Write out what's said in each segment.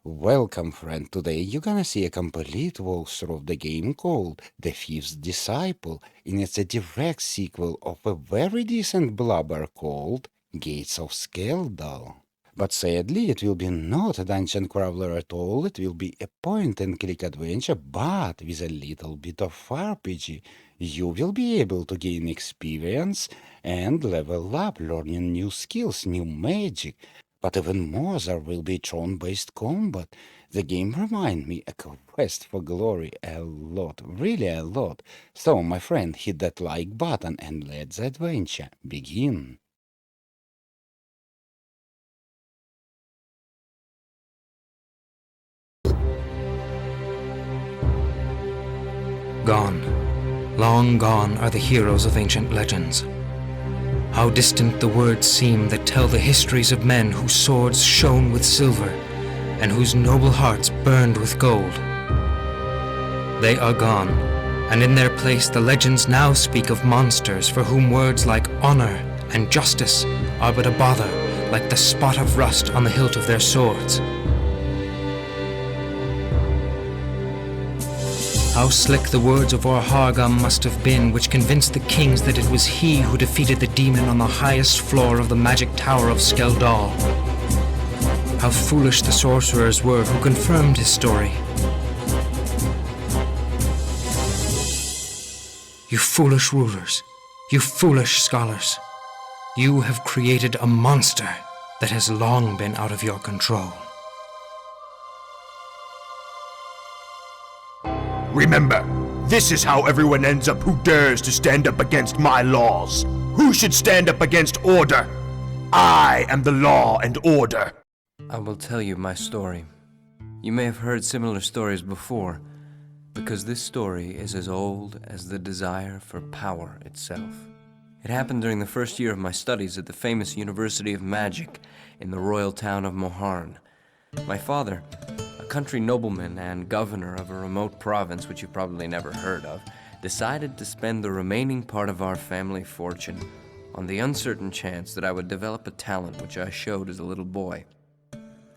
Welcome, friend. Today you're gonna see a complete walkthrough of the game called The Fifth Disciple, and it's a direct sequel of a very decent blubber called Gates of Skeldal. But sadly, it will be not a dungeon crawler at all, it will be a point-and-click adventure, but with a little bit of RPG. You will be able to gain experience and level up, learning new skills, new magic. But even more, there will be turn-based combat. The game reminds me a quest for glory a lot, really a lot. So, my friend, hit that like button and let the adventure begin. Gone, long gone are the heroes of ancient legends. How distant the words seem that tell the histories of men whose swords shone with silver and whose noble hearts burned with gold. They are gone, and in their place the legends now speak of monsters for whom words like honor and justice are but a bother, like the spot of rust on the hilt of their swords. How slick the words of Moharn must have been, which convinced the kings that it was he who defeated the demon on the highest floor of the magic tower of Skeldal. How foolish the sorcerers were who confirmed his story. You foolish rulers, you foolish scholars, you have created a monster that has long been out of your control. Remember, this is how everyone ends up who dares to stand up against my laws. Who should stand up against order? I am the law and order. I will tell you my story. You may have heard similar stories before, because this story is as old as the desire for power itself. It happened during the first year of my studies at the famous University of Magic in the royal town of Moharn. My father, a country nobleman and governor of a remote province which you've probably never heard of, decided to spend the remaining part of our family fortune on the uncertain chance that I would develop a talent which I showed as a little boy.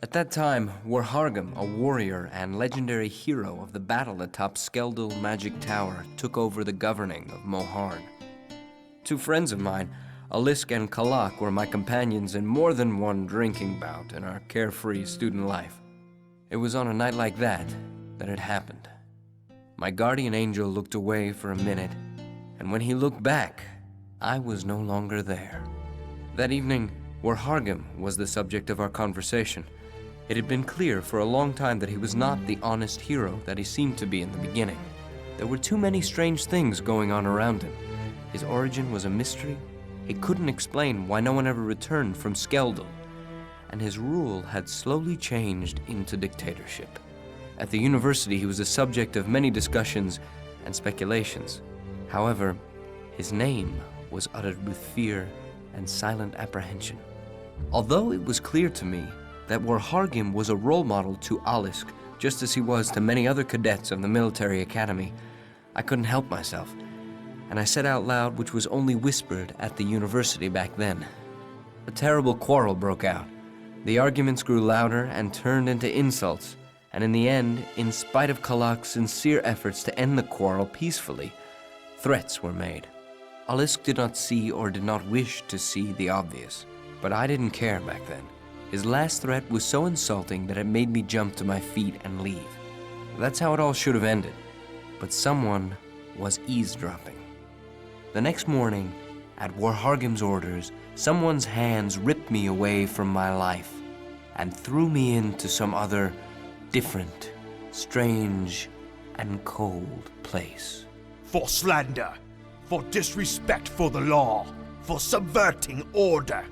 At that time, Moharn, a warrior and legendary hero of the battle atop Skeldal Magic Tower, took over the governing of Moharn. Two friends of mine, Alisk and Kalak, were my companions in more than one drinking bout in our carefree student life. It was on a night like that it happened. My guardian angel looked away for a minute, and when he looked back, I was no longer there. That evening, Moharn was the subject of our conversation. It had been clear for a long time that he was not the honest hero that he seemed to be in the beginning. There were too many strange things going on around him. His origin was a mystery. He couldn't explain why no one ever returned from Skeldal, and his rule had slowly changed into dictatorship. At the university, he was the subject of many discussions and speculations. However, his name was uttered with fear and silent apprehension. Although it was clear to me that Moharn was a role model to Alisk, just as he was to many other cadets of the military academy, I couldn't help myself, and I said out loud, which was only whispered at the university back then. A terrible quarrel broke out. The arguments grew louder and turned into insults, and in the end, in spite of Kalak's sincere efforts to end the quarrel peacefully, threats were made. Alisk did not see or did not wish to see the obvious, but I didn't care back then. His last threat was so insulting that it made me jump to my feet and leave. That's how it all should have ended, but someone was eavesdropping. The next morning, at Moharn's orders, someone's hands ripped me away from my life and threw me into some other, different, strange, and cold place. For slander, for disrespect for the law, for subverting order,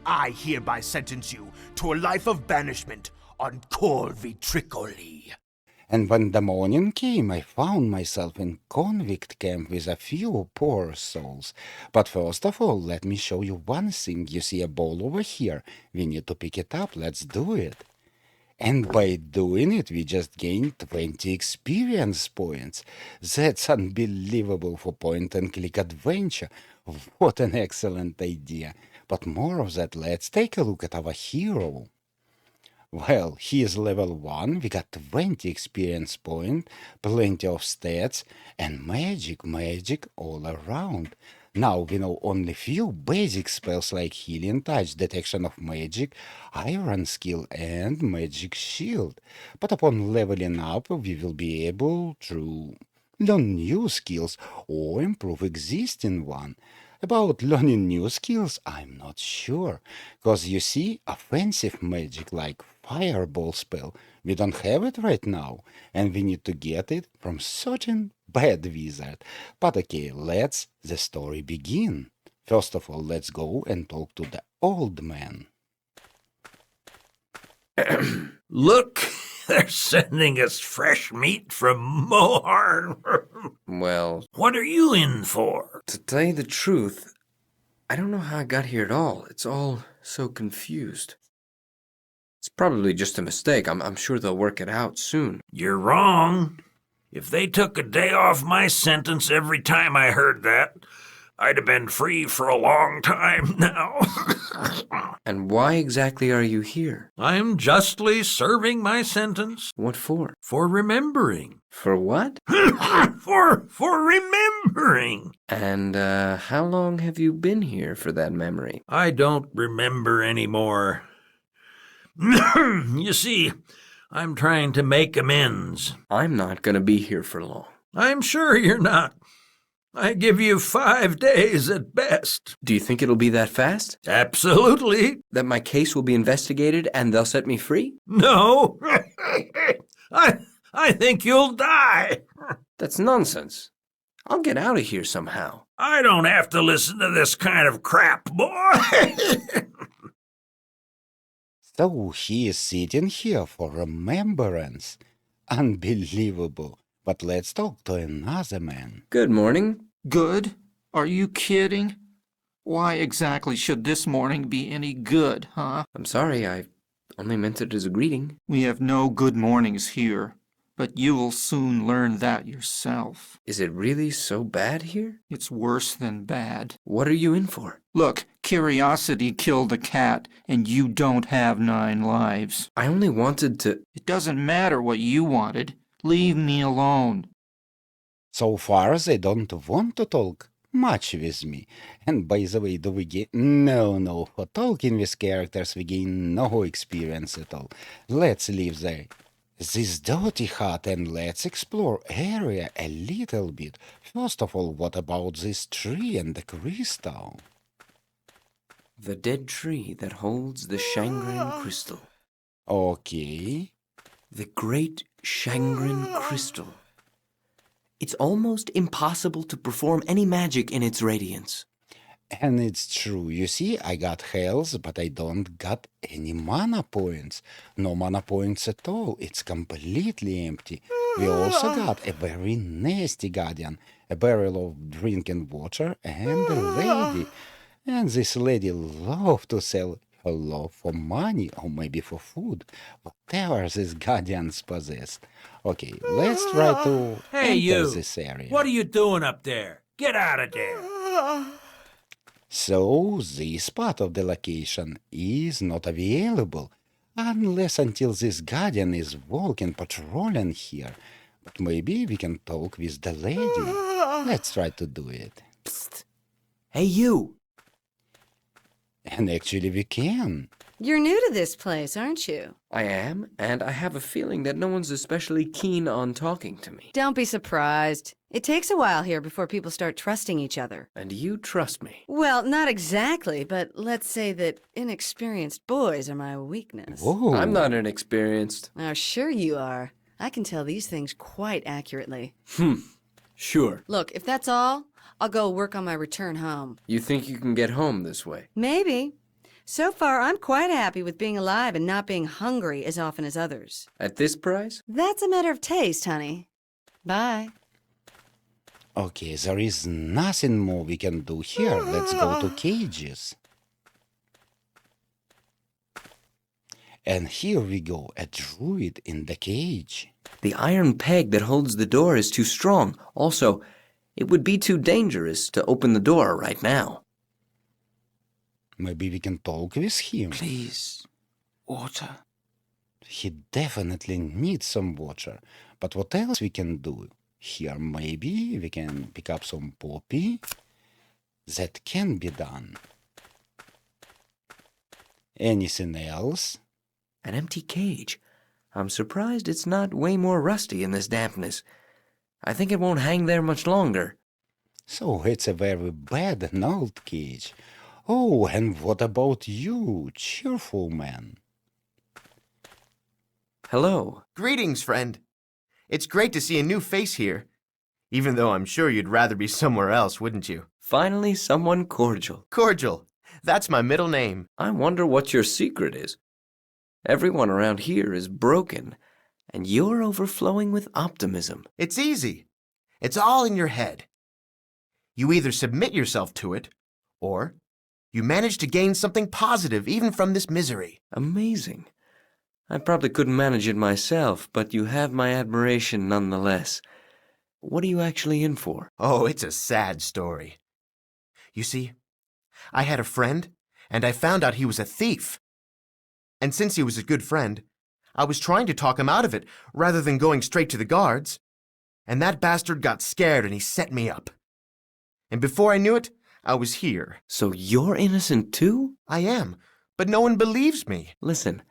I hereby sentence you to a life of banishment on Tricoli. And when the morning came, I found myself in Convict Camp with a few poor souls. But first of all, let me show you one thing. You see a ball over here. We need to pick it up. Let's do it. And by doing it, we just gained 20 experience points. That's unbelievable for point-and-click adventure. What an excellent idea. But more of that, let's take a look at our hero. Well, he is level 1, we got 20 experience point, plenty of stats, and magic all around. Now we know only few basic spells like Healing Touch, Detection of Magic, Iron Skill, and Magic Shield. But upon leveling up, we will be able to learn new skills or improve existing one. About learning new skills, I'm not sure, cause you see, offensive magic like fireball spell, we don't have it right now, and we need to get it from certain bad wizard. But okay, let's the story begin. First of all, let's go and talk to the old man. Look, they're sending us fresh meat from Moharn. Well, What are you in for? to tell you the truth, I don't know how I got here at all. It's all so confused. It's probably just a mistake. I'm sure they'll work it out soon. You're wrong. If they took a day off my sentence every time I heard that, I'd have been free for a long time now. And why exactly are you here? I'm justly serving my sentence What for? for remembering. For what? for remembering. And, how long have you been here for that memory? I don't remember anymore. You see, I'm trying to make amends. I'm not gonna be here for long. I'm sure you're not. I give you 5 days at best. Do you think it'll be that fast? Absolutely. That my case will be investigated and they'll set me free? No. I think you'll die. That's nonsense. I'll get out of here somehow. I don't have to listen to this kind of crap, boy. So he is sitting here for remembrance. Unbelievable. But let's talk to another man. Good morning. Good? Are you kidding? Why exactly should this morning be any good, huh? I'm sorry, I only meant it as a greeting. We have no good mornings here, but you will soon learn that yourself. Is it really so bad here? It's worse than bad. What are you in for? Look, curiosity killed a cat, and you don't have 9 lives. I only wanted to... It doesn't matter what you wanted. Leave me alone. So far, they don't want to talk much with me. And by the way, do we get... No, for talking with characters, we gain no experience at all. Let's leave this dirty hut and let's explore area a little bit. First of all, what about this tree and the crystal? The dead tree that holds the Shangren crystal. Okay. The great Shangren crystal. It's almost impossible to perform any magic in its radiance. And it's true. You see, I got health, but I don't got any mana points. No mana points at all. It's completely empty. We also got a very nasty guardian, a barrel of drinking water, and a lady. And this lady loved to sell her love for money, or maybe for food, whatever these guardians possessed. Okay, let's try to Hey, enter you. this area. What are you doing up there? Get out of there. So, this part of the location is not available, unless until this guardian is walking, patrolling here. But maybe we can talk with the lady. Let's try to do it. Psst. Hey, you! And actually we can. You're new to this place, aren't you? I am, and I have a feeling that no one's especially keen on talking to me. Don't be surprised. It takes a while here before people start trusting each other. And you trust me. Well, not exactly, but let's say that inexperienced boys are my weakness. Whoa. I'm not inexperienced. Oh, sure you are. I can tell these things quite accurately. Sure. Look, if that's all, I'll go work on my return home. You think you can get home this way? Maybe. So far, I'm quite happy with being alive and not being hungry as often as others. At this price? That's a matter of taste, honey. Bye. Okay, there is nothing more we can do here. Let's go to cages. And here we go, a druid in the cage. The iron peg that holds the door is too strong. Also, it would be too dangerous to open the door right now. Maybe we can talk with him. Please, water. he definitely needs some water. But what else we can do? Here maybe we can pick up some poppy. That can be done. Anything else? An empty cage. I'm surprised it's not way more rusty in this dampness. I think it won't hang there much longer. So it's a very bad and old cage. Oh, and what about you, cheerful man? Hello. Greetings, friend. It's great to see a new face here. Even though I'm sure you'd rather be somewhere else, wouldn't you? Finally, someone cordial. Cordial. That's my middle name. I wonder what your secret is. Everyone around here is broken, and you're overflowing with optimism. It's easy. It's all in your head. You either submit yourself to it, or you manage to gain something positive even from this misery. Amazing. I probably couldn't manage it myself, but you have my admiration nonetheless. What are you actually in for? Oh, it's a sad story. You see, I had a friend, and I found out he was a thief. And since he was a good friend, I was trying to talk him out of it rather than going straight to the guards. And that bastard got scared and he set me up. And before I knew it, I was here. So you're innocent too? I am, but no one believes me. Listen,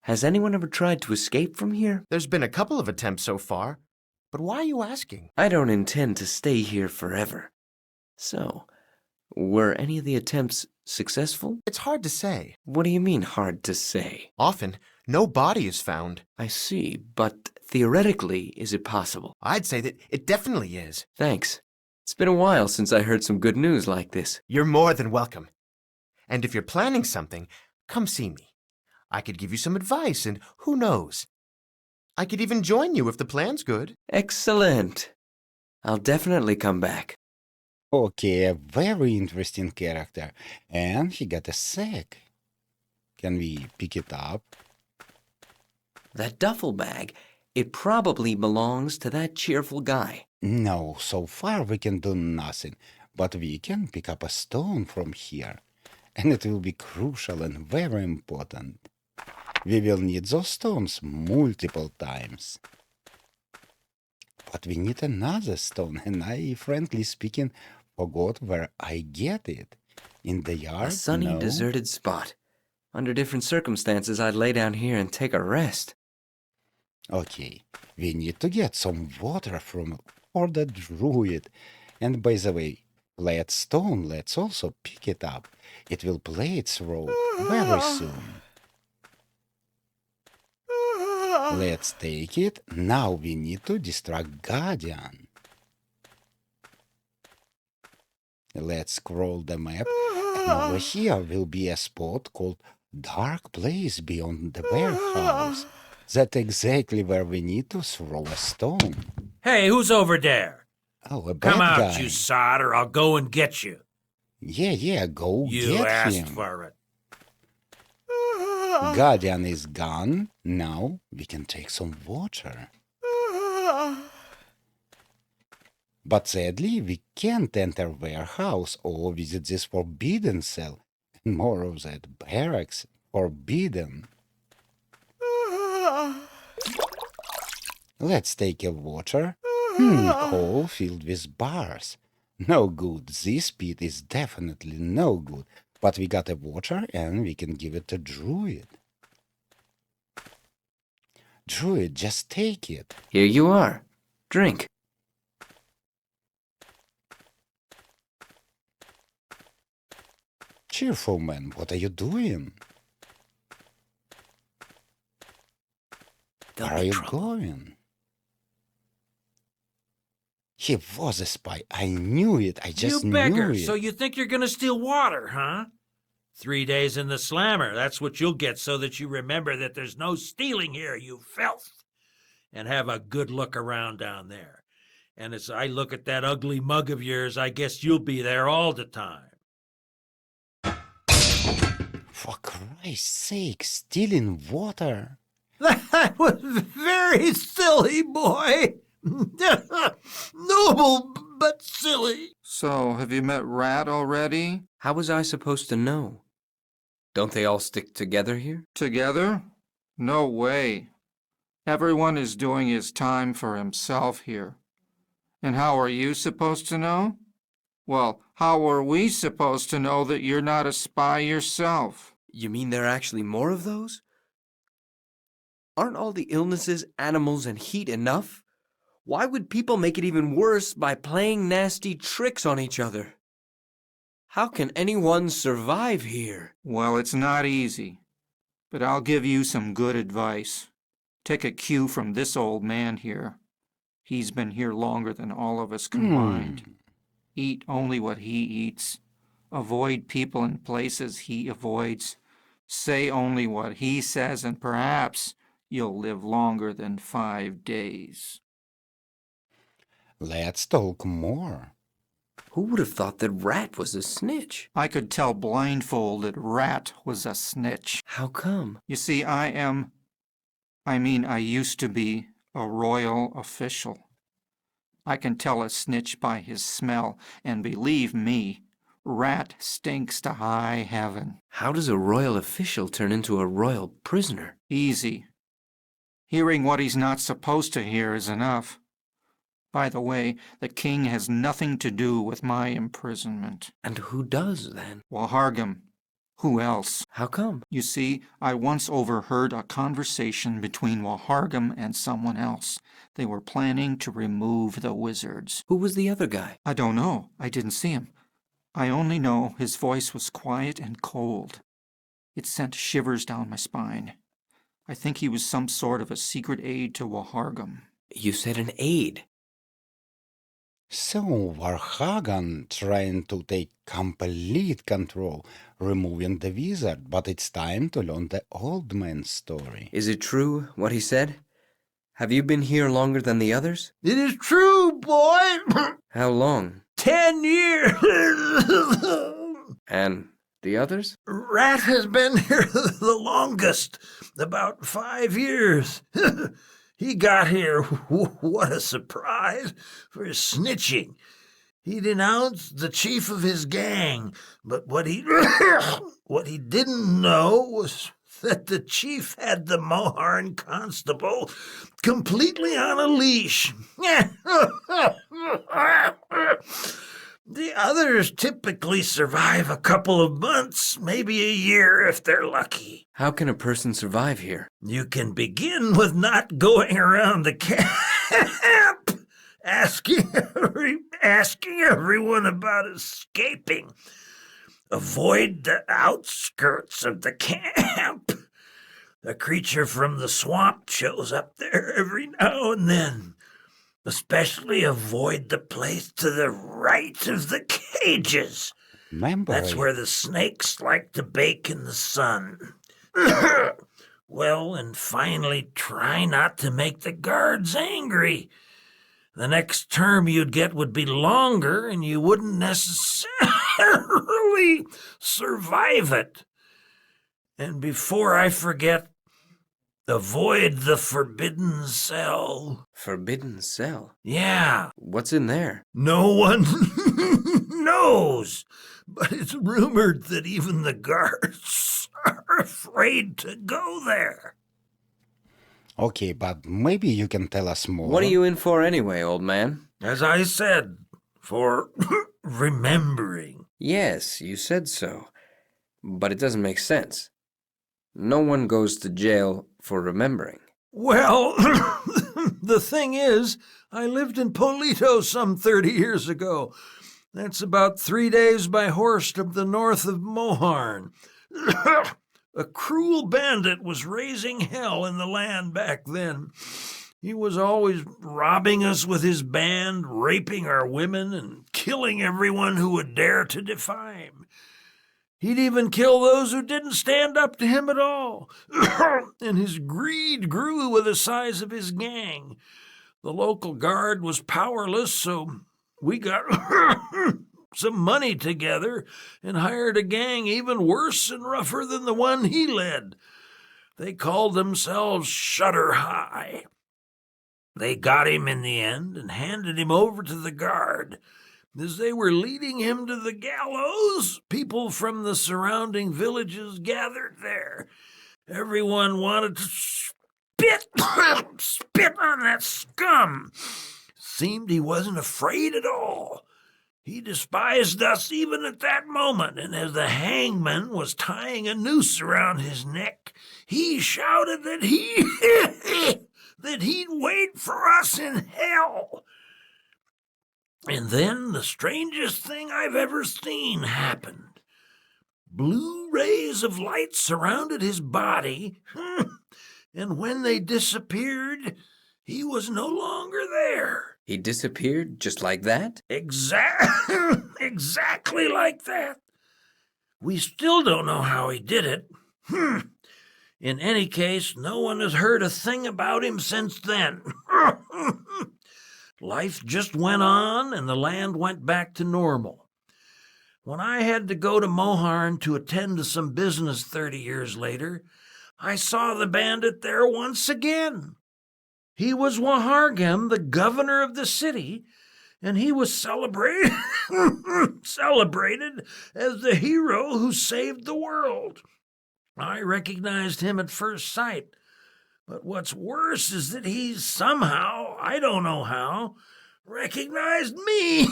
has anyone ever tried to escape from here? There's been a couple of attempts so far, but why are you asking? I don't intend to stay here forever. So, were any of the attempts successful? It's hard to say. What do you mean, hard to say? Often, no body is found. I see, but theoretically, is it possible? I'd say that it definitely is. Thanks. It's been a while since I heard some good news like this. You're more than welcome. And if you're planning something, come see me. I could give you some advice, and who knows? I could even join you if the plan's good. Excellent. I'll definitely come back. Okay, a very interesting character. And he got a sack. Can we pick it up? That duffel bag, it probably belongs to that cheerful guy. No, so far we can do nothing. But we can pick up a stone from here. And it will be crucial and very important. We will need those stones multiple times. But we need another stone, and I, frankly speaking, forgot where I get it. In the yard? A sunny, No? deserted spot. Under different circumstances, I'd lay down here and take a rest. Okay, we need to get some water for the druid. And by the way, flat stone, let's also pick it up. It will play its role very soon. Let's take it. Now we need to distract Guardian. Let's scroll the map. And over here will be a spot called Dark Place beyond the warehouse. That's exactly where we need to throw a stone. Hey, who's over there? Oh, a bad Come out, guy. you sod, or I'll go and get you. Yeah, go You get asked him. for it. Guardian is gone. Now we can take some water. But sadly, we can't enter warehouse or visit this forbidden cell. And more of that, barracks, forbidden. Let's take a water. Hole filled with bars. No good. This pit is definitely no good. But we got a water and we can give it to Druid. Druid, just take it. Here you are. Drink. Cheerful man, what are you doing? There'll Where are be you trouble. going? He was a spy. I knew it. I just You beggar, knew it. so you think you're gonna steal water, huh? 3 days in the slammer, that's what you'll get so that you remember that there's no stealing here, you filth. And have a good look around down there. And as I look at that ugly mug of yours, I guess you'll be there all the time. For Christ's sake, stealing water. That was very silly, boy. Noble, but silly. So, have you met Rat already? How was I supposed to know? Don't they all stick together here? Together? No way. Everyone is doing his time for himself here. And how are you supposed to know? Well, how are we supposed to know that you're not a spy yourself? You mean there are actually more of those? Aren't all the illnesses, animals, and heat enough? Why would people make it even worse by playing nasty tricks on each other? How can anyone survive here? Well, it's not easy. But I'll give you some good advice. Take a cue from this old man here. He's been here longer than all of us combined. Eat only what he eats. Avoid people and places he avoids. Say only what he says, and perhaps you'll live longer than 5 days. Let's talk more. Who would have thought that Rat was a snitch? I could tell blindfolded Rat was a snitch. How come? You see, I used to be a royal official. I can tell a snitch by his smell, and believe me, Rat stinks to high heaven. How does a royal official turn into a royal prisoner? Easy. Hearing what he's not supposed to hear is enough. By the way, the king has nothing to do with my imprisonment. And who does, then? Wahargam. Who else? How come? You see, I once overheard a conversation between Wahargam and someone else. They were planning to remove the wizards. Who was the other guy? I don't know. I didn't see him. I only know his voice was quiet and cold. It sent shivers down my spine. I think he was some sort of a secret aide to Wahargam. You said an aide. So Warhagan trying to take complete control, removing the wizard, but it's time to learn the old man's story. Is it true, what he said? Have you been here longer than the others? It is true, boy. How long? 10 years. And the others? Rat has been here the longest, about 5 years. He got here, what a surprise, for snitching. He denounced the chief of his gang, but what he didn't know was that the chief had the Moharn constable completely on a leash. The others typically survive a couple of months, maybe a year if they're lucky. How can a person survive here? You can begin with not going around the camp, asking everyone about escaping. Avoid the outskirts of the camp. A creature from the swamp shows up there every now and then. Especially avoid the place to the right of the cages. Remember, That's where the snakes like to bake in the sun. Well, and finally, try not to make the guards angry. The next term you'd get would be longer, and you wouldn't necessarily survive it. And before I forget, avoid the forbidden cell. Forbidden cell? Yeah. What's in there? No one knows, but it's rumored that even the guards are afraid to go there. okay, but maybe you can tell us more. What are you in for anyway, old man? As I said, for remembering. Yes, you said so. But it doesn't make sense. No one goes to jail for remembering. Well, the thing is, I lived in Polito some 30 years ago. That's about 3 days by horse to the north of Moharn. A cruel bandit was raising hell in the land back then. He was always robbing us with his band, raping our women, and killing everyone who would dare to defy him. He'd even kill those who didn't stand up to him at all. And his greed grew with the size of his gang. The local guard was powerless, so we got some money together and hired a gang even worse and rougher than the one he led. They called themselves Shutter High. They got him in the end and handed him over to the guard. As they were leading him to the gallows, people from the surrounding villages gathered there. Everyone wanted to spit on that scum. Seemed he wasn't afraid at all. He despised us even at that moment, and as the hangman was tying a noose around his neck, he shouted that he'd wait for us in hell. And then the strangest thing I've ever seen happened. Blue rays of light surrounded his body, and when they disappeared, he was no longer there. He disappeared just like that? Exactly like that. We still don't know how he did it. In any case, no one has heard a thing about him since then. Life just went on, and the land went back to normal. When I had to go to Moharn to attend to some business 30 years later, I saw the bandit there once again. He was Moharn, the governor of the city, and he was celebrated as the hero who saved the world. I recognized him at first sight, but what's worse is that he somehow, I don't know how, recognized me.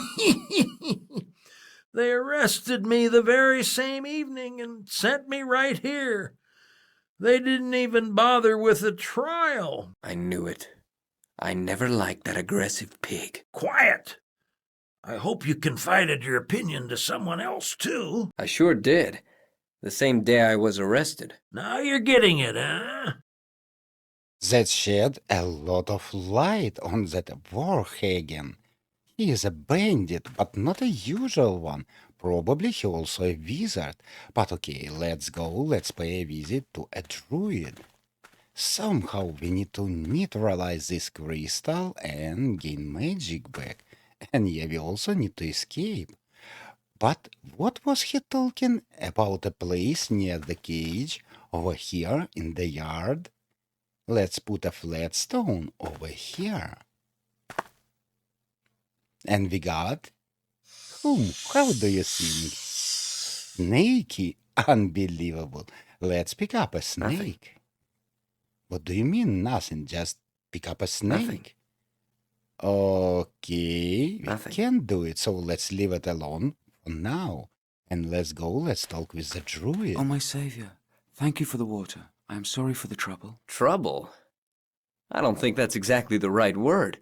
They arrested me the very same evening and sent me right here. They didn't even bother with a trial. I knew it. I never liked that aggressive pig. Quiet! I hope you confided your opinion to someone else, too. I sure did. The same day I was arrested. Now you're getting it, huh? That shed a lot of light on that Warhagen. He is a bandit, but not a usual one. Probably he also a wizard. But okay, let's go, let's pay a visit to a druid. Somehow we need to neutralize this crystal and gain magic back. And yeah, we also need to escape. But what was he talking about? A place near the cage over here in the yard? Let's put a flat stone over here. And we got whom? How do you think? Snakey. Unbelievable. Let's pick up a snake. Nothing. What do you mean nothing? Just pick up a snake? Nothing. Okay, we Nothing. can't do it, so let's leave it alone for now. And let's go, let's talk with the druid. Oh, my saviour, thank you for the water. I am sorry for the trouble. Trouble? I don't think that's exactly the right word.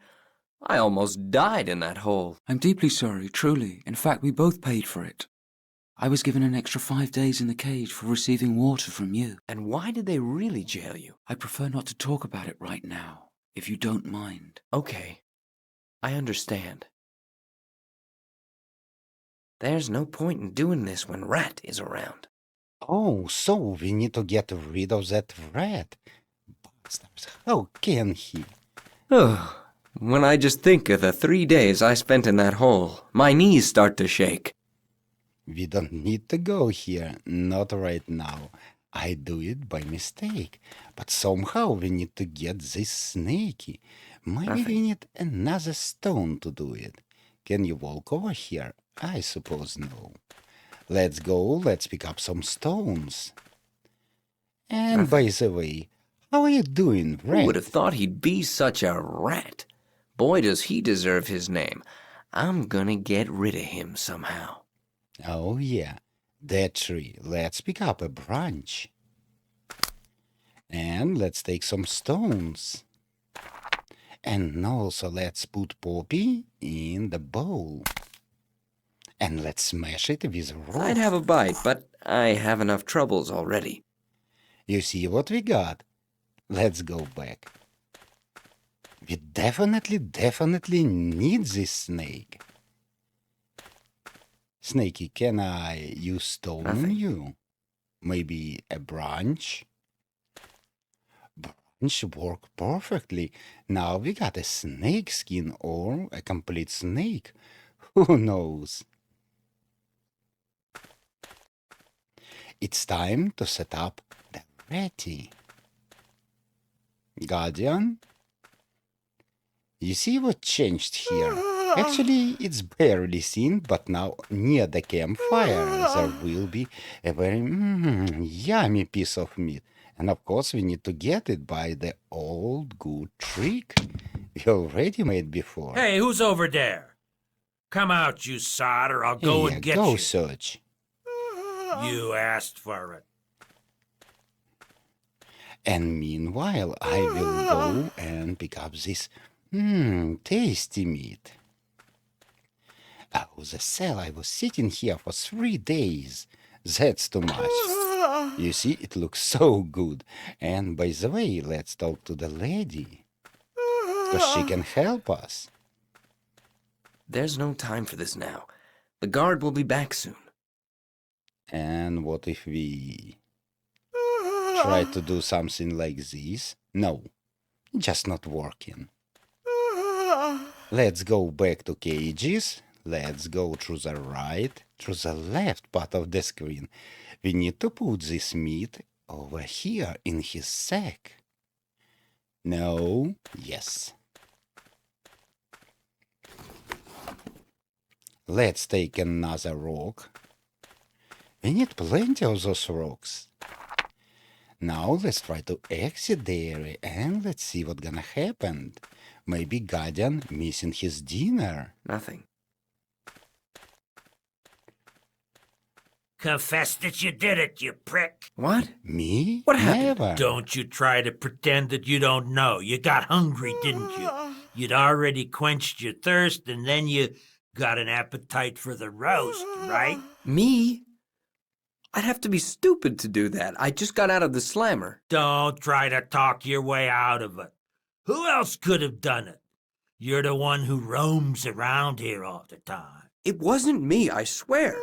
I almost died in that hole. I'm deeply sorry, truly. In fact, we both paid for it. I was given an extra 5 days in the cage for receiving water from you. And why did they really jail you? I prefer not to talk about it right now, if you don't mind. Okay, I understand. There's no point in doing this when Rat is around. Oh, so we need to get rid of that rat. Bastards, how can he? Oh, when I just think of the 3 days I spent in that hole, my knees start to shake. We don't need to go here, not right now. I do it by mistake. But somehow we need to get this snaky. Maybe we Nothing. need another stone to do it. Can you walk over here? I suppose no. Let's go, let's pick up some stones. And by the way, how are you doing, Who Rat? would have thought he'd be such a rat? Boy, does he deserve his name. I'm gonna get rid of him somehow. Oh yeah, that tree. Let's pick up a branch. And let's take some stones. And also let's put Poppy in the bowl. And let's smash it with a rock. I'd have a bite, but I have enough troubles already. You see what we got? Let's go back. We definitely need this snake. Snakey, can I use stone on Nothing. you? Maybe a branch? Branch work perfectly. Now we got a snake skin or a complete snake. Who knows? It's time to set up the ratty. Guardian? You see what changed here? Actually, it's barely seen, but now near the campfire there will be a very yummy piece of meat. And of course, we need to get it by the old good trick we already made before. Hey, who's over there? Come out, you sod, or I'll go Here, and get go you. search. You asked for it. And meanwhile, I will go and pick up this tasty meat. Oh, the cell, I was sitting here for 3 days. That's too much. You see, it looks so good. And by the way, let's talk to the lady. Because she can help us. There's no time for this now. The guard will be back soon. And what if we try to do something like this? No, just not working. Let's go back to cages. Let's go through the right, through the left part of the screen. We need to put this meat over here in his sack. No, yes. Let's take another rock. We need plenty of those rocks. Now let's try to exit the area and let's see what's gonna happen. Maybe Guardian missing his dinner. Nothing. Confess that you did it, you prick. What? Me? What happened? Never. Don't you try to pretend that you don't know. You got hungry, didn't you? You'd already quenched your thirst, and then you got an appetite for the roast, right? Me? I'd have to be stupid to do that. I just got out of the slammer. Don't try to talk your way out of it. Who else could have done it? You're the one who roams around here all the time. It wasn't me, I swear.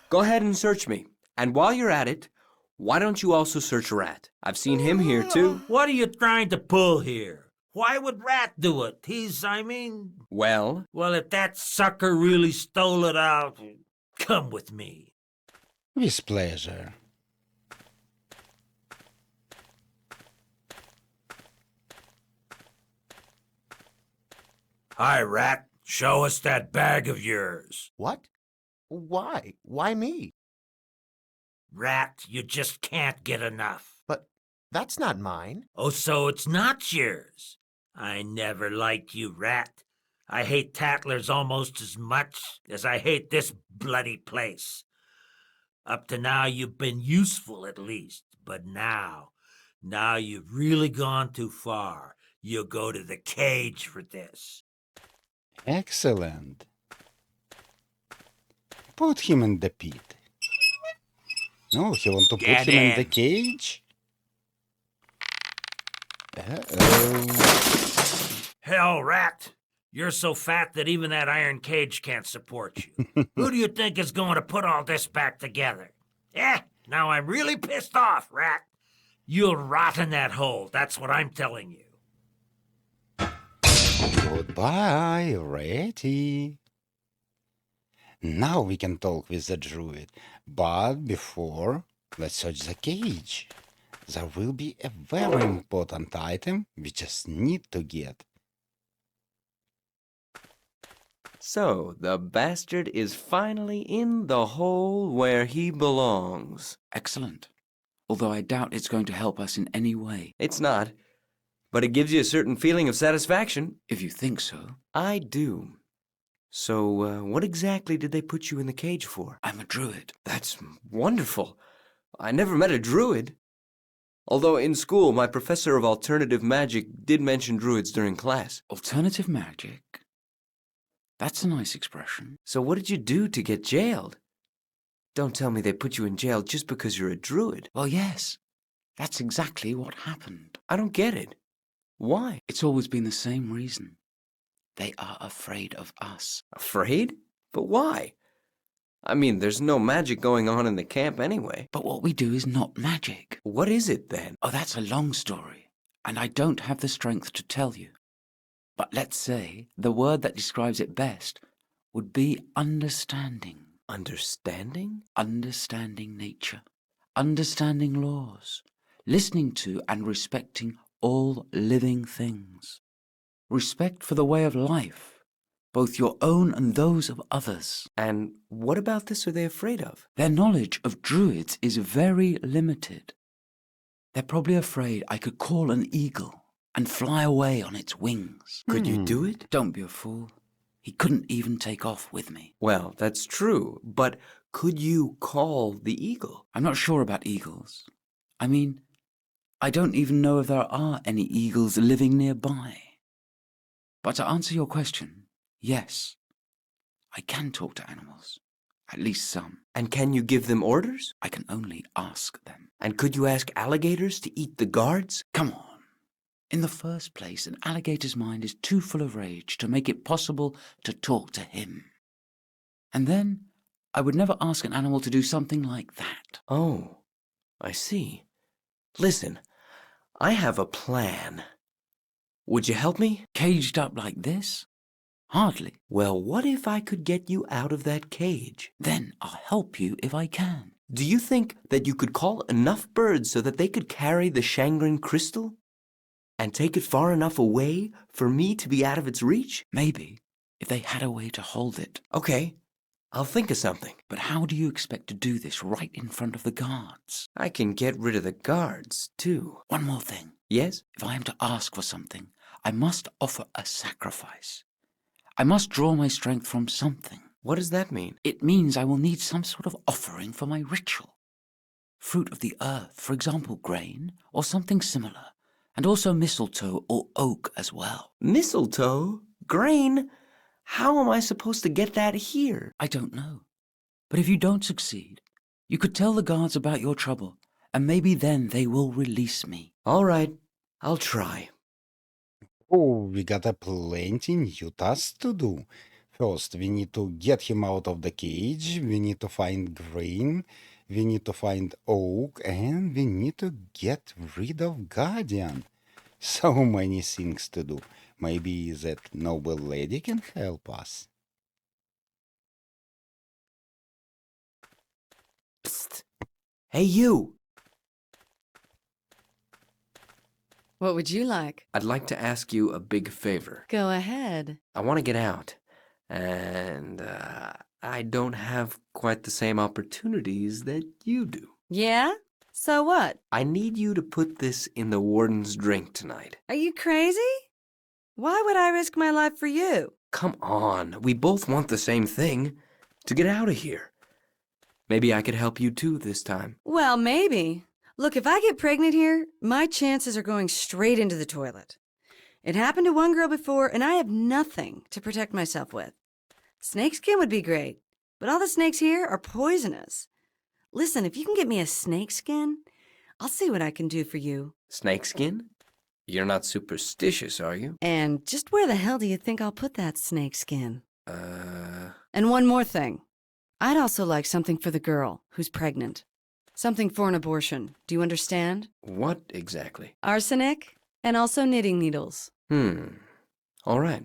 Go ahead and search me. And while you're at it, why don't you also search Rat? I've seen him here, too. What are you trying to pull here? Why would Rat do it? Well? Well, if that sucker really stole it out, come with me. With pleasure. Hi, Rat. Show us that bag of yours. What? Why? Why me? Rat, you just can't get enough. But that's not mine. Oh, so it's not yours. I never liked you, Rat. I hate tattlers almost as much as I hate this bloody place. Up to now, you've been useful at least, but now you've really gone too far. You'll go to the cage for this. Excellent. Put him in the pit. No, he want to put Get him in the in. cage? Uh-oh. Hell, Rat, you're so fat that even that iron cage can't support you. Who do you think is going to put all this back together? Now I'm really pissed off, Rat. You'll rot in that hole, that's what I'm telling you. Goodbye, Ratty. Now we can talk with the druid. But before, let's search the cage. There will be a very important item we just need to get. So, the bastard is finally in the hole where he belongs. Excellent. Although I doubt it's going to help us in any way. It's not, but it gives you a certain feeling of satisfaction. If you think so. I do. So, what exactly did they put you in the cage for? I'm a druid. That's wonderful. I never met a druid. Although in school, my professor of alternative magic did mention druids during class. Alternative magic? That's a nice expression. So what did you do to get jailed? Don't tell me they put you in jail just because you're a druid. Well, yes. That's exactly what happened. I don't get it. Why? It's always been the same reason. They are afraid of us. Afraid? But why? I mean, there's no magic going on in the camp anyway. But what we do is not magic. What is it then? Oh, that's a long story, and I don't have the strength to tell you. But let's say the word that describes it best would be understanding. Understanding? Understanding nature, understanding laws, listening to and respecting all living things. Respect for the way of life, both your own and those of others. And what about this are they afraid of? Their knowledge of druids is very limited. They're probably afraid I could call an eagle and fly away on its wings. Could you do it? Don't be a fool. He couldn't even take off with me. Well, that's true, but could you call the eagle? I'm not sure about eagles. I mean, I don't even know if there are any eagles living nearby. But to answer your question, yes, I can talk to animals. At least some. And can you give them orders? I can only ask them. And could you ask alligators to eat the guards? Come on. In the first place, an alligator's mind is too full of rage to make it possible to talk to him. And then, I would never ask an animal to do something like that. Oh, I see. Listen, I have a plan. Would you help me? Caged up like this? Hardly. Well, what if I could get you out of that cage? Then I'll help you if I can. Do you think that you could call enough birds so that they could carry the Shangren crystal? And take it far enough away for me to be out of its reach? Maybe, if they had a way to hold it. Okay, I'll think of something. But how do you expect to do this right in front of the guards? I can get rid of the guards, too. One more thing. Yes? If I am to ask for something, I must offer a sacrifice. I must draw my strength from something. What does that mean? It means I will need some sort of offering for my ritual. Fruit of the earth, for example, grain, or something similar. And also mistletoe or oak as well. Mistletoe? Grain? How am I supposed to get that here? I don't know. But if you don't succeed, you could tell the guards about your trouble, and maybe then they will release me. All right, I'll try. Oh, we got a plenty new tasks to do. First, we need to get him out of the cage, we need to find grain, we need to find oak, and we need to get rid of Guardian. So many things to do. Maybe that noble lady can help us. Psst. Hey, you! What would you like? I'd like to ask you a big favor. Go ahead. I want to get out, and I don't have quite the same opportunities that you do. Yeah? So what? I need you to put this in the warden's drink tonight. Are you crazy? Why would I risk my life for you? Come on, we both want the same thing, to get out of here. Maybe I could help you too this time. Well, maybe. Look, if I get pregnant here, my chances are going straight into the toilet. It happened to one girl before, and I have nothing to protect myself with. Snakeskin would be great, but all the snakes here are poisonous. Listen, if you can get me a snakeskin, I'll see what I can do for you. Snakeskin? You're not superstitious, are you? And just where the hell do you think I'll put that snakeskin? And one more thing. I'd also like something for the girl who's pregnant. Something for an abortion. Do you understand? What exactly? Arsenic and also knitting needles. All right.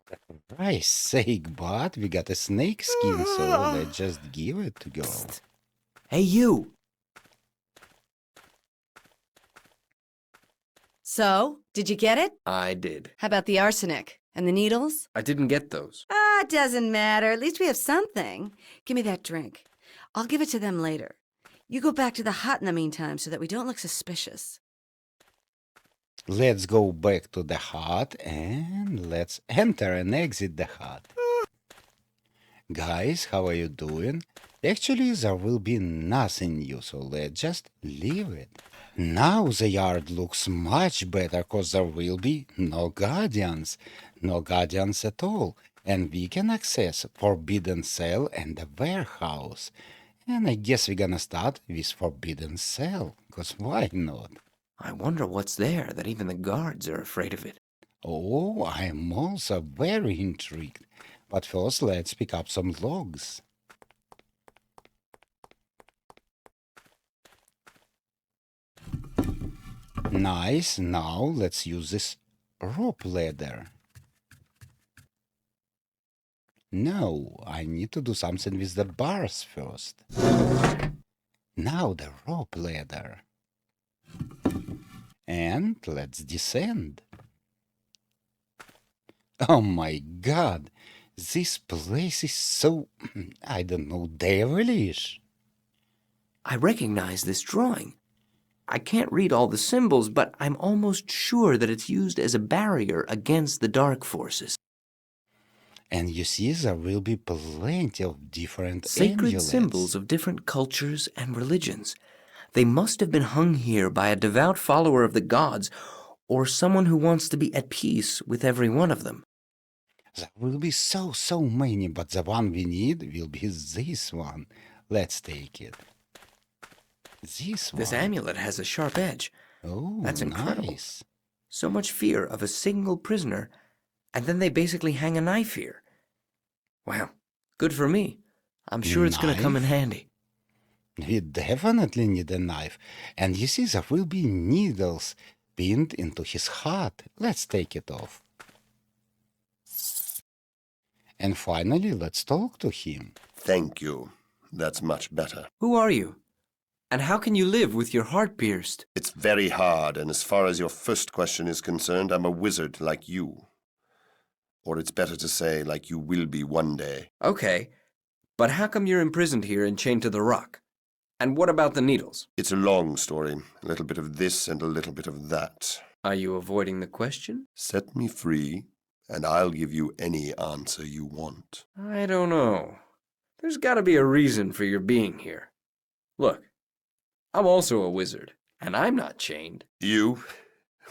For Christ's sake, but we got a snake skin, so let's just give it to go. Hey, you! So, did you get it? I did. How about the arsenic and the needles? I didn't get those. It doesn't matter. At least we have something. Give me that drink. I'll give it to them later. You go back to the hut in the meantime so that we don't look suspicious. Let's go back to the hut and let's enter and exit the hut. Guys, how are you doing? Actually, there will be nothing new, so let's just leave it. Now the yard looks much better because there will be no guardians. No guardians at all. And we can access Forbidden Cell and the warehouse. And I guess we're gonna start with Forbidden Cell, because why not? I wonder what's there that even the guards are afraid of it. Oh, I'm also very intrigued. But first, let's pick up some logs. Nice. Now let's use this rope ladder. No, I need to do something with the bars first. Now the rope ladder. And let's descend. Oh my god, this place is so, I don't know, devilish. I recognize this drawing. I can't read all the symbols, but I'm almost sure that it's used as a barrier against the dark forces. And you see, there will be plenty of different Sacred amulets. symbols of different cultures and religions. They must have been hung here by a devout follower of the gods, or someone who wants to be at peace with every one of them. There will be so many, but the one we need will be this one. Let's take it. This one. This amulet has a sharp edge. Oh, That's incredible. nice. So much fear of a single prisoner, and then they basically hang a knife here. Well, good for me. I'm sure it's going to come in Knife? handy. We definitely need a knife. And you see, there will be needles pinned into his hat. Let's take it off. And finally, let's talk to him. Thank you. That's much better. Who are you? And how can you live with your heart pierced? It's very hard, and as far as your first question is concerned, I'm a wizard like you. Or it's better to say, like you will be one day. Okay, but how come you're imprisoned here and chained to the rock? And what about the needles? It's a long story. A little bit of this and a little bit of that. Are you avoiding the question? Set me free, and I'll give you any answer you want. I don't know. There's got to be a reason for your being here. Look, I'm also a wizard, and I'm not chained. You?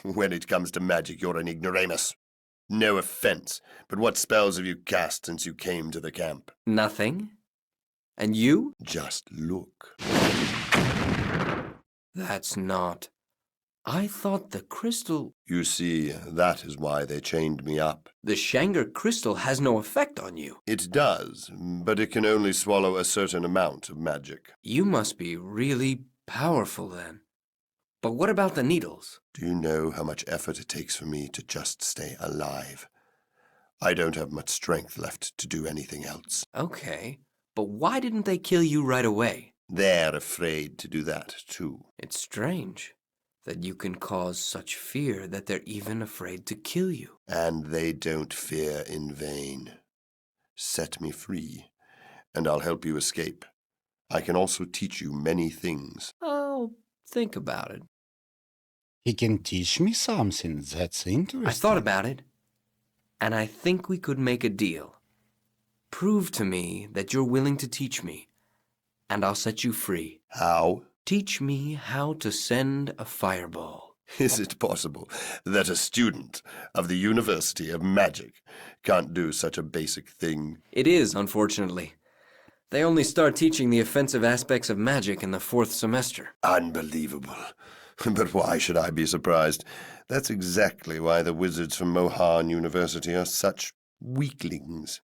When it comes to magic, you're an ignoramus. No offense, but what spells have you cast since you came to the camp? Nothing. And you? Just look. That's not. I thought the crystal... You see, that is why they chained me up. The Shanger crystal has no effect on you. It does, but it can only swallow a certain amount of magic. You must be really powerful then. But what about the needles? Do you know how much effort it takes for me to just stay alive? I don't have much strength left to do anything else. Okay, but why didn't they kill you right away? They're afraid to do that, too. It's strange that you can cause such fear that they're even afraid to kill you. And they don't fear in vain. Set me free, and I'll help you escape. I can also teach you many things. I'll think about it. He can teach me something. That's interesting. I thought about it, and I think we could make a deal. Prove to me that you're willing to teach me, and I'll set you free. How? Teach me how to send a fireball. Is it possible that a student of the University of Magic can't do such a basic thing? It is, unfortunately. They only start teaching the offensive aspects of magic in the 4th semester. Unbelievable. But why should I be surprised? That's exactly why the wizards from Moharn University are such weaklings.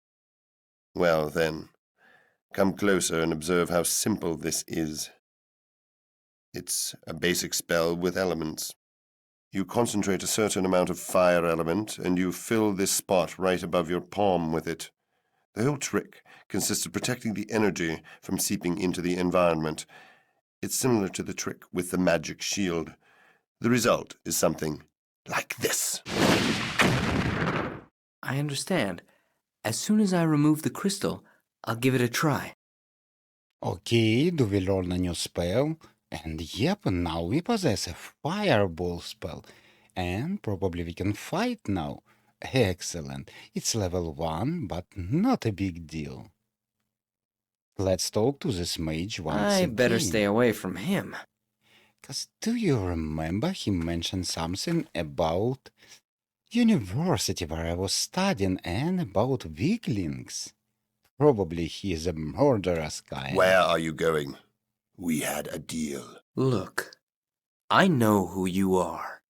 Well, then, come closer and observe how simple this is. It's a basic spell with elements. You concentrate a certain amount of fire element, and you fill this spot right above your palm with it. The whole trick consists of protecting the energy from seeping into the environment. It's similar to the trick with the magic shield. The result is something like this. I understand. As soon as I remove the crystal, I'll give it a try. Okay, do we learn a new spell? And yep, now we possess a fireball spell. And probably we can fight now. Excellent. It's level 1, but not a big deal. Let's talk to this mage once I better again. stay away from him. 'Cause do you remember he mentioned something about university where I was studying and about weaklings? Probably he is a murderous guy. Where are you going? We had a deal. Look, I know who you are.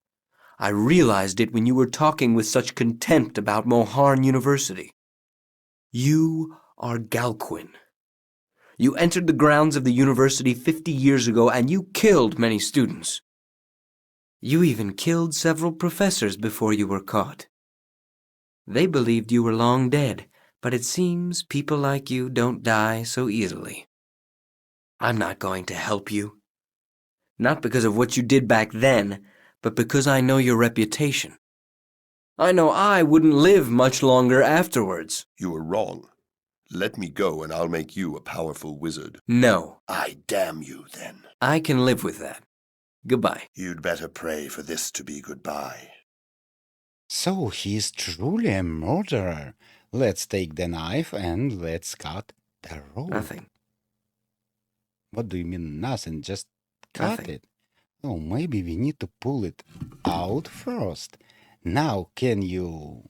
I realized it when you were talking with such contempt about Moharn University. You are Galquin. You entered the grounds of the university 50 years ago and you killed many students. You even killed several professors before you were caught. They believed you were long dead, but it seems people like you don't die so easily. I'm not going to help you. Not because of what you did back then, but because I know your reputation. I know I wouldn't live much longer afterwards. You were wrong. Let me go and I'll make you a powerful wizard. No, I damn you then. I can live with that. Goodbye. You'd better pray for this to be goodbye. So he is truly a murderer. Let's take the knife and let's cut the rope. Nothing. What do you mean nothing? Just cut Nothing. it. Oh, maybe we need to pull it out first. Now, can you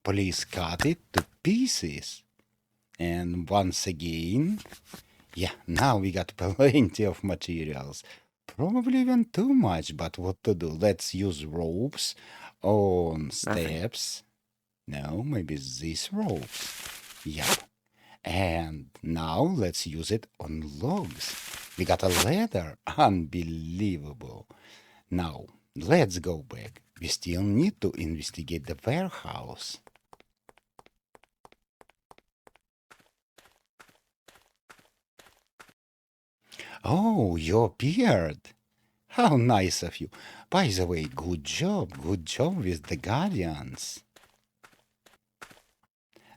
please cut it to pieces? And once again, yeah, now we got plenty of materials. Probably even too much, but what to do? Let's use ropes on steps. No, maybe this rope. Yeah. And now let's use it on logs. We got a ladder. Unbelievable. Now, let's go back. We still need to investigate the warehouse. Oh, you appeared. How nice of you. By the way, good job. Good job with the Guardians.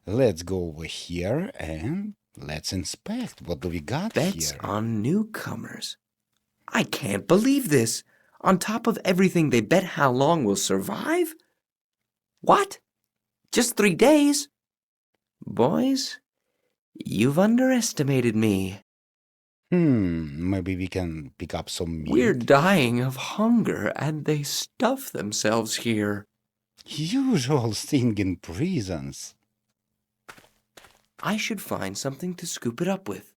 Let's go over here and let's inspect. What do we got Bets here? on newcomers. I can't believe this. On top of everything, they bet how long we'll survive? What? Just 3 days? Boys, you've underestimated me. Maybe we can pick up some meat. We're dying of hunger, and they stuff themselves here. Usual thing in prisons. I should find something to scoop it up with.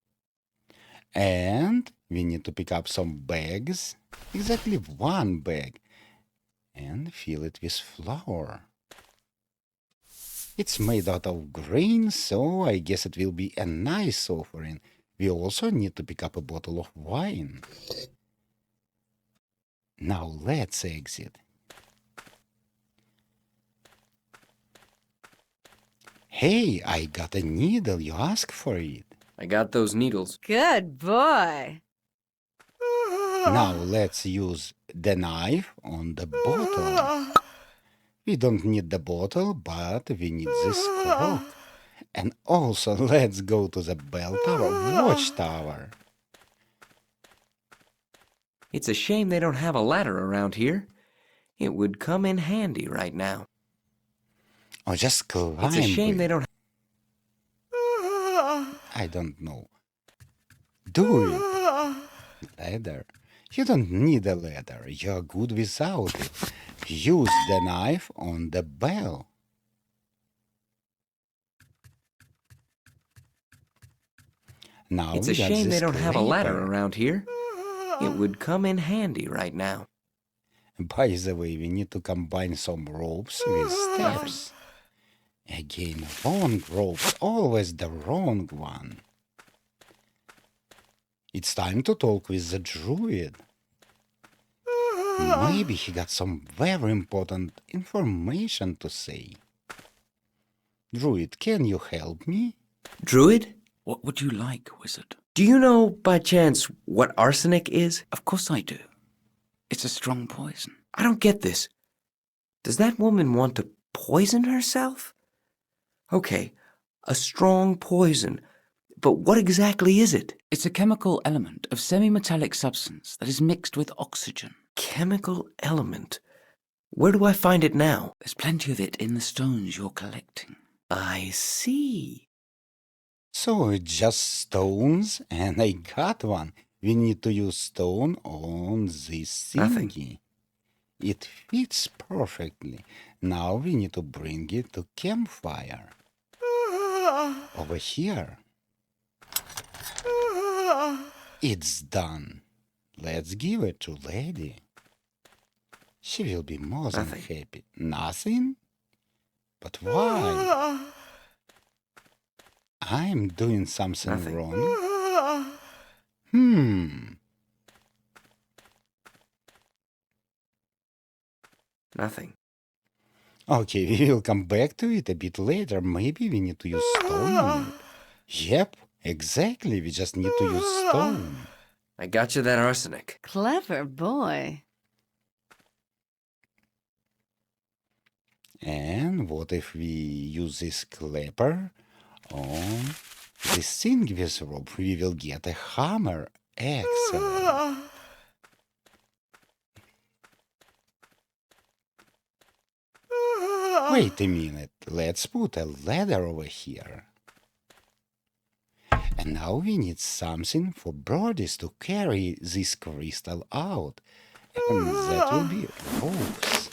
And we need to pick up some bags. Exactly 1 bag. And fill it with flour. It's made out of grain, so I guess it will be a nice offering. We also need to pick up a bottle of wine. Now let's exit. Hey, I got a needle. You asked for it. I got those needles. Good boy. Now let's use the knife on the bottle. We don't need the bottle, but we need this crock. And also let's go to the bell tower, watchtower. It's a shame they don't have a ladder around here. It would come in handy right now. Or just climb. It's a shame they don't. I don't know. Do it. Ladder. You don't need a ladder. You're good without it. Use the knife on the bell. Now It's we a got shame they this don't have a ladder clapper. around here. It would come in handy right now. By the way, we need to combine some ropes with steps. Again, wrong ropes, always the wrong one. It's time to talk with the druid. Maybe he got some very important information to say. Druid, can you help me? Druid, What would you like, wizard? do you know by chance what arsenic is? Of course I do. It's a strong poison. I don't get this. Does that woman want to poison herself? Okay, a strong poison. But what exactly is it? It's a chemical element of semi-metallic substance that is mixed with oxygen. Chemical element. Where do I find it now? There's plenty of it in the stones you're collecting. I see. So it's just stones, and I got one. We need to use stone on this Nothing. thingy. It fits perfectly. Now we need to bring it to campfire. Over here. It's done. Let's give it to lady. She will be more than Nothing. happy. Nothing? But why? I'm doing something Nothing. wrong. Nothing. Okay, we will come back to it a bit later. Maybe we need to use stone on it. Yep, exactly. We just need to use stone. I got you that arsenic. Clever boy. And what if we use this clapper on this thing with rope? We will get a hammer. Excellent. Wait a minute. Let's put a ladder over here. And now we need something for birdies to carry this crystal out. And that will be ropes.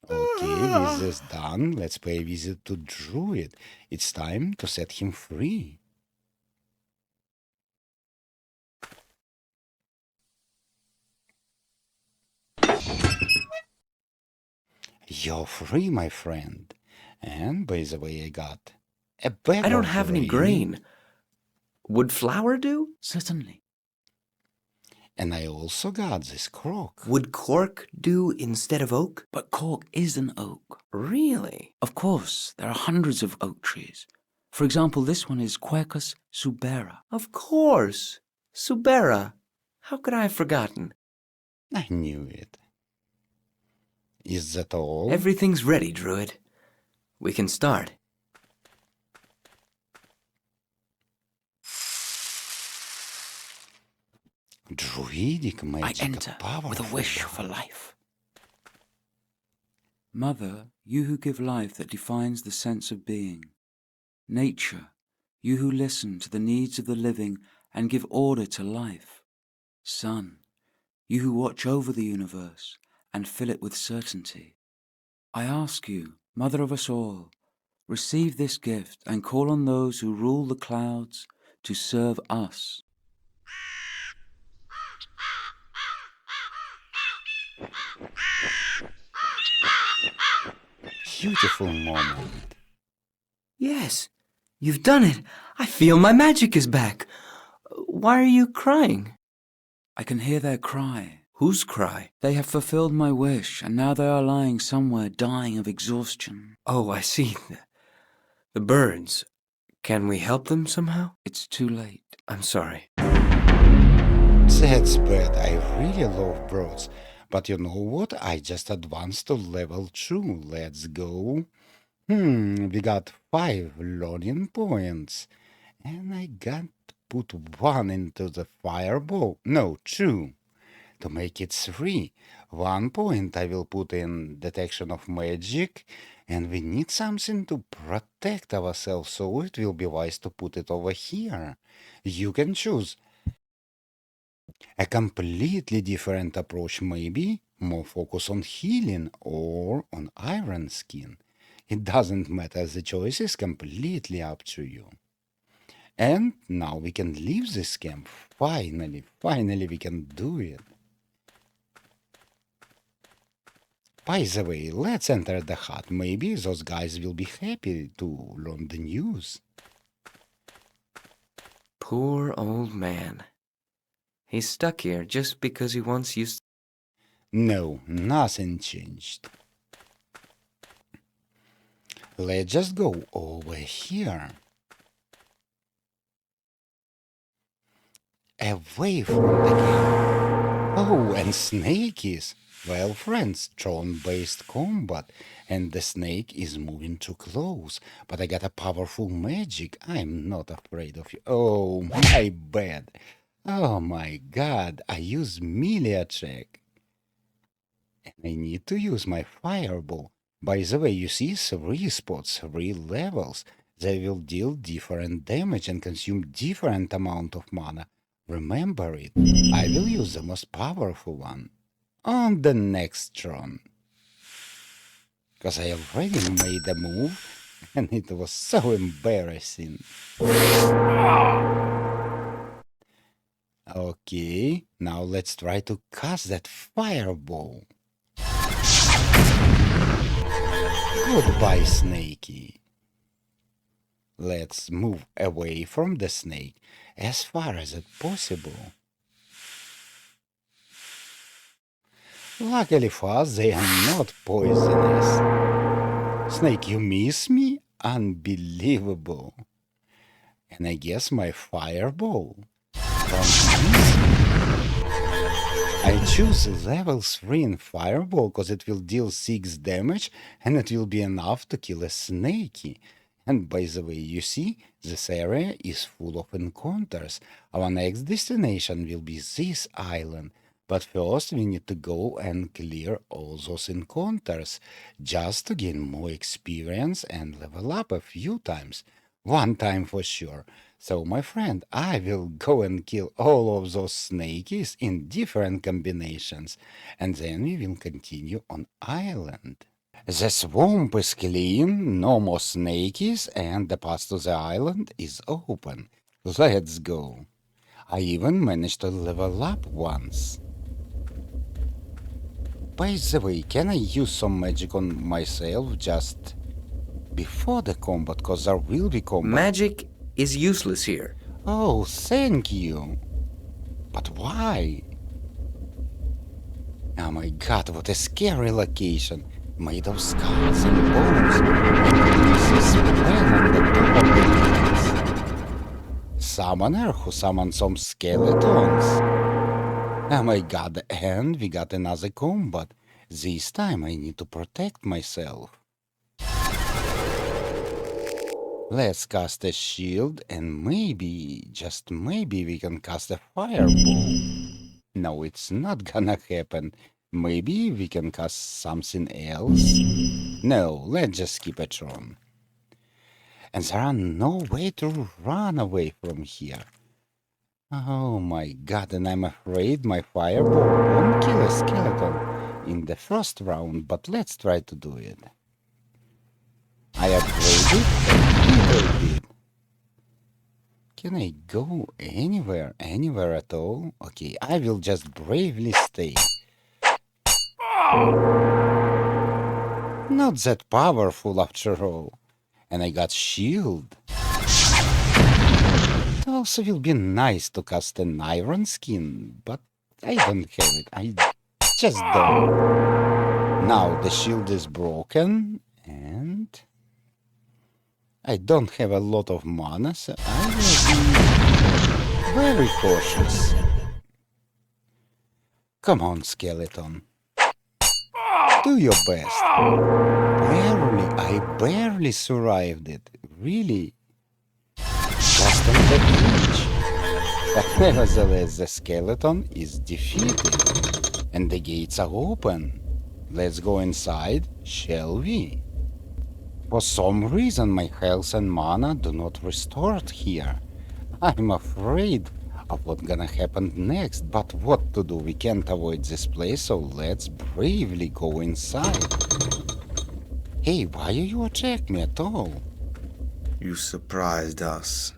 Okay, with this done, let's pay a visit to Druid. It's time to set him free. You're free, my friend. And by the way, I got a bag I don't of have any grain. Would flour do? Certainly. And I also got this crock. Would cork do instead of oak? But cork is an oak. Really? Of course, there are hundreds of oak trees. For example, this one is Quercus subera. Of course. Subera. How could I have forgotten? I knew it. Is that all? Everything's ready, Druid. We can start. Druidic I magic, enter powerful. with a wish for life. Mother, you who give life that defines the sense of being. Nature, you who listen to the needs of the living and give order to life. Sun, you who watch over the universe and fill it with certainty. I ask you, Mother of us all, receive this gift and call on those who rule the clouds to serve us. Beautiful moment. Yes, you've done it. I feel my magic is back. Why are you crying? I can hear their cry. Whose cry? They have fulfilled my wish, and now they are lying somewhere dying of exhaustion. Oh, I see. The birds. Can we help them somehow? It's too late. I'm sorry. That's bad. I really love birds. But you know what? I just advanced to level 2. Let's go. We got 5 learning points. And I got to put 1 into the fireball. No, 2. To make it 3. 1 point I will put in detection of magic. And we need something to protect ourselves, so it will be wise to put it over here. You can choose a completely different approach, maybe more focus on healing or on iron skin. It doesn't matter, the choice is completely up to you. And now we can leave this camp. Finally we can do it. By the way, let's enter the hut. Maybe those guys will be happy to learn the news. Poor old man. He's stuck here just because he once used... No, nothing changed. Let's just go over here. Away from the camp. Oh, and snakies. Well, friends, drone-based combat, and the snake is moving too close. But I got a powerful magic. I'm not afraid of you. Oh, my bad. Oh my god, I use melee attack. And I need to use my fireball. By the way, you see 3 spots, 3 levels. They will deal different damage and consume different amount of mana. Remember it. I will use the most powerful one on the next turn. Because I already made a move and it was so embarrassing. Okay, now let's try to cast that fireball. Goodbye, Snakey. Let's move away from the snake as far as it possible. Luckily for us, they are not poisonous. Snake, you miss me? Unbelievable. And I guess my fireball. I choose level 3 in fireball because it will deal 6 damage and it will be enough to kill a snakey. And by the way, you see, this area is full of encounters. Our next destination will be this island. But first we need to go and clear all those encounters just to gain more experience and level up a few times. One time for sure. So, my friend, I will go and kill all of those snakies in different combinations, and then we will continue on island. The swamp is clean, no more snakies, and the path to the island is open. Let's go. I even managed to level up once. By the way, can I use some magic on myself just before the combat, cause there will be combat? Magic is useless here. Oh, thank you. But why? Oh my god, what a scary location. Made of skulls and bones. This is well on the top of the hills. Summoner who summoned some skeletons. Oh my god, and we got another combat. This time I need to protect myself. Let's cast a shield and maybe, just maybe, we can cast a fireball. No, it's not gonna happen. Maybe we can cast something else? No, let's just keep it on. And there are no way to run away from here. Oh my god, and I'm afraid my fireball won't kill a skeleton in the first round, but let's try to do it. I upgraded a little bit. Can I go anywhere at all? Okay, I will just bravely stay. Not that powerful after all. And I got shield. It also will be nice to cast an iron skin, but I don't have it. I just don't. Now the shield is broken, and I don't have a lot of mana, so I will be very cautious. Come on, skeleton. Do your best. I barely survived it. Really. Just on the edge. But nevertheless, the skeleton is defeated. And the gates are open. Let's go inside, shall we? For some reason, my health and mana do not restore here. I'm afraid of what's gonna happen next, but what to do? We can't avoid this place, so let's bravely go inside. Hey, why you attack me at all? You surprised us.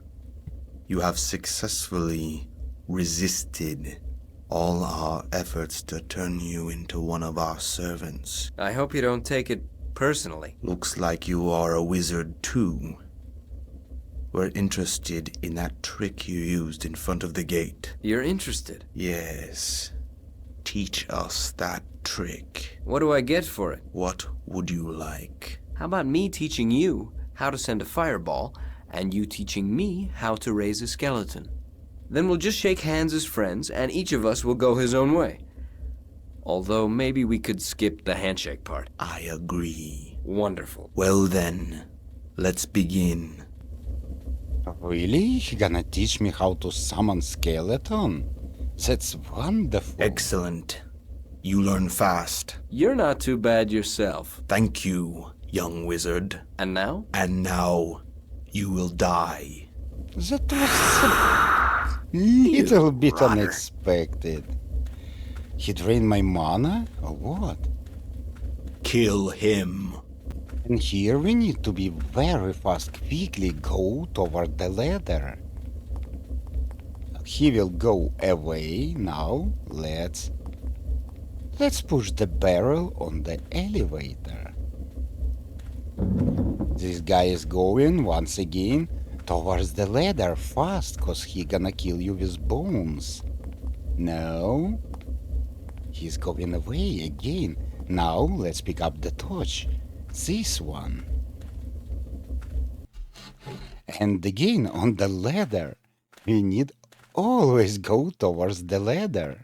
You have successfully resisted all our efforts to turn you into one of our servants. I hope you don't take it personally. Looks like you are a wizard too. We're interested in that trick you used in front of the gate. You're interested? Yes. Teach us that trick. What do I get for it? What would you like? How about me teaching you how to send a fireball, and you teaching me how to raise a skeleton? Then we'll just shake hands as friends, and each of us will go his own way. Although maybe we could skip the handshake part. I agree. Wonderful. Well then, let's begin. Really? He gonna teach me how to summon skeleton? That's wonderful. Excellent. You learn fast. You're not too bad yourself. Thank you, young wizard. And now? And now, you will die. That was a little bit unexpected. He drained my mana, or what? Kill him. And here we need to be very fast, quickly go toward the ladder. He will go away now. Let's push the barrel on the elevator. This guy is going once again towards the ladder fast, cause he gonna kill you with bones. No. He's going away again. Now let's pick up the torch. This one. And again on the ladder. We need always go towards the ladder.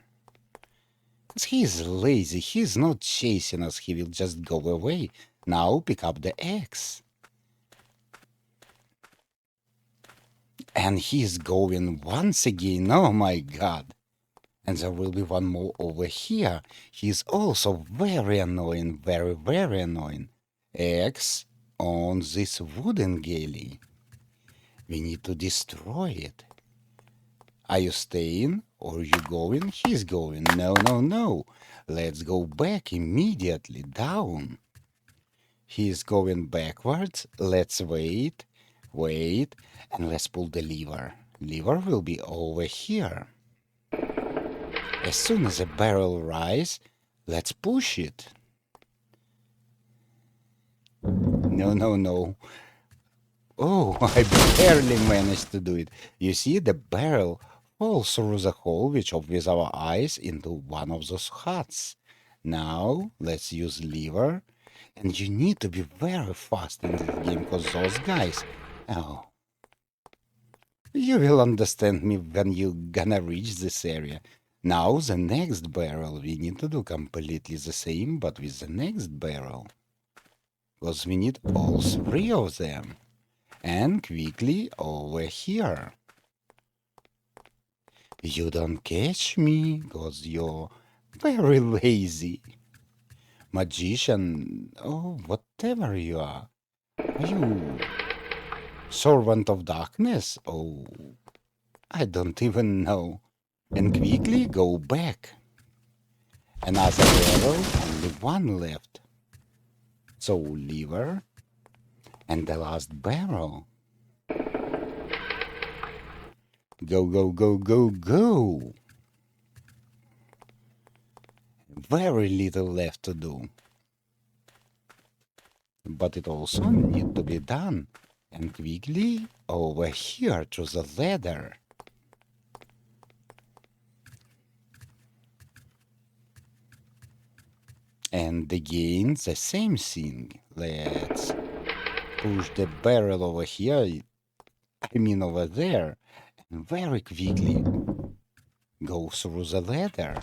Because he's lazy. He's not chasing us. He will just go away. Now pick up the axe. And he's going once again. Oh my god. And there will be one more over here. He is also very annoying, very, very annoying. X on this wooden galley. We need to destroy it. Are you staying or you going? He's going. No, no, no. Let's go back immediately down. He's going backwards. Let's wait, and let's pull the lever. Lever will be over here. As soon as the barrel rises, let's push it. No, no, no. Oh, I barely managed to do it. You see, the barrel falls through the hole we chopped with our eyes into one of those huts. Now, let's use lever. And you need to be very fast in this game, because those guys... Oh. You will understand me when you gonna reach this area. Now, the next barrel, we need to do completely the same, but with the next barrel. Because we need all three of them. And quickly over here. You don't catch me, because you're very lazy. Magician, oh, whatever you are. Are you servant of darkness? Oh, I don't even know. And quickly go back. Another barrel, only one left. So lever, and the last barrel. Go, go, go, go, go. Very little left to do. But it also needs to be done. And quickly over here to the ladder. And again the same thing. Let's push the barrel over here. I mean over there. And very quickly go through the ladder.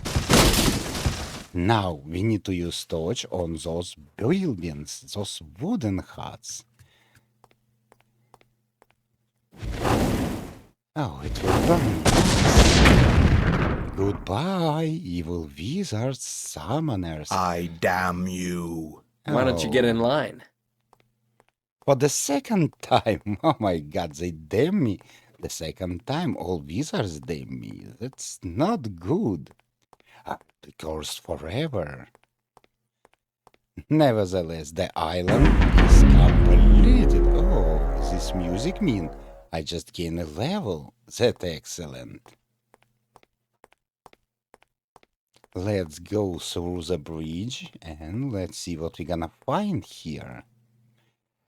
Now we need to use torch on those buildings, those wooden huts. Oh, it will burn. Goodbye, evil wizards, summoners. I damn you. Why don't you get in line? For the second time. Oh my god, they damn me. The second time all wizards damn me. That's not good. Be cursed forever. Nevertheless, the island is completed. Oh, this music mean I just gained a level. That's excellent. Let's go through the bridge and let's see what we're gonna find here.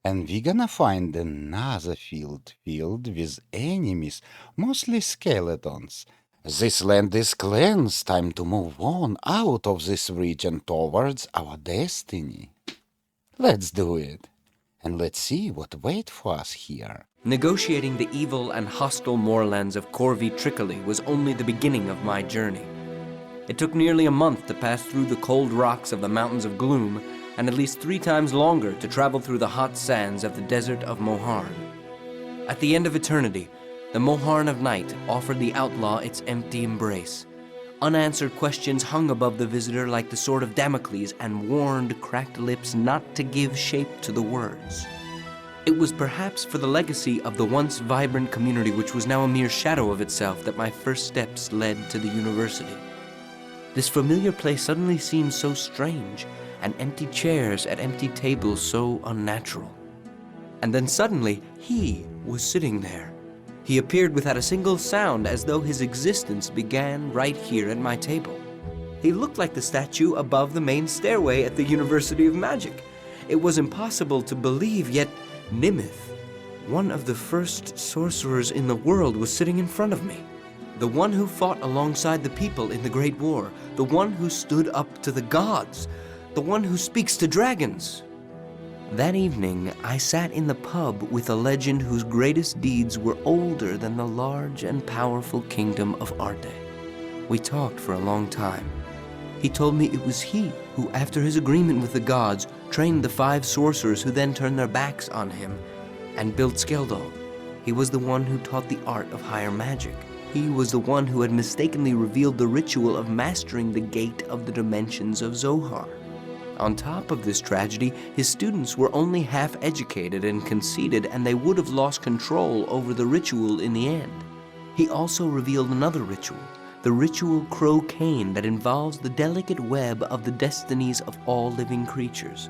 And we're gonna find another field with enemies, mostly skeletons. This land is cleansed. Time to move on out of this region towards our destiny. Let's do it. And let's see what waits for us here. Negotiating the evil and hostile moorlands of Convict Camp was only the beginning of my journey. It took nearly a month to pass through the cold rocks of the Mountains of Gloom, and at least 3 times longer to travel through the hot sands of the desert of Moharn. At the end of eternity, the Moharn of Night offered the outlaw its empty embrace. Unanswered questions hung above the visitor like the sword of Damocles and warned cracked lips not to give shape to the words. It was perhaps for the legacy of the once vibrant community, which was now a mere shadow of itself, that my first steps led to the university. This familiar place suddenly seemed so strange, and empty chairs at empty tables so unnatural. And then suddenly, he was sitting there. He appeared without a single sound, as though his existence began right here at my table. He looked like the statue above the main stairway at the University of Magic. It was impossible to believe, yet Nimith, one of the first sorcerers in the world, was sitting in front of me. The one who fought alongside the people in the Great War, the one who stood up to the gods, the one who speaks to dragons. That evening, I sat in the pub with a legend whose greatest deeds were older than the large and powerful kingdom of Arte. We talked for a long time. He told me it was he who, after his agreement with the gods, trained the 5 sorcerers who then turned their backs on him and built Skeldal. He was the one who taught the art of higher magic. He was the one who had mistakenly revealed the ritual of mastering the gate of the dimensions of Zohar. On top of this tragedy, his students were only half educated and conceited, and they would have lost control over the ritual in the end. He also revealed another ritual, the ritual Crow-Cane, that involves the delicate web of the destinies of all living creatures.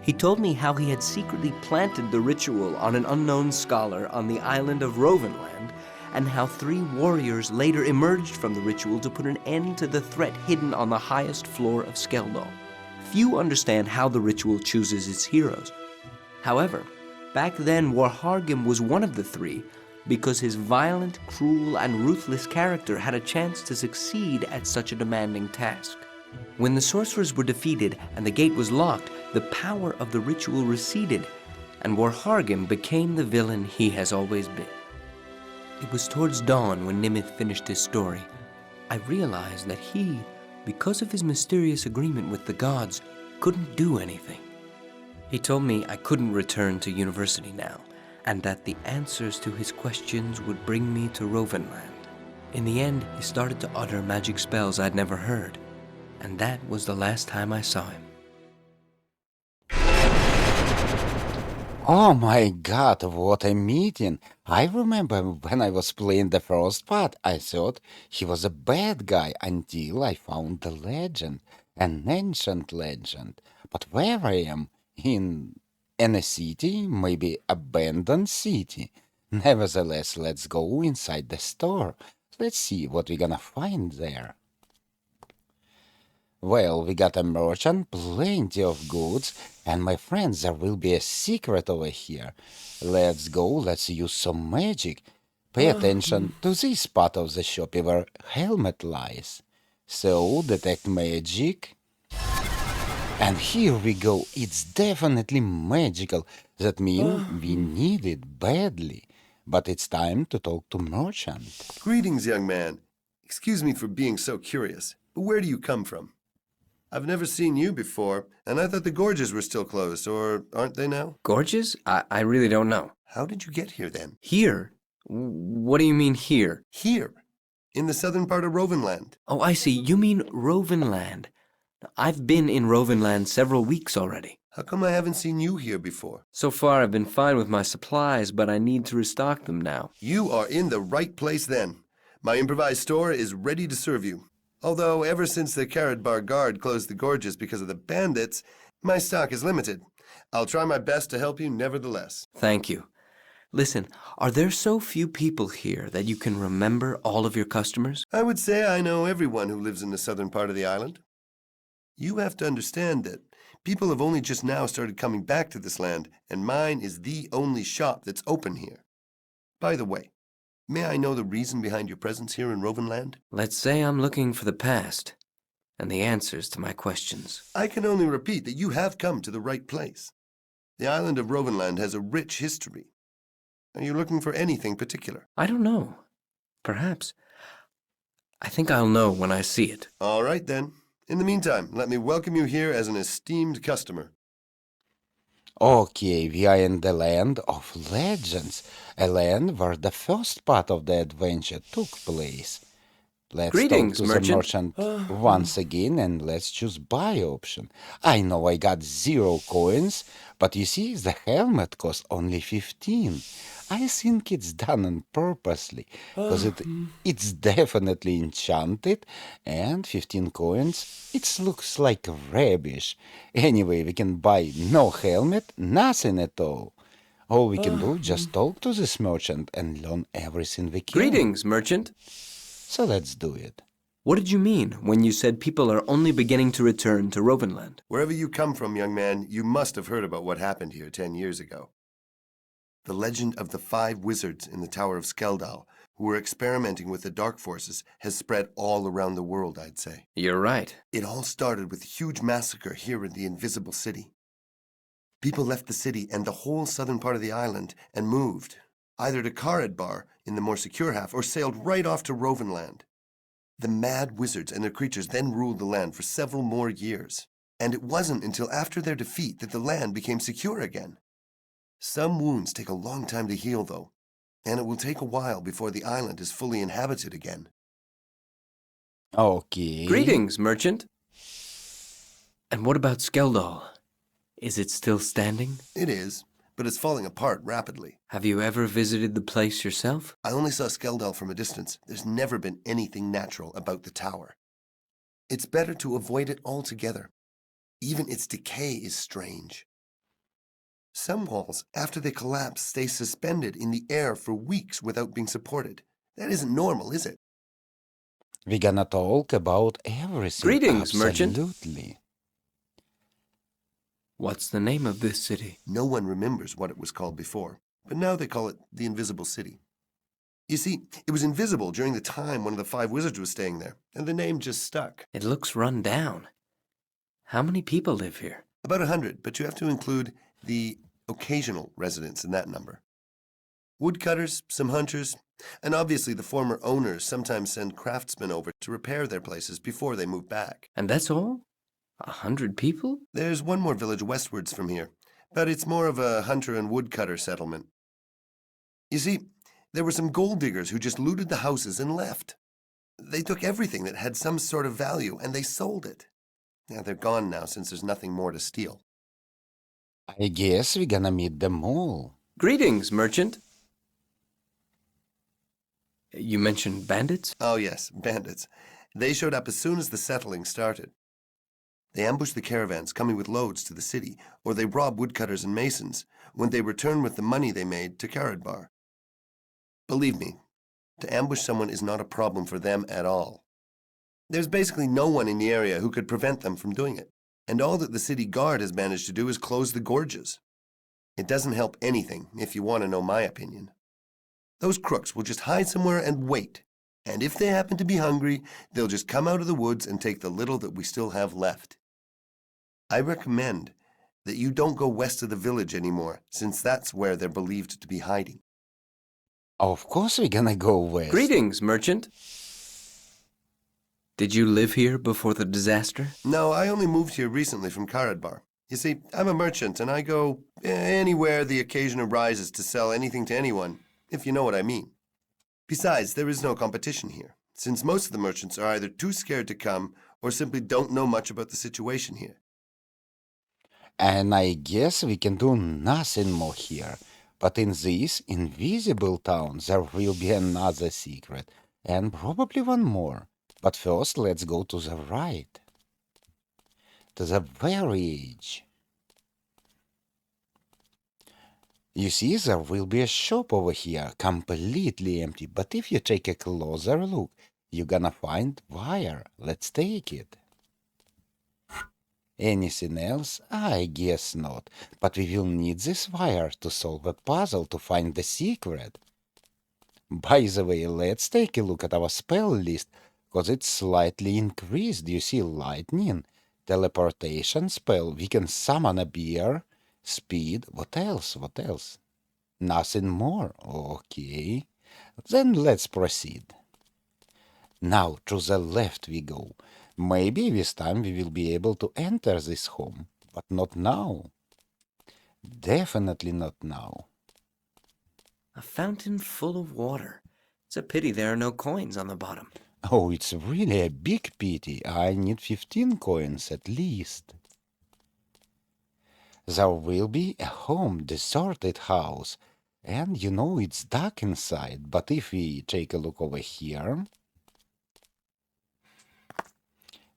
He told me how he had secretly planted the ritual on an unknown scholar on the island of Rovenland, and how 3 warriors later emerged from the ritual to put an end to the threat hidden on the highest floor of Skeldal. Few understand how the ritual chooses its heroes. However, back then Moharn was one of the 3 because his violent, cruel, and ruthless character had a chance to succeed at such a demanding task. When the sorcerers were defeated and the gate was locked, the power of the ritual receded, and Moharn became the villain he has always been. It was towards dawn when Nimith finished his story. I realized that he, because of his mysterious agreement with the gods, couldn't do anything. He told me I couldn't return to university now, and that the answers to his questions would bring me to Rovenland. In the end, he started to utter magic spells I'd never heard, and that was the last time I saw him. Oh my god, what a meeting! I remember when I was playing the first part, I thought he was a bad guy until I found the legend, an ancient legend. But where I am? In a city? Maybe abandoned city? Nevertheless, let's go inside the store. Let's see what we're gonna find there. Well, we got a merchant, plenty of goods, and my friends, there will be a secret over here. Let's go, let's use some magic. Pay attention to this part of the shop where helmet lies. So, detect magic. And here we go, it's definitely magical. That means we need it badly. But it's time to talk to merchant. Greetings, young man. Excuse me for being so curious, but where do you come from? I've never seen you before, and I thought the gorges were still closed, or aren't they now? Gorges? I really don't know. How did you get here, then? Here? What do you mean here? Here, in the southern part of Rovenland. Oh, I see. You mean Rovenland. I've been in Rovenland several weeks already. How come I haven't seen you here before? So far, I've been fine with my supplies, but I need to restock them now. You are in the right place, then. My improvised store is ready to serve you. Although, ever since the Karadbar Guard closed the gorges because of the bandits, my stock is limited. I'll try my best to help you nevertheless. Thank you. Listen, are there so few people here that you can remember all of your customers? I would say I know everyone who lives in the southern part of the island. You have to understand that people have only just now started coming back to this land, and mine is the only shop that's open here. By the way, may I know the reason behind your presence here in Rovenland? Let's say I'm looking for the past and the answers to my questions. I can only repeat that you have come to the right place. The island of Rovenland has a rich history. Are you looking for anything particular? I don't know. Perhaps. I think I'll know when I see it. All right, then. In the meantime, let me welcome you here as an esteemed customer. Okay, we are in the land of legends, a land where the first part of the adventure took place. Let's Greetings, talk to merchant. the merchant once again, and let's choose buy option. I know I got 0 coins, but you see, the helmet costs only 15. I think it's done on purposely, because it's definitely enchanted, and 15 coins, it looks like rubbish. Anyway, we can buy no helmet, nothing at all. All we can do, just talk to this merchant and learn everything we can. Greetings, merchant. So let's do it. What did you mean when you said people are only beginning to return to Rovenland? Wherever you come from, young man, you must have heard about what happened here 10 years ago. The legend of the 5 wizards in the Tower of Skeldal who were experimenting with the dark forces has spread all around the world, I'd say. You're right. It all started with a huge massacre here in the Invisible City. People left the city and the whole southern part of the island and moved, either to Karadbar in the more secure half or sailed right off to Rovenland. The mad wizards and their creatures then ruled the land for several more years, and it wasn't until after their defeat that the land became secure again. Some wounds take a long time to heal, though, and it will take a while before the island is fully inhabited again. Okay. Greetings, merchant. And what about Skeldal? Is it still standing? It is, but it's falling apart rapidly. Have you ever visited the place yourself? I only saw Skeldal from a distance. There's never been anything natural about the tower. It's better to avoid it altogether. Even its decay is strange. Some walls, after they collapse, stay suspended in the air for weeks without being supported. That isn't normal, is it? We're gonna talk about everything. Greetings, merchant. Absolutely. What's the name of this city? No one remembers what it was called before, but now they call it the Invisible City. You see, it was invisible during the time one of the 5 wizards was staying there, and the name just stuck. It looks run down. How many people live here? About 100, but you have to include the occasional residents in that number. Woodcutters, some hunters, and obviously the former owners sometimes send craftsmen over to repair their places before they move back. And that's all? 100 people? There's one more village westwards from here, but it's more of a hunter and woodcutter settlement. You see, there were some gold diggers who just looted the houses and left. They took everything that had some sort of value and they sold it. Now they're gone now since there's nothing more to steal. I guess we're gonna meet them all. Greetings, merchant. You mentioned bandits? Oh yes, bandits. They showed up as soon as the settling started. They ambush the caravans coming with loads to the city, or they rob woodcutters and masons when they return with the money they made to Caradbar. Believe me, to ambush someone is not a problem for them at all. There's basically no one in the area who could prevent them from doing it, and all that the city guard has managed to do is close the gorges. It doesn't help anything, if you want to know my opinion. Those crooks will just hide somewhere and wait, and if they happen to be hungry, they'll just come out of the woods and take the little that we still have left. I recommend that you don't go west of the village anymore, since that's where they're believed to be hiding. Of course we're gonna go west. Greetings, merchant. Did you live here before the disaster? No, I only moved here recently from Caradbar. You see, I'm a merchant, and I go anywhere the occasion arises to sell anything to anyone, if you know what I mean. Besides, there is no competition here, since most of the merchants are either too scared to come or simply don't know much about the situation here. And I guess we can do nothing more here. But in this invisible town, there will be another secret, and probably one more. But first, let's go to the right. To the very edge. You see, there will be a shop over here, completely empty. But if you take a closer look, you're gonna find wire. Let's take it. Anything else? I guess not. But we will need this wire to solve a puzzle to find the secret. By the way, let's take a look at our spell list, because it's slightly increased. You see, lightning, teleportation spell, we can summon a bear, speed, what else? What else? Nothing more. Okay. Then let's proceed. Now to the left we go. Maybe this time we will be able to enter this home, but not now. Definitely not now. A fountain full of water. It's a pity there are no coins on the bottom. Oh, it's really a big pity. I need 15 coins at least. There will be a home, deserted house. And you know it's dark inside, but if we take a look over here,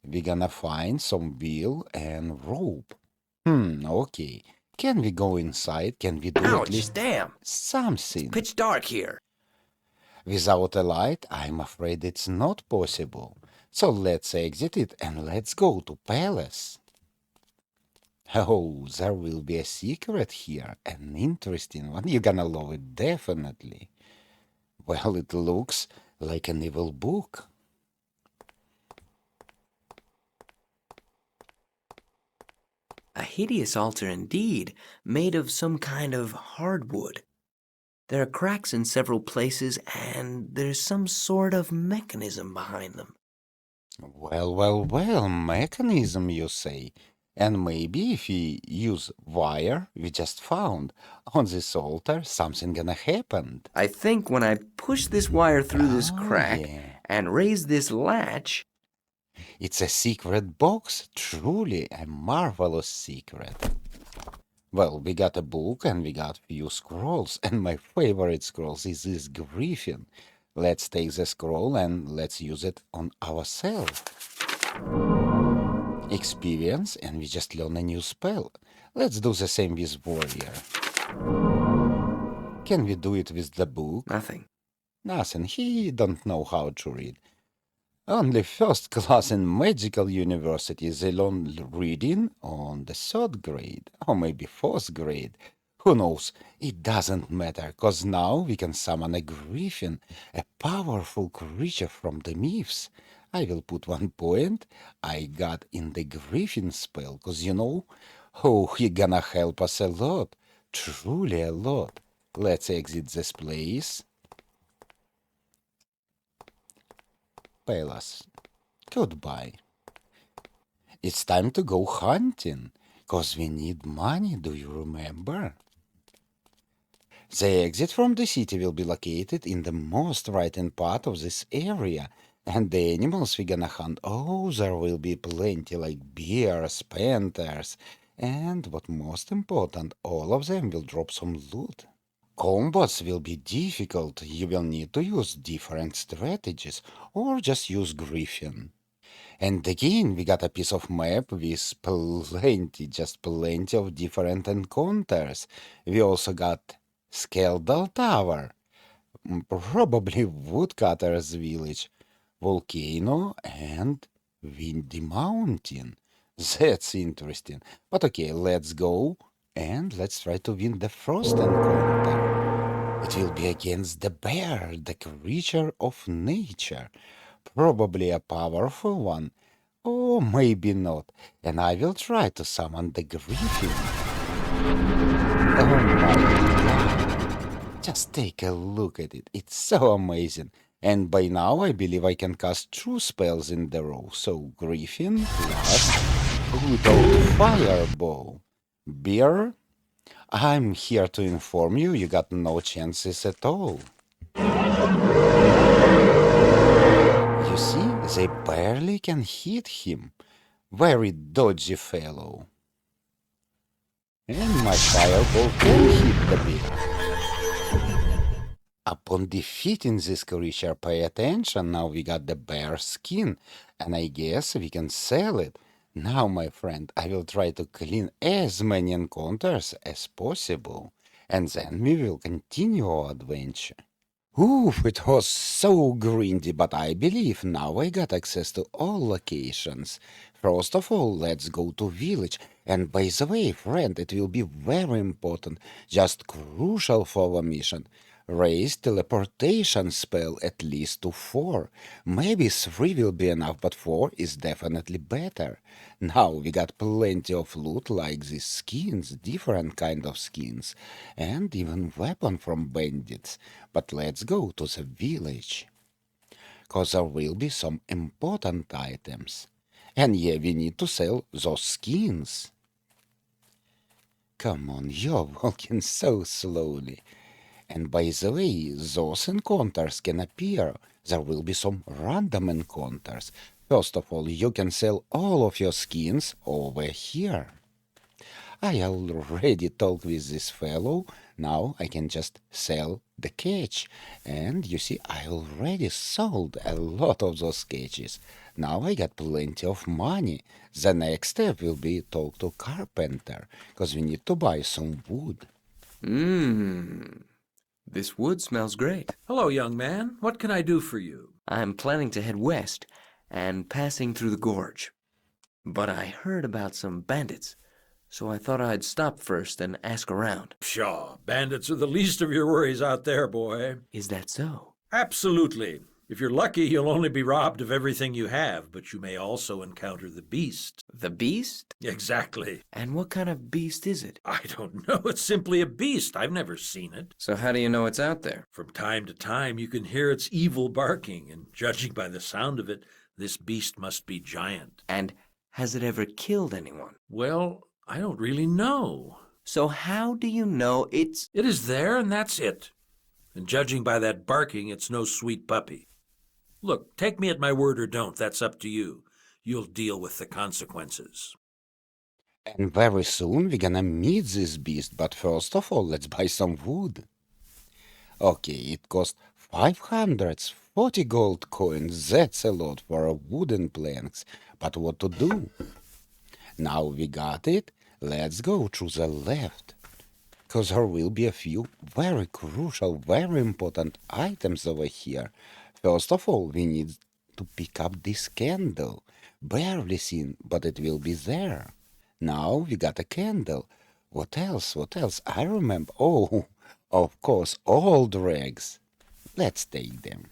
we're gonna find some wheel and rope. Okay. Can we go inside? Can we do Ouch, at least damn! something? Pitch dark here. Without a light, I'm afraid it's not possible. So let's exit it and let's go to palace. Oh, there will be a secret here, an interesting one. You're gonna love it, definitely. Well, it looks like an evil book. A hideous altar indeed, made of some kind of hardwood. There are cracks in several places, and there's some sort of mechanism behind them. Well, mechanism, you say? And maybe if we use wire we just found on this altar, something gonna happen. I think when I push this wire through this Oh, crack yeah. and raise this latch, It's a secret box, truly a marvelous secret. Well, we got a book and we got few scrolls, and my favorite scrolls is this griffin. Let's take the scroll and let's use it on ourselves. Experience, and we just learn a new spell. Let's do the same with warrior. Can we do it with the book? nothing. Nothing. He don't know how to read. Only first class in magical university they learn reading on the 3rd grade, or maybe 4th grade. Who knows? It doesn't matter, cause now we can summon a griffin, a powerful creature from the myths. I will put 1 point I got in the griffin spell, cause you know, he gonna help us a lot, truly a lot. Let's exit this place. Palace. Goodbye. It's time to go hunting, cause we need money, do you remember? The exit from the city will be located in the most right-hand part of this area, and the animals we're gonna hunt, there will be plenty like bears, panthers, and what most important, all of them will drop some loot. Combats will be difficult, you will need to use different strategies, or just use griffin. And again, we got a piece of map with plenty of different encounters. We also got Skeldal Tower, probably Woodcutter's Village, Volcano, and Windy Mountain. That's interesting. But okay, let's go and let's try to win the first encounter. It will be against the bear, the creature of nature. Probably a powerful one, or maybe not, and I will try to summon the griffin. Oh my god! Just take a look at it, it's so amazing. And by now I believe I can cast 2 spells in the row, so griffin plus Rudolph Fireball. Bear, I'm here to inform you, you got no chances at all. You see, they barely can hit him. Very dodgy fellow. And my fireball can hit the bear. Upon defeating this creature, pay attention, now we got the bear skin, and I guess we can sell it. Now, my friend, I will try to clean as many encounters as possible, and then we will continue our adventure. Oof, it was so grindy, but I believe now I got access to all locations. First of all, let's go to village. And by the way, friend, it will be very important, just crucial for our mission. Raise teleportation spell at least to 4. Maybe 3 will be enough, but 4 is definitely better. Now we got plenty of loot like these skins, different kind of skins, and even weapon from bandits. But let's go to the village, cause there will be some important items. And yeah, we need to sell those skins. Come on, you're walking so slowly. And by the way, those encounters can appear. There will be some random encounters. First of all, you can sell all of your skins over here. I already talked with this fellow. Now I can just sell the cage. And you see, I already sold a lot of those cages. Now I got plenty of money. The next step will be talk to carpenter, because we need to buy some wood. This wood smells great. Hello, young man. What can I do for you? I'm planning to head west and passing through the gorge. But I heard about some bandits, so I thought I'd stop first and ask around. Pshaw, bandits are the least of your worries out there, boy. Is that so? Absolutely. If you're lucky, you'll only be robbed of everything you have, but you may also encounter the beast. The beast? Exactly. And what kind of beast is it? I don't know. It's simply a beast. I've never seen it. So how do you know it's out there? From time to time, you can hear its evil barking, and judging by the sound of it, this beast must be giant. And Has it ever killed anyone? Well, I don't really know. So how do you know it's... It is there, and that's it. And judging by that barking, it's no sweet puppy. Look, take me at my word or don't. That's up to you. You'll deal with the consequences. And very soon we're gonna meet this beast, but first of all, let's buy some wood. Okay, it cost 540 gold coins. That's a lot for a wooden planks. But what to do? Now we got it. Let's go to the left. Because there will be a few very crucial, very important items over here. First of all, we need to pick up this candle. Barely seen, but it will be there. Now we got a candle. What else? What else? I remember. Oh, of course, old rags. Let's take them.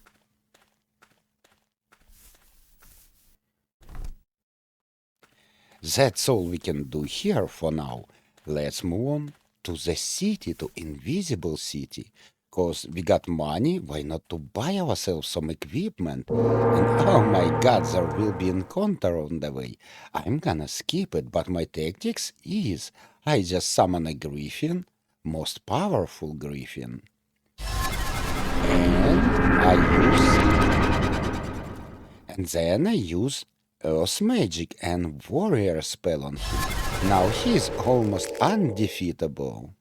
That's all we can do here for now. Let's move on to the city, to Invisible City. Cause we got money, why not to buy ourselves some equipment? And oh my god, there will be encounter on the way. I'm gonna skip it, but my tactics is I just summon a griffin, most powerful griffin. And then I use Earth Magic and Warrior spell on him. Now he's almost undefeatable.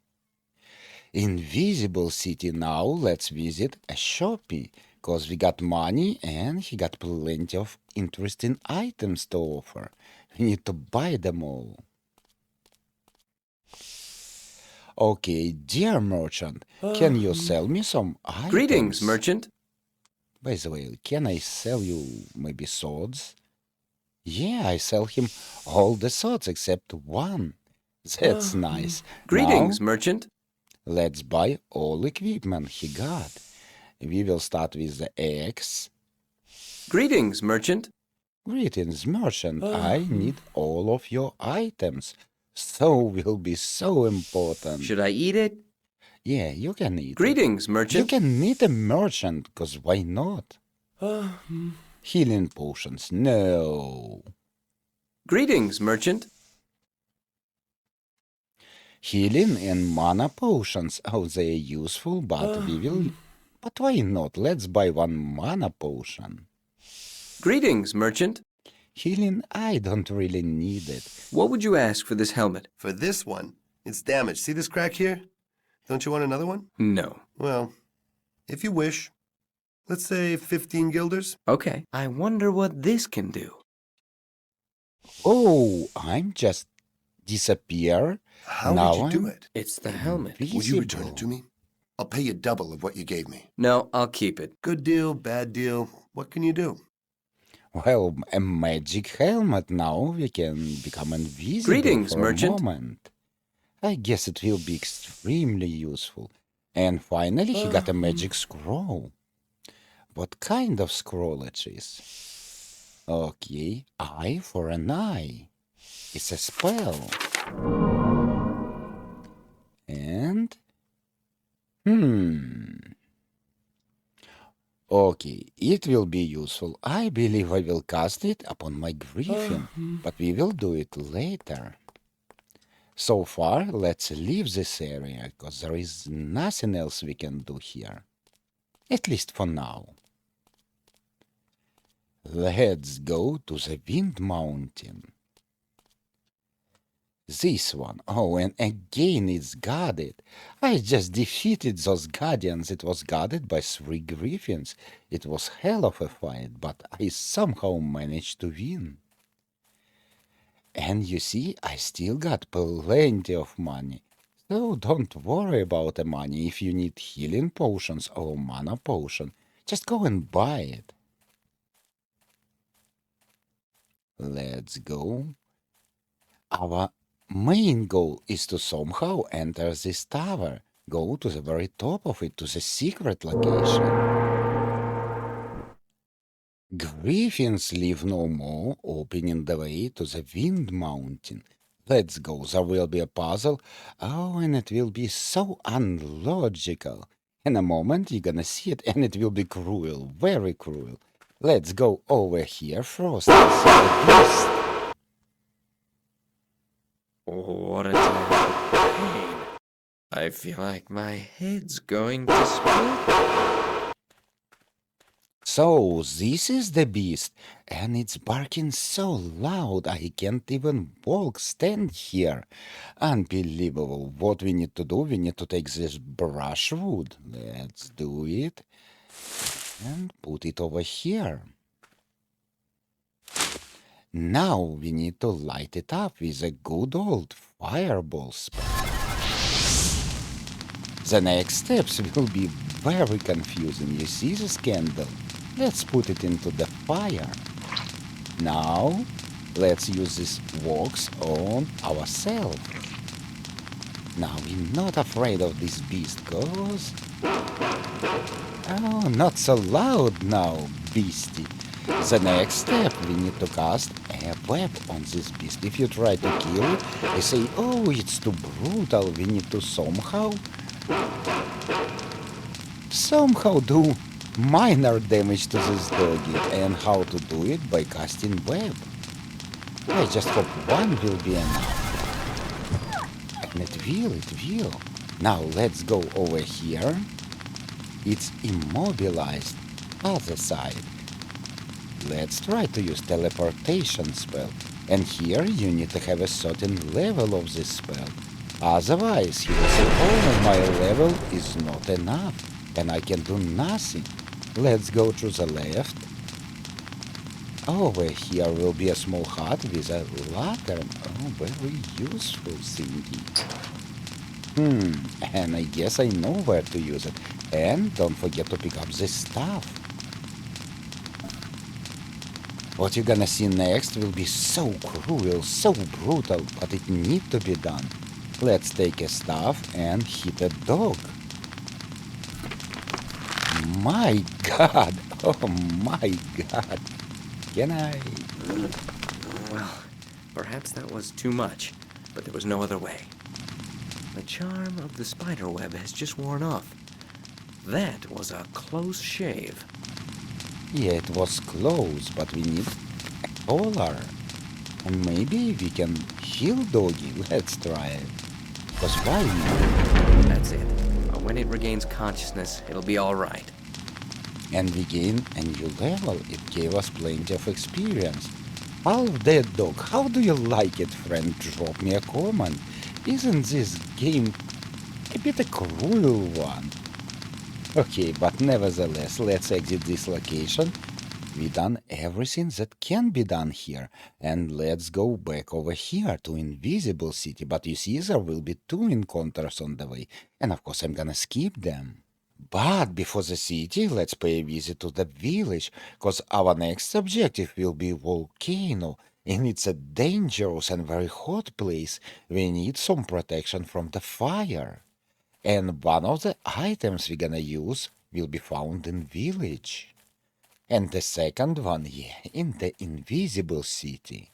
Invisible City now, let's visit a shoppy, cause we got money and he got plenty of interesting items to offer. We need to buy them all. Okay, dear merchant, can you sell me some items? Greetings, merchant. By the way, can I sell you maybe swords? Yeah, I sell him all the swords except one. That's nice. Greetings, Now, merchant. let's buy all equipment he got. We will start with the axe. Greetings, merchant. Greetings, merchant. I need all of your items. So will be so important. Should I eat it? Yeah, you can eat it. Greetings, You merchant. can meet a merchant, cause why not? Healing potions, no. Greetings, merchant. Healing and mana potions, oh, they are useful, but we will... But why not? Let's buy one mana potion. Greetings, merchant. Healing, I don't really need it. What would you ask for this helmet? For this one, it's damaged. See this crack here? Don't you want another one? No. Well, if you wish. Let's say 15 guilders. Okay. I wonder what this can do. Oh, I'm just disappear. How Now would you do I'm it? It's the helmet. Would you return Invisible. it to me? I'll pay you double of what you gave me. No, I'll keep it. Good deal, bad deal. What can you do? Well, a magic helmet now. We can become invisible Greetings, for merchant. a moment. I guess it will be extremely useful. And finally, he got a magic scroll. What kind of scroll it is? Okay, eye for an eye. It's a spell. And... Okay, it will be useful. I believe I will cast it upon my griffin, but we will do it later. So far, let's leave this area, because there is nothing else we can do here. At least for now. Let's go to the Wind Mountain. This one. Oh, and again it's guarded. I just defeated those guardians. It was guarded by 3 griffins. It was hell of a fight, but I somehow managed to win. And you see, I still got plenty of money. So don't worry about the money. If you need healing potions or mana potion, just go and buy it. Let's go. Our main goal is to somehow enter this tower. Go to the very top of it, to the secret location. Griffins live no more, opening the way to the Wind Mountain. Let's go, there will be a puzzle. Oh, and it will be so unlogical. In a moment you're gonna see it, and it will be cruel, very cruel. Let's go over here first and see the beast. What a terrible pain. I feel like my head's going to split. So, this is the beast, and it's barking so loud I can't even stand here. Unbelievable. What we need to do, we need to take this brushwood. Let's do it. And put it over here. Now we need to light it up with a good old fireball spell. The next steps will be very confusing. You see this candle? Let's put it into the fire. Now, let's use this wax on ourselves. Now, we're not afraid of this beast, cause... Oh, not so loud now, beastie. The next step, we need to cast a web on this beast. If you try to kill it, they say, oh, it's too brutal, we need to somehow do minor damage to this doggy. And how to do it? By casting web. I just hope one will be enough. And it will. Now let's go over here. It's immobilized. Other side. Let's try to use teleportation spell. And here you need to have a certain level of this spell. Otherwise, he will say, oh, my level is not enough, and I can do nothing. Let's go to the left. Over here will be a small hut with a lantern. Oh, very useful thingy. And I guess I know where to use it. And don't forget to pick up this stuff. What you're gonna see next will be so cruel, so brutal, but it needs to be done. Let's take a staff and hit a dog. My God! Oh my God! Can I? Well, perhaps that was too much, but there was no other way. The charm of the spider web has just worn off. That was a close shave. Yeah, it was close, but we need a collar. And maybe we can heal doggy. Let's try it. Because why not? That's it. When it regains consciousness, it'll be all right. And we gain a new level. It gave us plenty of experience. Half dead dog, how do you like it, friend? Drop me a comment. Isn't this game a bit a cruel one? Okay, but nevertheless, let's exit this location. We've done everything that can be done here. And let's go back over here to Invisible City. But you see, there will be 2 encounters on the way. And of course, I'm gonna skip them. But before the city, let's pay a visit to the village, because our next objective will be Volcano, and it's a dangerous and very hot place. We need some protection from the fire. And one of the items we're gonna use will be found in village. And the second one, in the Invisible City.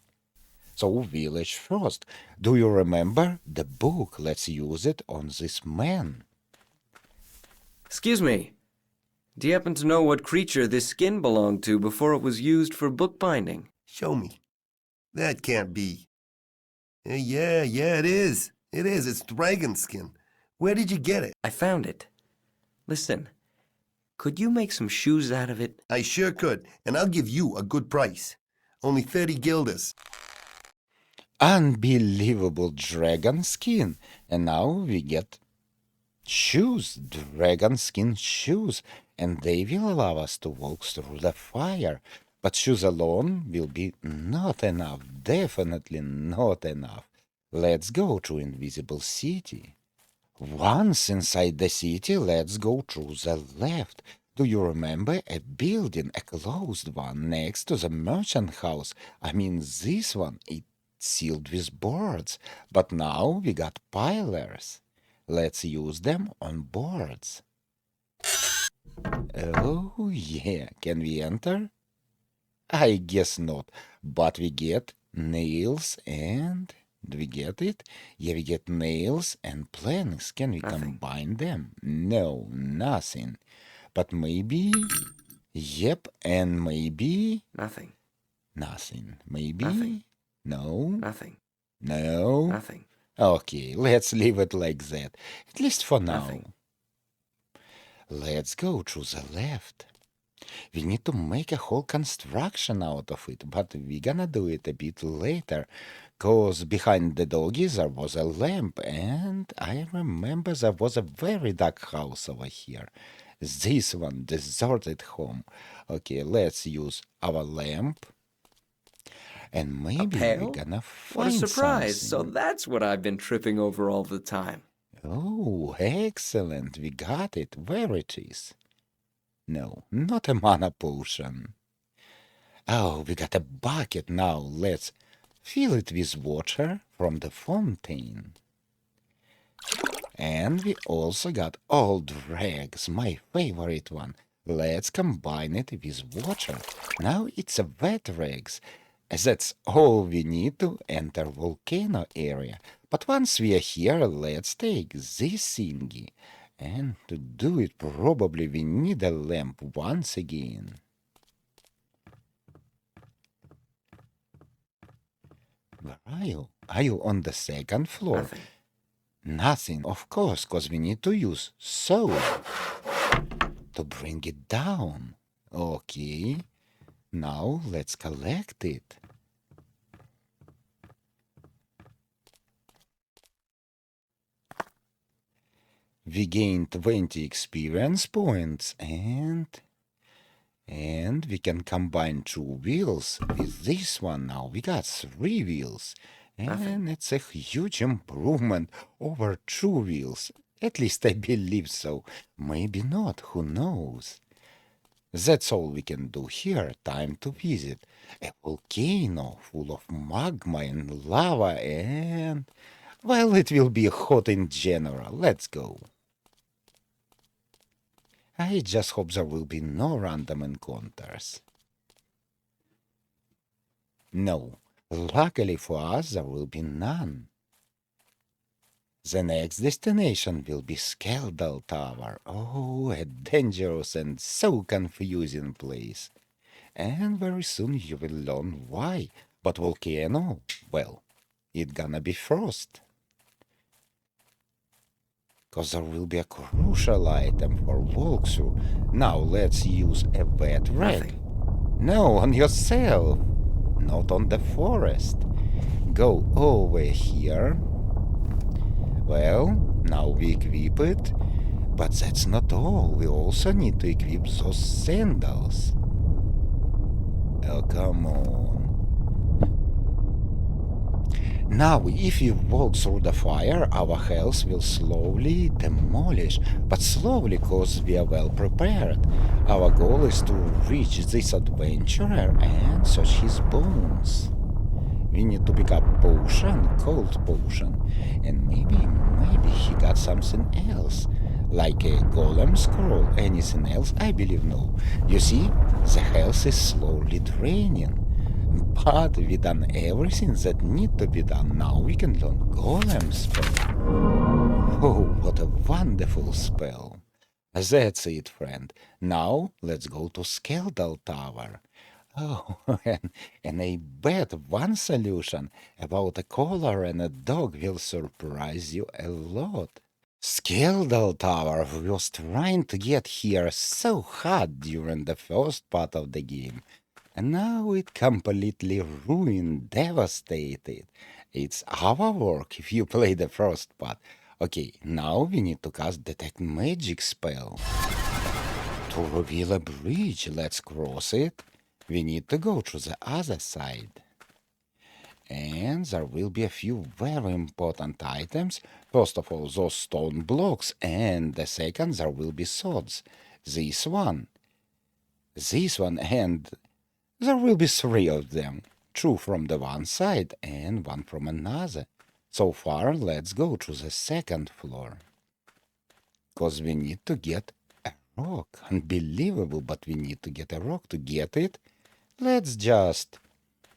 So village first. Do you remember the book? Let's use it on this man. Excuse me. Do you happen to know what creature this skin belonged to before it was used for bookbinding? Show me. That can't be. Yeah, it is. It is. It's dragon skin. Where did you get it? I found it. Listen, could you make some shoes out of it? I sure could, and I'll give you a good price. Only 30 guilders. Unbelievable dragon skin. And now we get shoes, dragon skin shoes, and they will allow us to walk through the fire. But shoes alone will be not enough, definitely not enough. Let's go to Invisible City. Once inside the city, let's go to the left. Do you remember a building, a closed one, next to the merchant house? I mean, this one, it's sealed with boards, but now we got pillars. Let's use them on boards. Oh, yeah. Can we enter? I guess not. But we get nails and... Do we get it? Yeah, we get nails and planks. Can we combine them? No, nothing. But maybe... Yep, and maybe... Nothing. Nothing. Maybe... Nothing. No. Nothing. No? Nothing. Okay, let's leave it like that. At least for now. Nothing. Let's go to the left. We need to make a whole construction out of it, but we're gonna do it a bit later, 'cause behind the doggy there was a lamp, and I remember there was a very dark house over here. This one, deserted home. Okay, let's use our lamp. And maybe we're pail? gonna What a find surprise. So something. that's what I've been tripping over all the time. Oh, excellent. We got it. Where it is? No, not a mana potion. Oh, we got a bucket now. Let's fill it with water from the fountain. And we also got old rags, my favorite one. Let's combine it with water. Now it's a wet rags. That's all we need to enter Volcano area. But once we are here, let's take this thingy. And to do it, probably we need a lamp once again. Where are you? Are you on the second floor? Nothing. Nothing, of course, 'cause we need to use soul to bring it down. Okay. Now let's collect it. We gained 20 experience points and we can combine 2 wheels with this one now. We got 3 wheels. And Nothing. it's a huge improvement over 2 wheels. At least I believe so. Maybe not, who knows? That's all we can do here. Time to visit a volcano full of magma and lava and... well, it will be hot in general. Let's go. I just hope there will be no random encounters. No, luckily for us, there will be none. The next destination will be Skeldal Tower. Oh, a dangerous and so confusing place. And very soon you will learn why. But Volcano, well, it's gonna be frost. 'Cause there will be a crucial item for walkthrough. Now let's use a wet rag. Nothing. No, on yourself, not on the forest. Go over here. Well, now we equip it, but that's not all. We also need to equip those sandals. Oh, come on. Now, if we walk through the fire, our health will slowly demolish, but slowly because we are well prepared. Our goal is to reach this adventurer and search his bones. We need to pick up potion, cold potion, and maybe he got something else, like a golem scroll. Anything else? I believe no. You see, the health is slowly draining. But we done everything that need to be done. Now we can learn golem spell. Oh, what a wonderful spell. That's it, friend. Now let's go to Skeldal Tower. Oh, and I bet one solution about a collar and a dog will surprise you a lot. Skeldal Tower was trying to get here so hard during the first part of the game. And now it completely ruined, devastated. It's our work if you play the first part. Okay, now we need to cast Detect Magic spell. To reveal a bridge, let's cross it. We need to go to the other side. And there will be a few very important items. First of all, those stone blocks, and the second, there will be swords. This one, and there will be 3 of them. 2 from the one side and 1 from another. So far, let's go to the second floor. 'Cause we need to get a rock. Unbelievable, but we need to get a rock. To get it, let's just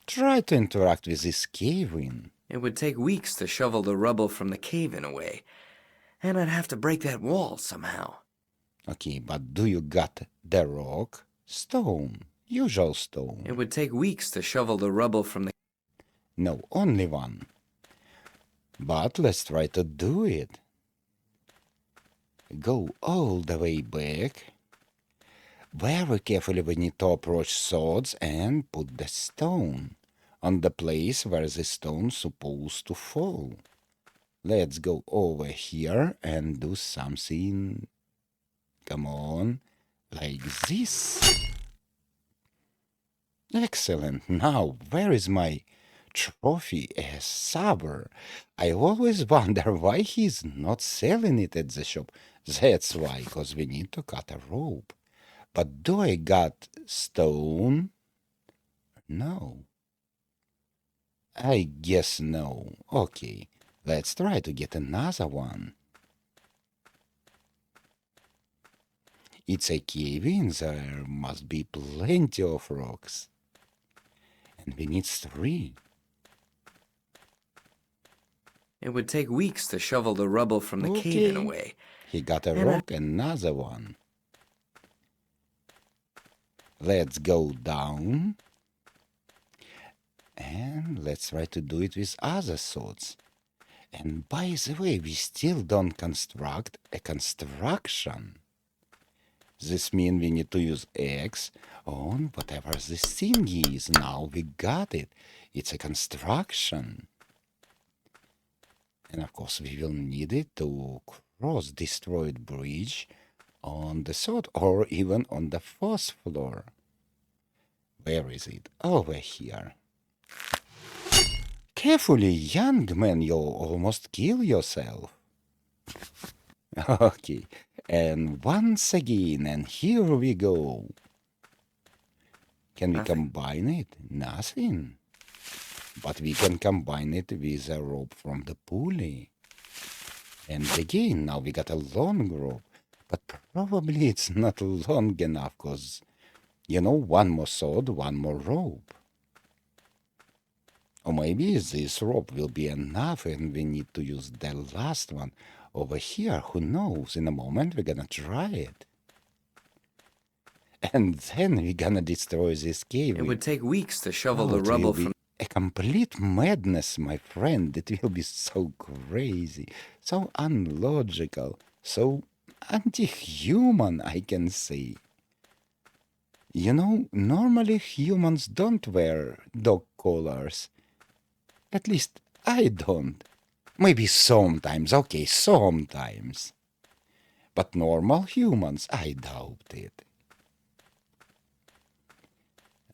try to interact with this cave-in. It would take weeks to shovel the rubble from the cave-in away. And I'd have to break that wall somehow. Okay, but do you got the rock? Stone. Usual stone. It would take weeks to shovel the rubble from the... No, only one. But let's try to do it. Go all the way back. Very carefully we need to approach swords and put the stone on the place where the stone's supposed to fall. Let's go over here and do something, come on, like this. Excellent. Now, where is my trophy as saber? I always wonder why he's not selling it at the shop. That's why, because we need to cut a rope. But do I got stone? No. I guess no. Okay, let's try to get another one. It's a cave in, there must be plenty of rocks. And we need 3. It would take weeks to shovel the rubble from the cave Okay. away. He got a rock, another one. Let's go down. And let's try to do it with other swords. And by the way, we still don't construct a construction. This means we need to use X on whatever this thing is. Now we got it. It's a construction. And of course we will need it to cross destroyed bridge on the 3rd or even on the 4th floor. Where is it? Over here. Carefully, young man, you almost kill yourself. Okay, and once again, and here we go. Can we combine it? Nothing. But we can combine it with a rope from the pulley. And again, now we got a long rope. But probably it's not long enough, because, you know, one more sword, one more rope. Or maybe this rope will be enough and we need to use the last one over here. Who knows? In a moment we're gonna try it. And then we're gonna destroy this cave. It would take weeks to shovel the it rubble will be from... a complete madness, my friend. It will be so crazy, so unlogical, so anti-human, I can say. You know, normally humans don't wear dog collars. At least I don't. Maybe sometimes, okay, sometimes. But normal humans, I doubt it.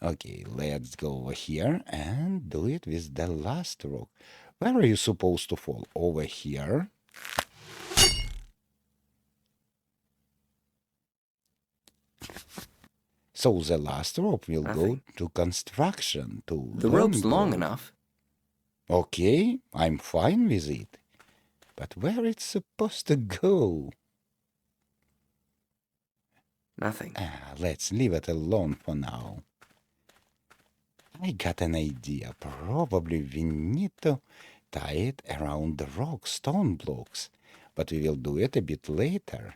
Okay, let's go over here and do it with the last rock. Where are you supposed to fall? Over here? So the last rope will go to construction, to The rope's long rope. enough. Okay, I'm fine with it. But where it's supposed to go? Nothing. Let's leave it alone for now. I got an idea. Probably we need to tie it around the rock stone blocks, but we will do it a bit later.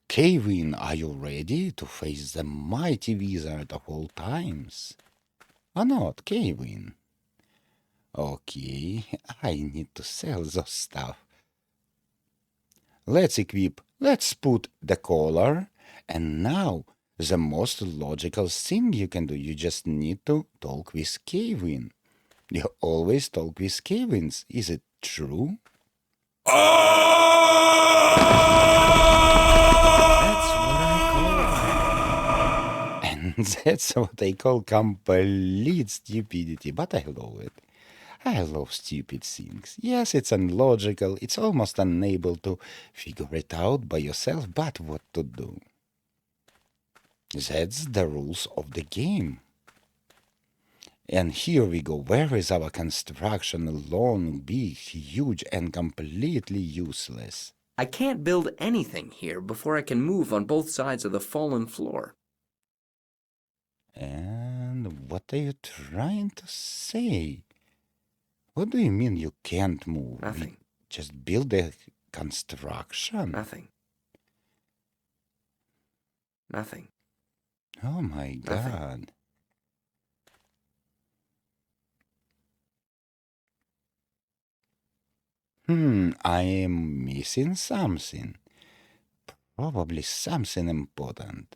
Kevin, are you ready to face the mighty wizard of all times? Or not, Kevin? Okay, I need to sell those stuff. Let's equip, let's put the collar, and now the most logical thing you can do, you just need to talk with Kevin. You always talk with Kevins, is it true? That's what I call complete stupidity, but I love it. I love stupid things. Yes, it's unlogical, it's almost unable to figure it out by yourself, but what to do? That's the rules of the game. And here we go. Where is our construction? Long, big, huge, and completely useless. I can't build anything here before I can move on both sides of the fallen floor. And what are you trying to say? What do you mean you can't move? Nothing. Just build a construction? Nothing. Nothing. Oh my Nothing. god. I am missing something. Probably something important.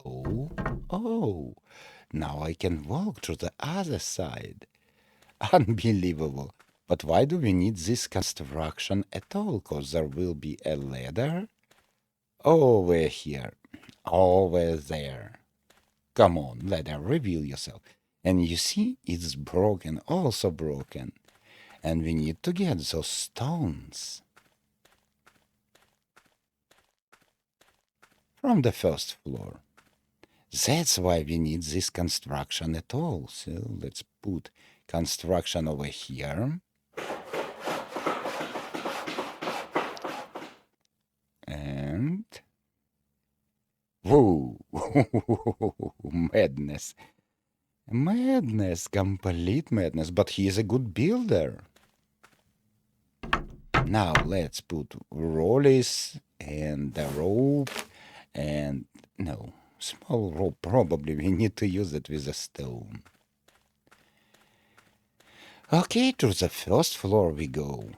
Oh, now I can walk to the other side. Unbelievable. But why do we need this construction at all? 'Cause there will be a ladder over here, over there. Come on, ladder, reveal yourself. And you see, it's broken, also broken. And we need to get those stones from the first floor. That's why we need this construction at all. So let's put construction over here. And whoa, madness. Madness, complete madness. But he is a good builder. Now let's put rollies and the rope and no, small rope. Probably we need to use it with a stone. Okay, to the first floor we go.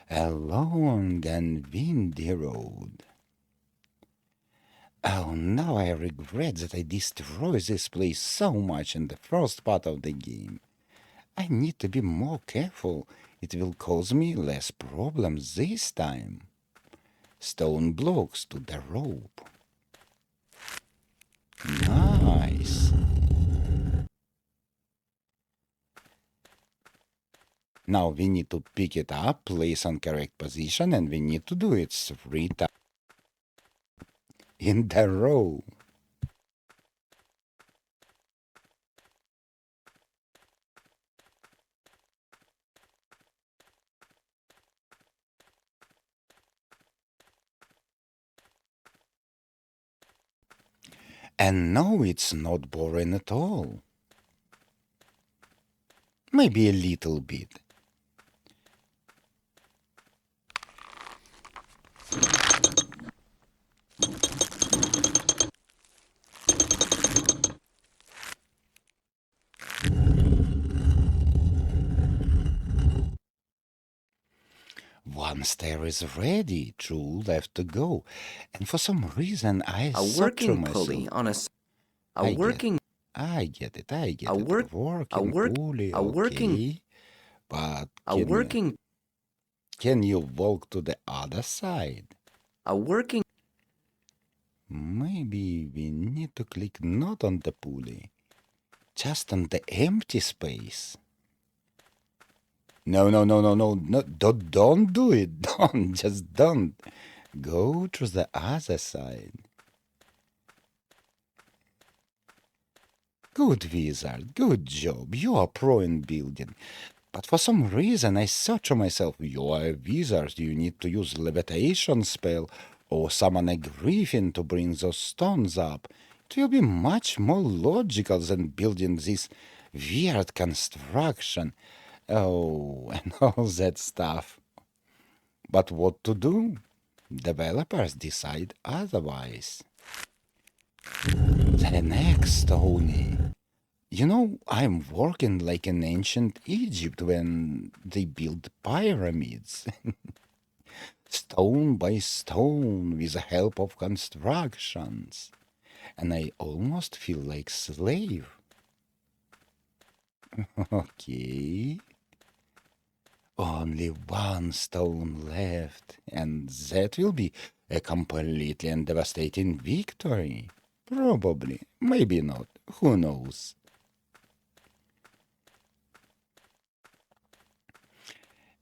A long and windy road. Oh, now I regret that I destroyed this place so much in the first part of the game. I need to be more careful. It will cause me less problems this time. Stone blocks to the rope. Nice. Now we need to pick it up, place on correct position, and we need to do it 3 times in the row. And no, it's not boring at all. Maybe a little bit. One stair is ready, 2 left to go. And for some reason I A thought to working myself, pulley on a s- a I get working I get it. A work- Working work- pulley, a working- okay. But a working can you walk to the other side? a working Maybe we need to click not on the pulley, just on the empty space. No, don't do it. Just don't. Go to the other side. Good wizard, good job. You are pro in building. But for some reason I thought to myself, you are a wizard, you need to use levitation spell or summon a griffin to bring those stones up. It will be much more logical than building this weird construction. Oh, and all that stuff. But what to do? Developers decide otherwise. The next, Tony. You know, I'm working like in ancient Egypt when they built pyramids. Stone by stone with the help of constructions. And I almost feel like slave. Okay. Only 1 stone left, and that will be a completely and devastating victory. Probably, maybe not, who knows.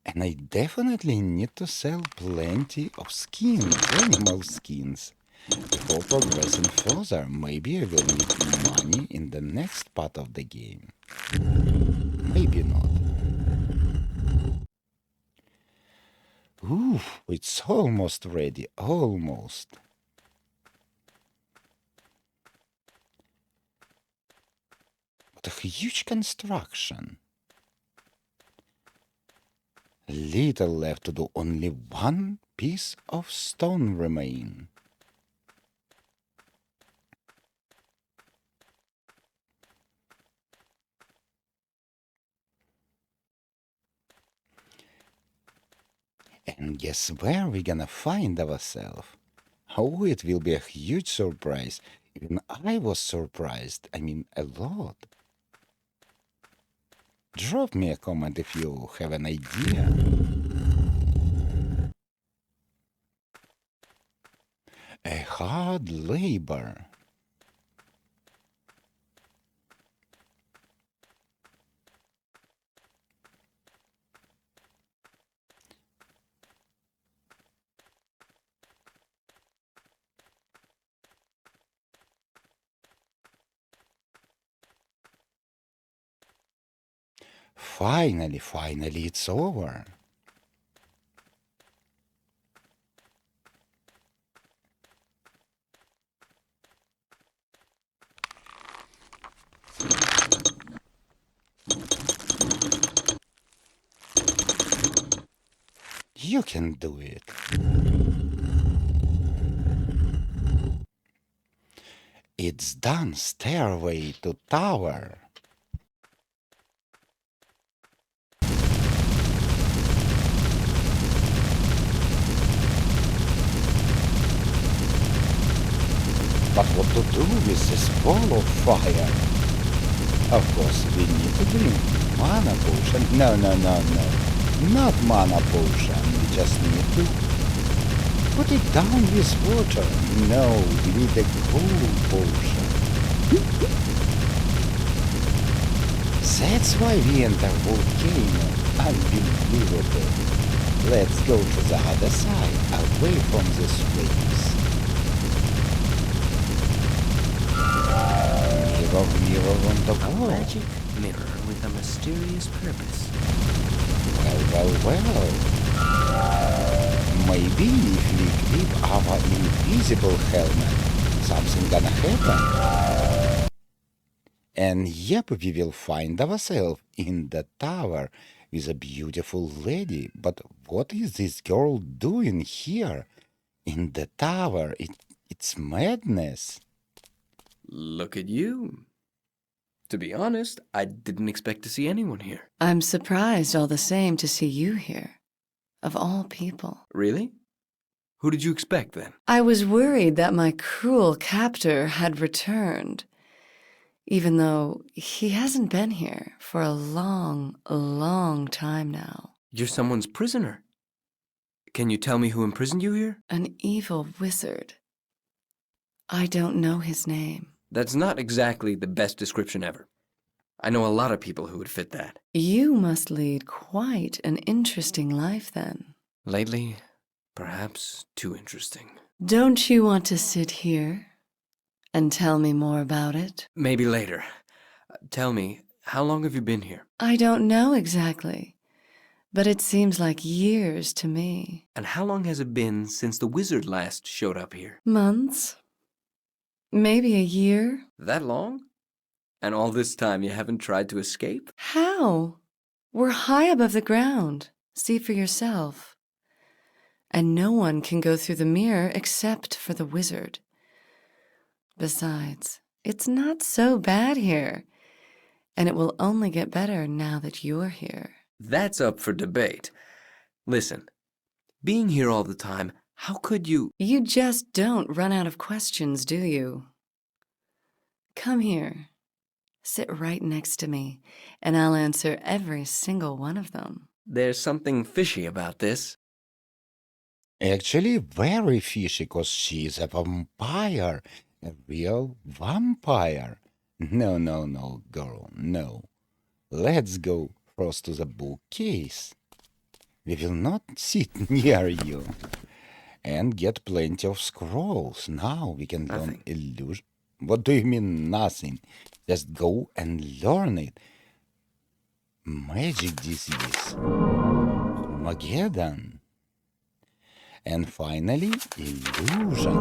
And I definitely need to sell plenty of skins, animal skins. Before progressing further, maybe I will need money in the next part of the game. Maybe not. Oof, it's almost ready, almost. What a huge construction. Little left to do, only one piece of stone remain. And guess where we're gonna find ourselves? Oh, it will be a huge surprise. Even I was surprised. I mean, a lot. Drop me a comment if you have an idea. A hard labor. Finally, it's over. You can do it. It's done. Stairway to tower. But what to do with this wall of fire? Of course, we need to drink mana potion. No. Not mana potion. We just need to put it down with water. No, we need a cool potion. That's why we enter Volcano. Unbelievable. Let's go to the other side, away from this place. Mirror on the A wall. magic mirror with a mysterious purpose. Well. Maybe if we equip our invisible helmet, something gonna happen. And yep, we will find ourselves in the tower with a beautiful lady. But what is this girl doing here? In the tower? It's madness. Look at you. To be honest, I didn't expect to see anyone here. I'm surprised all the same to see you here. Of all people. Really? Who did you expect then? I was worried that my cruel captor had returned, even though he hasn't been here for a long time now. You're someone's prisoner. Can you tell me who imprisoned you here? An evil wizard. I don't know his name. That's not exactly the best description ever. I know a lot of people who would fit that. You must lead quite an interesting life then. Lately, perhaps too interesting. Don't you want to sit here and tell me more about it? Maybe later. Tell me, how long have you been here? I don't know exactly, but it seems like years to me. And how long has it been since the wizard last showed up here? Months? Maybe a year? That long? And all this time you haven't tried to escape? How? We're high above the ground. See for yourself. And no one can go through the mirror except for the wizard. Besides, it's not so bad here. And it will only get better now that you're here. That's up for debate. Listen, being here all the time, how could you... You just don't run out of questions, do you? Come here. Sit right next to me, and I'll answer every single one of them. There's something fishy about this. Actually, very fishy, because she's a vampire. A real vampire. No, girl, no. Let's go first to the bookcase. We will not sit near you. And get plenty of scrolls. Now we can learn illusion. What do you mean, nothing? Just go and learn it. Magic disease. Armageddon. And finally, illusion.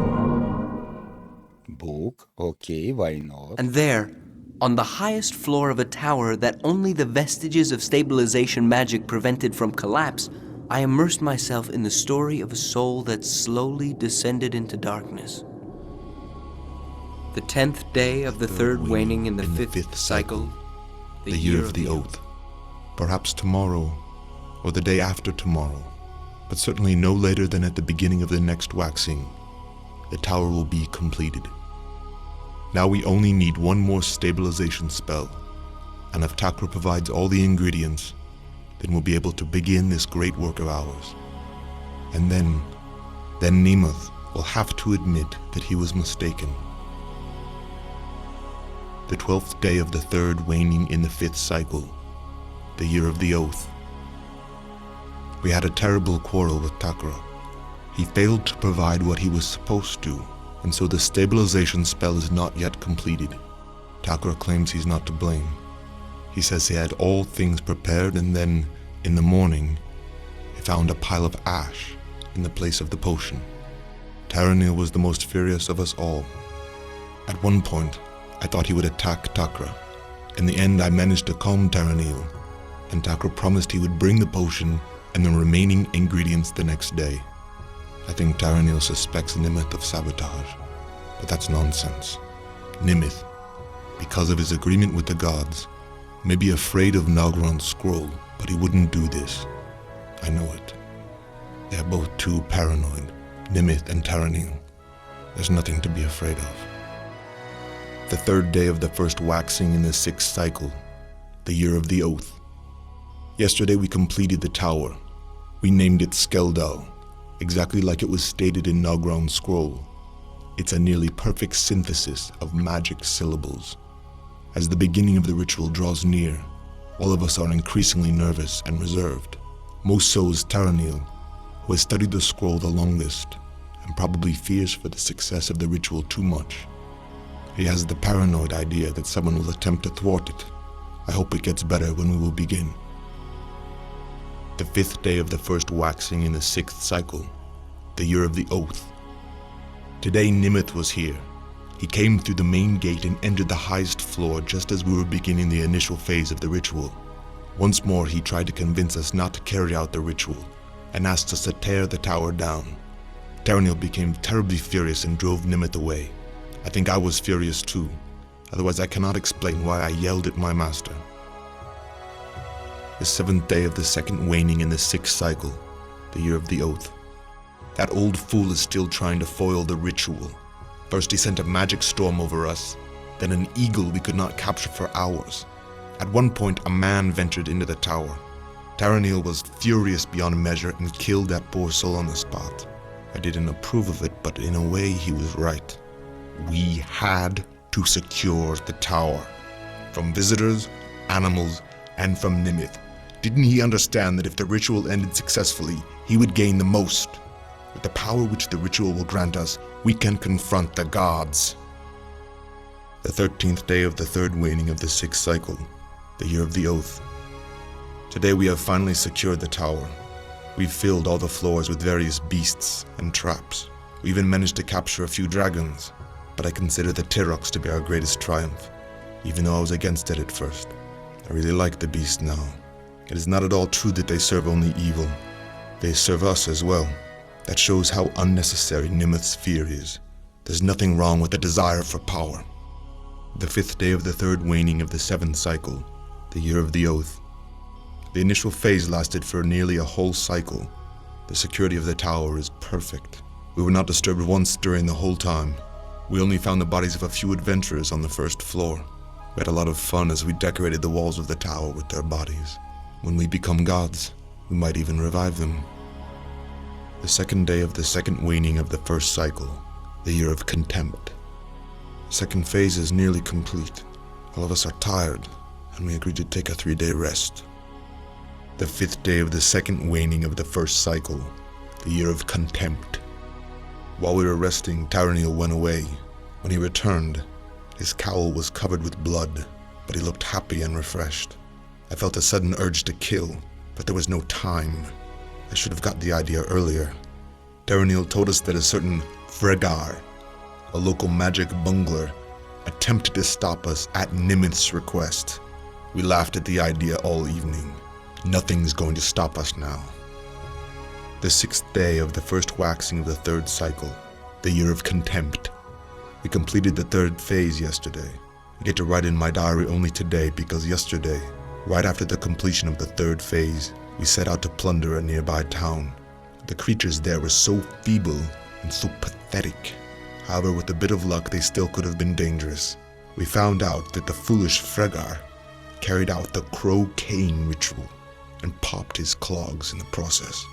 Book, okay, why not? And there, on the highest floor of a tower that only the vestiges of stabilization magic prevented from collapse, I immersed myself in the story of a soul that slowly descended into darkness. The 10th day of the third waning in the fifth cycle, the year of the oath. Perhaps tomorrow, or the day after tomorrow, but certainly no later than at the beginning of the next waxing, the tower will be completed. Now we only need one more stabilization spell, and if Takra provides all the ingredients, then we'll be able to begin this great work of ours. And then Nemoth will have to admit that he was mistaken. The 12th day of the third waning in the fifth cycle, the year of the oath. We had a terrible quarrel with Takra. He failed to provide what he was supposed to, and so the stabilization spell is not yet completed. Takra claims he's not to blame. He says he had all things prepared, and then, in the morning, he found a pile of ash in the place of the potion. Taranil was the most furious of us all. At one point, I thought he would attack Takra. In the end, I managed to calm Taranil, and Takra promised he would bring the potion and the remaining ingredients the next day. I think Taranil suspects Nimith of sabotage, but that's nonsense. Nimith, because of his agreement with the gods, may be afraid of Nagron's scroll, but he wouldn't do this. I know it. They are both too paranoid, Nimith and Taranil. There's nothing to be afraid of. The third day of the first waxing in the sixth cycle, the year of the oath. Yesterday we completed the tower. We named it Skeldal, exactly like it was stated in Nagron's scroll. It's a nearly perfect synthesis of magic syllables. As the beginning of the ritual draws near, all of us are increasingly nervous and reserved. Most so is Taranil, who has studied the scroll the longest and probably fears for the success of the ritual too much. He has the paranoid idea that someone will attempt to thwart it. I hope it gets better when we will begin. The fifth day of the first waxing in the sixth cycle, the year of the oath. Today Nimith was here. He came through the main gate and entered the highest floor just as we were beginning the initial phase of the ritual. Once more he tried to convince us not to carry out the ritual and asked us to tear the tower down. Taranil became terribly furious and drove Nimith away. I think I was furious too, otherwise I cannot explain why I yelled at my master. The seventh day of the second waning in the sixth cycle, the year of the oath. That old fool is still trying to foil the ritual. First he sent a magic storm over us, then an eagle we could not capture for hours. At one point a man ventured into the tower. Taranil was furious beyond measure and killed that poor soul on the spot. I didn't approve of it, but in a way he was right. We had to secure the tower. From visitors, animals, and from Nimith. Didn't he understand that if the ritual ended successfully, he would gain the most? With the power which the ritual will grant us, we can confront the gods. The 13th day of the third waning of the sixth cycle, the year of the oath. Today we have finally secured the tower. We've filled all the floors with various beasts and traps. We even managed to capture a few dragons. But I consider the Tyrox to be our greatest triumph, even though I was against it at first. I really like the beast now. It is not at all true that they serve only evil. They serve us as well. That shows how unnecessary Nimith's fear is. There's nothing wrong with the desire for power. The fifth day of the third waning of the seventh cycle, the year of the oath. The initial phase lasted for nearly a whole cycle. The security of the tower is perfect. We were not disturbed once during the whole time. We only found the bodies of a few adventurers on the first floor. We had a lot of fun as we decorated the walls of the tower with their bodies. When we become gods, we might even revive them. The second day of the second waning of the first cycle, the year of contempt. The second phase is nearly complete. All of us are tired, and we agreed to take a 3-day rest. The fifth day of the second waning of the first cycle, the year of contempt. While we were resting, Taranil went away. When he returned, his cowl was covered with blood, but he looked happy and refreshed. I felt a sudden urge to kill, but there was no time. I should have got the idea earlier. Taranil told us that a certain Fregar, a local magic bungler, attempted to stop us at Nimith's request. We laughed at the idea all evening. Nothing's going to stop us now. The 6th day of the first waxing of the 3rd cycle, the year of contempt. We completed the 3rd phase yesterday. I get to write in my diary only today because yesterday, right after the completion of the 3rd phase, we set out to plunder a nearby town. The creatures there were so feeble and so pathetic. However, with a bit of luck, they still could have been dangerous. We found out that the foolish Fregar carried out the Crow Cane ritual and popped his clogs in the process.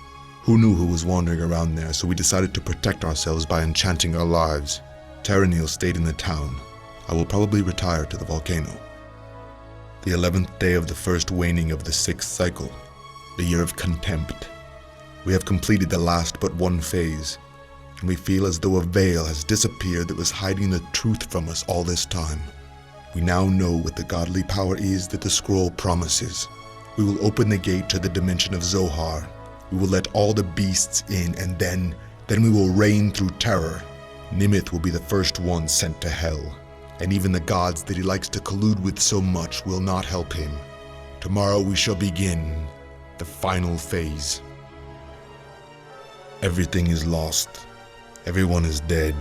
Who knew who was wandering around there, so we decided to protect ourselves by enchanting our lives. Terranil stayed in the town. I will probably retire to the Volcano. The 11th day of the first waning of the 6th cycle, the year of contempt. We have completed the last but one phase, and we feel as though a veil has disappeared that was hiding the truth from us all this time. We now know what the godly power is that the scroll promises. We will open the gate to the dimension of Zohar. We will let all the beasts in, and then we will reign through terror. Nimith will be the first one sent to hell, and even the gods that he likes to collude with so much will not help him. Tomorrow we shall begin the final phase. Everything is lost. Everyone is dead.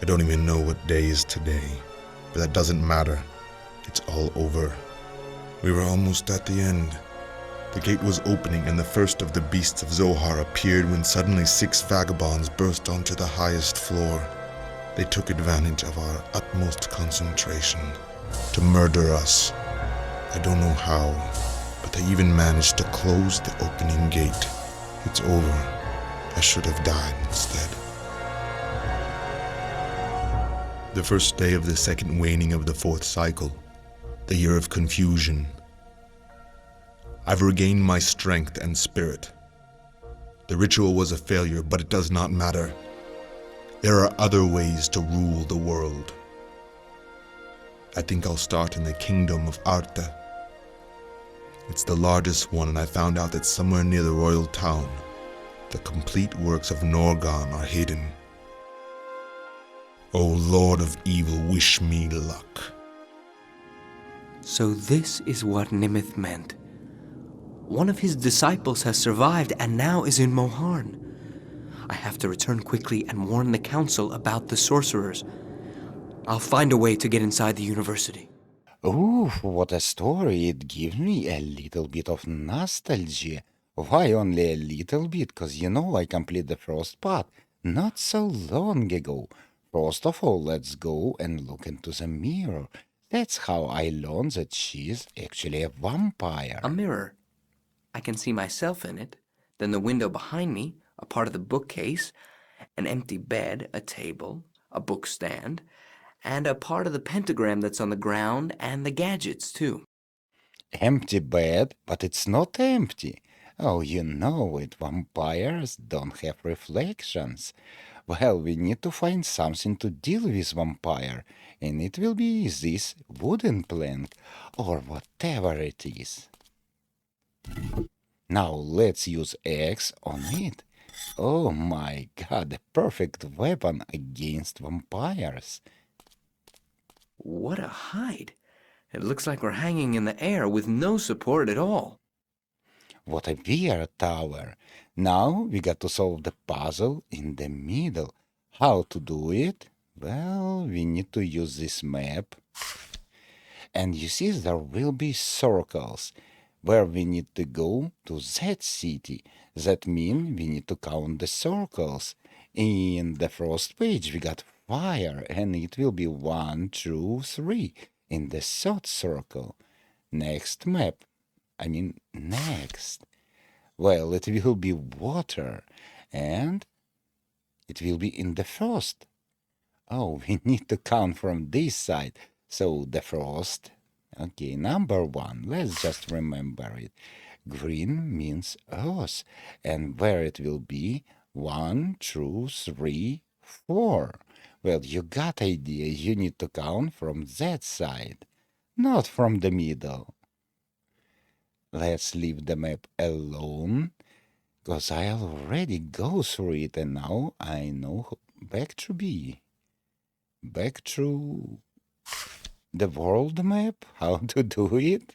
I don't even know what day is today, but that doesn't matter. It's all over. We were almost at the end. The gate was opening, and the first of the beasts of Zohar appeared when suddenly 6 vagabonds burst onto the highest floor. They took advantage of our utmost concentration to murder us. I don't know how, but they even managed to close the opening gate. It's over. I should have died instead. The first day of the 2nd waning of the 4th cycle, the year of confusion. I've regained my strength and spirit. The ritual was a failure, but it does not matter. There are other ways to rule the world. I think I'll start in the kingdom of Arta. It's the largest one, and I found out that somewhere near the royal town, the complete works of Norgon are hidden. O Lord of Evil, wish me luck. So this is what Nimith meant. One of his disciples has survived and now is in Moharn. I have to return quickly and warn the council about the sorcerers. I'll find a way to get inside the university. Oh, what a story. It gives me a little bit of nostalgia. Why only a little bit? 'Cause you know I completed the first part not so long ago. First of all, let's go and look into the mirror. That's how I learned that she's actually a vampire. A mirror. I can see myself in it, then the window behind me, a part of the bookcase, an empty bed, a table, a book stand, and a part of the pentagram that's on the ground, and the gadgets, too. Empty bed, but it's not empty. Oh, you know it, vampires don't have reflections. Well, we need to find something to deal with vampire, and it will be this wooden plank, or whatever it is. Now let's use X on it. Oh my god, the perfect weapon against vampires. What a hide. It looks like we're hanging in the air with no support at all. What a weird tower. Now we got to solve the puzzle in the middle. How to do it? Well, we need to use this map. And you see there will be circles where we need to go to that city. That means we need to count the circles. In the first page we got fire, and it will be 1, 2, 3 in the 3rd circle. Next map. Next. Well, it will be water, and it will be in the first. Oh, we need to count from this side. So the first, okay, number 1, let's just remember it. Green means earth, and where it will be 1, 2, 3, 4. Well, you got idea, you need to count from that side, not from the middle. Let's leave the map alone, because I already go through it, and now I know back to B. Back to the world map? How to do it?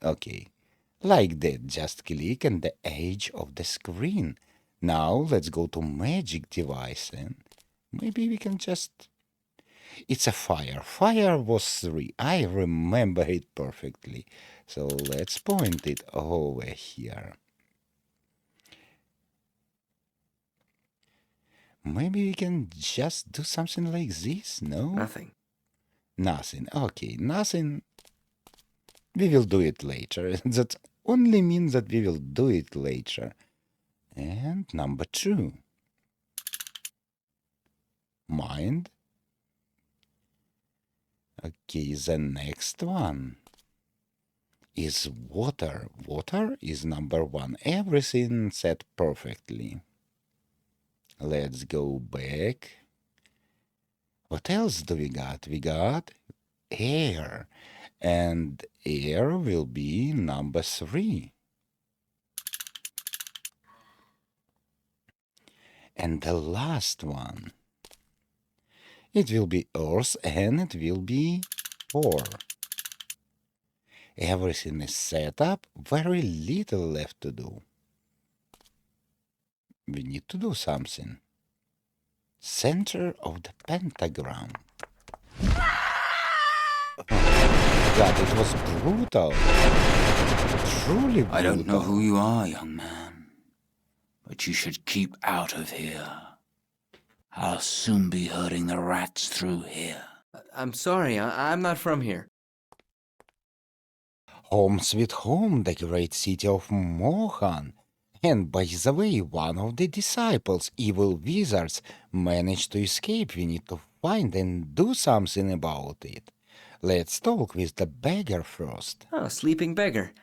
Okay, like that, just click on the edge of the screen. Now let's go to magic device and maybe we can just... It's a fire. Fire was 3. I remember it perfectly. So let's point it over here. Maybe we can just do something like this, no? Nothing. Nothing. Okay, nothing. We will do it later. That only means that we will do it later. And number 2. Mind. Okay, the next one is water. Water is number 1. Everything set perfectly. Let's go back. What else do we got? We got air. And air will be number 3. And the last one, it will be earth and it will be 4. Everything is set up, very little left to do. We need to do something. Center of the pentagram. God, it was brutal. Truly brutal. I don't know who you are, young man, but you should keep out of here. I'll soon be herding the rats through here. I'm sorry, I'm not from here. Home sweet home, the great city of Moharn. And by the way, one of the disciples, evil wizards, managed to escape. We need to find and do something about it. Let's talk with the beggar first. Oh, sleeping beggar.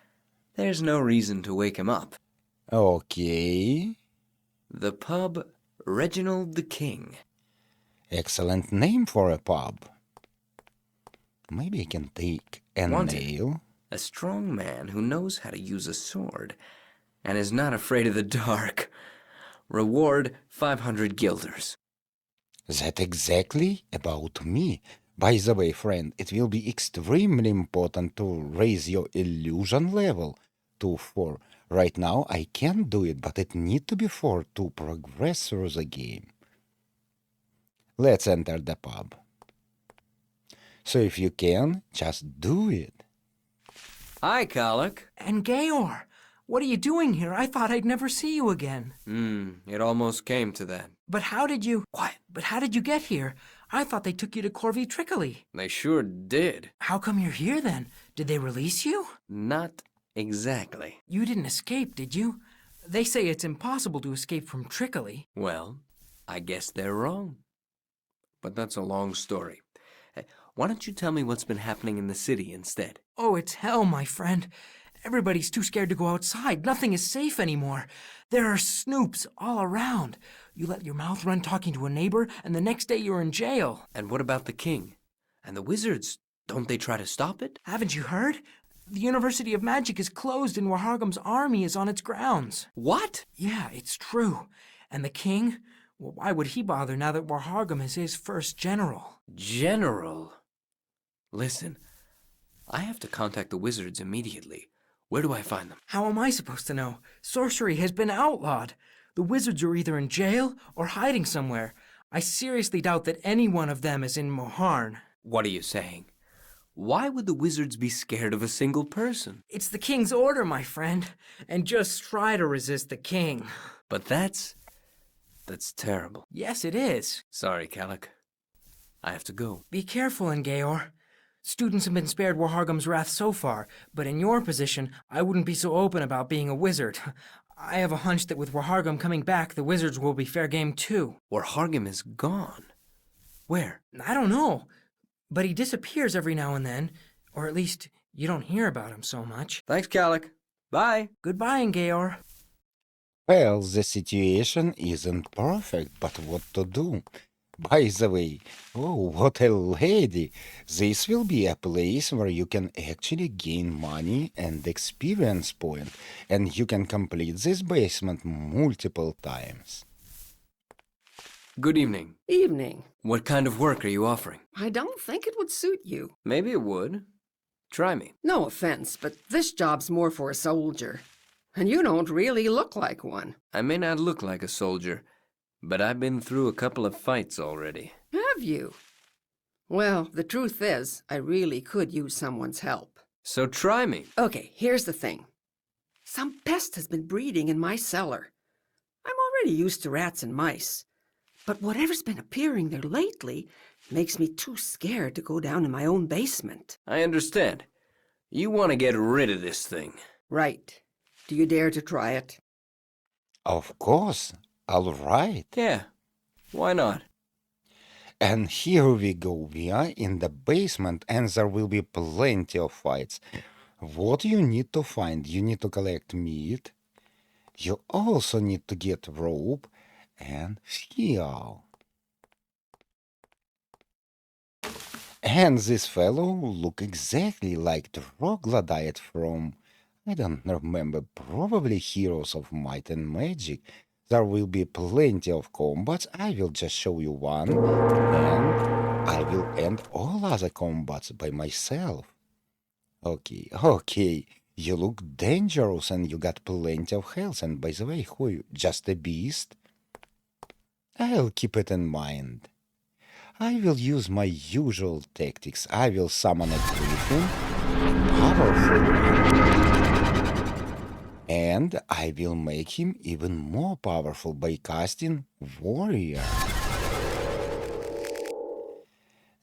There's no reason to wake him up. Okay. The pub Reginald the King. Excellent name for a pub. Maybe I can take a nail. A strong man who knows how to use a sword and is not afraid of the dark. Reward 500 guilders. That exactly about me. By the way, friend, it will be extremely important to raise your illusion level to 4. Right now, I can do it, but it need to be 4 to progress through the game. Let's enter the pub. So if you can, just do it. Hi, Kalak. And Georg, what are you doing here? I thought I'd never see you again. It almost came to that. But how did you... Quiet. But how did you get here? I thought they took you to Convict Camp. They sure did. How come you're here then? Did they release you? Not exactly. You didn't escape, did you? They say it's impossible to escape from Trickery. Well, I guess they're wrong. But that's a long story. Why don't you tell me what's been happening in the city instead? Oh, it's hell, my friend. Everybody's too scared to go outside. Nothing is safe anymore. There are snoops all around. You let your mouth run talking to a neighbor, and the next day you're in jail. And what about the king? And the wizards? Don't they try to stop it? Haven't you heard? The University of Magic is closed and Warhargam's army is on its grounds. What? Yeah, it's true. And the king? Well, why would he bother now that Warhargam is his first general? General? Listen, I have to contact the wizards immediately. Where do I find them? How am I supposed to know? Sorcery has been outlawed. The wizards are either in jail or hiding somewhere. I seriously doubt that any one of them is in Moharn. What are you saying? Why would the wizards be scared of a single person? It's the king's order, my friend. And just try to resist the king. But that's terrible. Yes, it is. Sorry, Kalak. I have to go. Be careful, Georg. Students have been spared Warhargam's wrath so far, but in your position, I wouldn't be so open about being a wizard. I have a hunch that with Warhargam coming back, the wizards will be fair game too. Warhargam is gone. Where? I don't know, but he disappears every now and then, or at least you don't hear about him so much. Thanks, Kalak. Bye. Goodbye, Georg. Well, the situation isn't perfect, but what to do? By the way, oh, what a lady! This will be a place where you can actually gain money and experience point, and you can complete this basement multiple times. Good evening. Evening. What kind of work are you offering? I don't think it would suit you. Maybe it would. Try me. No offense, but this job's more for a soldier. And you don't really look like one. I may not look like a soldier, but I've been through a couple of fights already. Have you? Well, the truth is, I really could use someone's help. So try me. Okay, here's the thing. Some pest has been breeding in my cellar. I'm already used to rats and mice. But whatever's been appearing there lately makes me too scared to go down in my own basement. I understand. You want to get rid of this thing. Right. Do you dare to try it? Of course. All right. Yeah. Why not? And here we go. We are in the basement and there will be plenty of fights. What you need to find? You need to collect meat. You also need to get rope and fuel. And this fellow look exactly like the troglodyte from, I don't remember, probably Heroes of Might and Magic. There will be plenty of combats. I will just show you one, and I will end all other combats by myself. Okay. You look dangerous and you got plenty of health. And by the way, who are you? Just a beast? I'll keep it in mind. I will use my usual tactics. I will summon a griffin, a powerful one, and I will make him even more powerful by casting Warrior.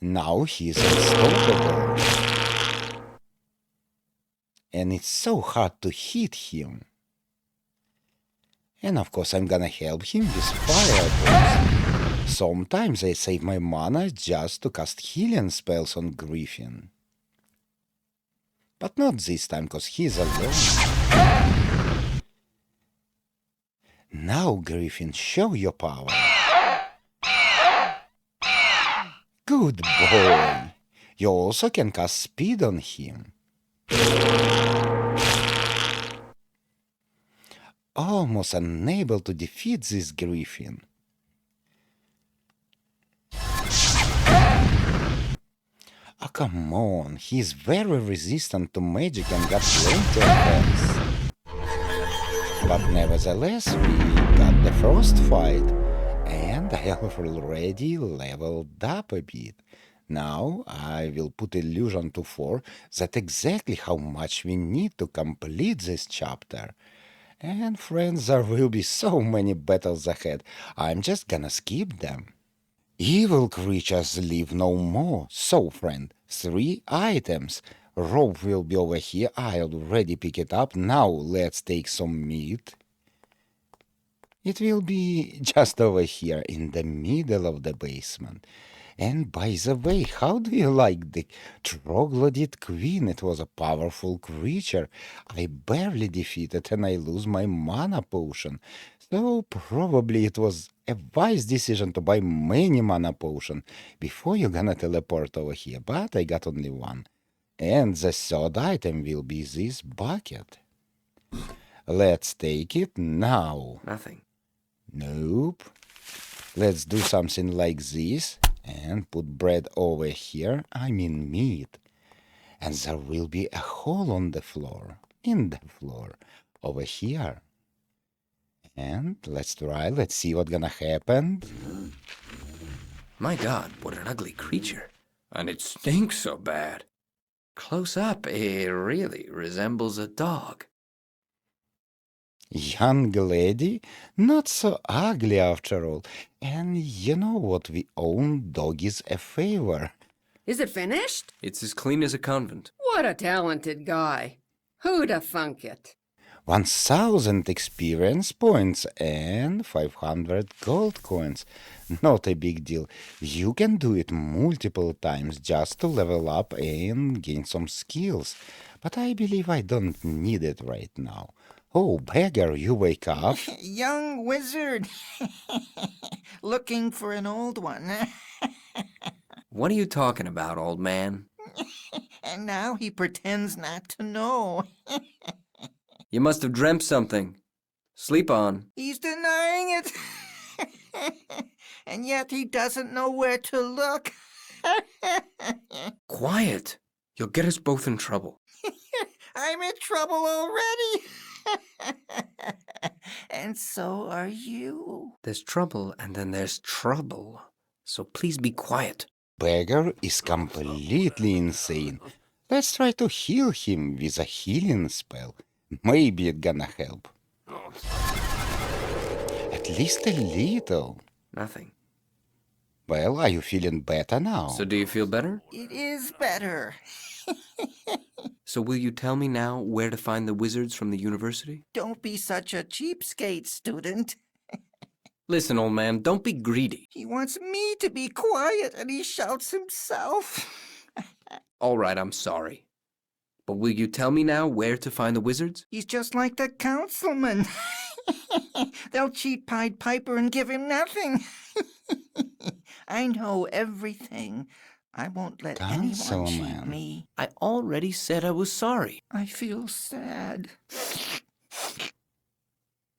Now he's unstoppable. And it's so hard to hit him. And of course I'm gonna help him with fireballs. Sometimes I save my mana just to cast healing spells on Griffin. But not this time, cause he's alone. Now, Griffin, show your power. Good boy. You also can cast speed on him. Almost unable to defeat this Griffin. Oh, come on, he's very resistant to magic and got plenty of health. But nevertheless, we got the first fight, and I have already leveled up a bit. Now I will put illusion to 4. That's exactly how much we need to complete this chapter. And friends, there will be so many battles ahead, I'm just gonna skip them. Evil creatures live no more. So, friend, 3 items. Rope will be over here. I already pick it up. Now let's take some meat. It will be just over here in the middle of the basement. And by the way, how do you like the troglodyte queen? It was a powerful creature. I barely defeated and I lose my mana potion. So probably it was a wise decision to buy many mana potion before you're gonna teleport over here. But I got only one. And the third item will be this bucket. Let's take it now. Nothing. Nope. Let's do something like this. And put bread over here, I mean meat. And there will be a hole on the floor, in the floor, over here. And let's try, let's see what's gonna happen. My God, what an ugly creature. And it stinks so bad. Close up, it really resembles a dog. Young lady, not so ugly after all. And you know what, we own doggies a favor. Is it finished? It's as clean as a convent. What a talented guy. Who'da thunk it? 1,000 experience points and 500 gold coins. Not a big deal. You can do it multiple times just to level up and gain some skills. But I believe I don't need it right now. Oh, beggar, you wake up. Young wizard. Looking for an old one. What are you talking about, old man? And now he pretends not to know. You must have dreamt something. Sleep on. He's denying it. and yet he doesn't know where to look. Quiet! You'll get us both in trouble. I'm in trouble already. And so are you. There's trouble, and then there's trouble. So please be quiet. Beggar is completely insane. Let's try to heal him with a healing spell. Maybe it's gonna help. At least a little. Nothing. Well, are you feeling better now? So do you feel better? It is better. So will you tell me now where to find the wizards from the university? Don't be such a cheapskate, student. Listen, old man, don't be greedy. He wants me to be quiet, and he shouts himself. All right, I'm sorry. But will you tell me now where to find the wizards? He's just like the councilman. They'll cheat Pied Piper and give him nothing. I know everything. I won't let anyone cheat me. I already said I was sorry. I feel sad.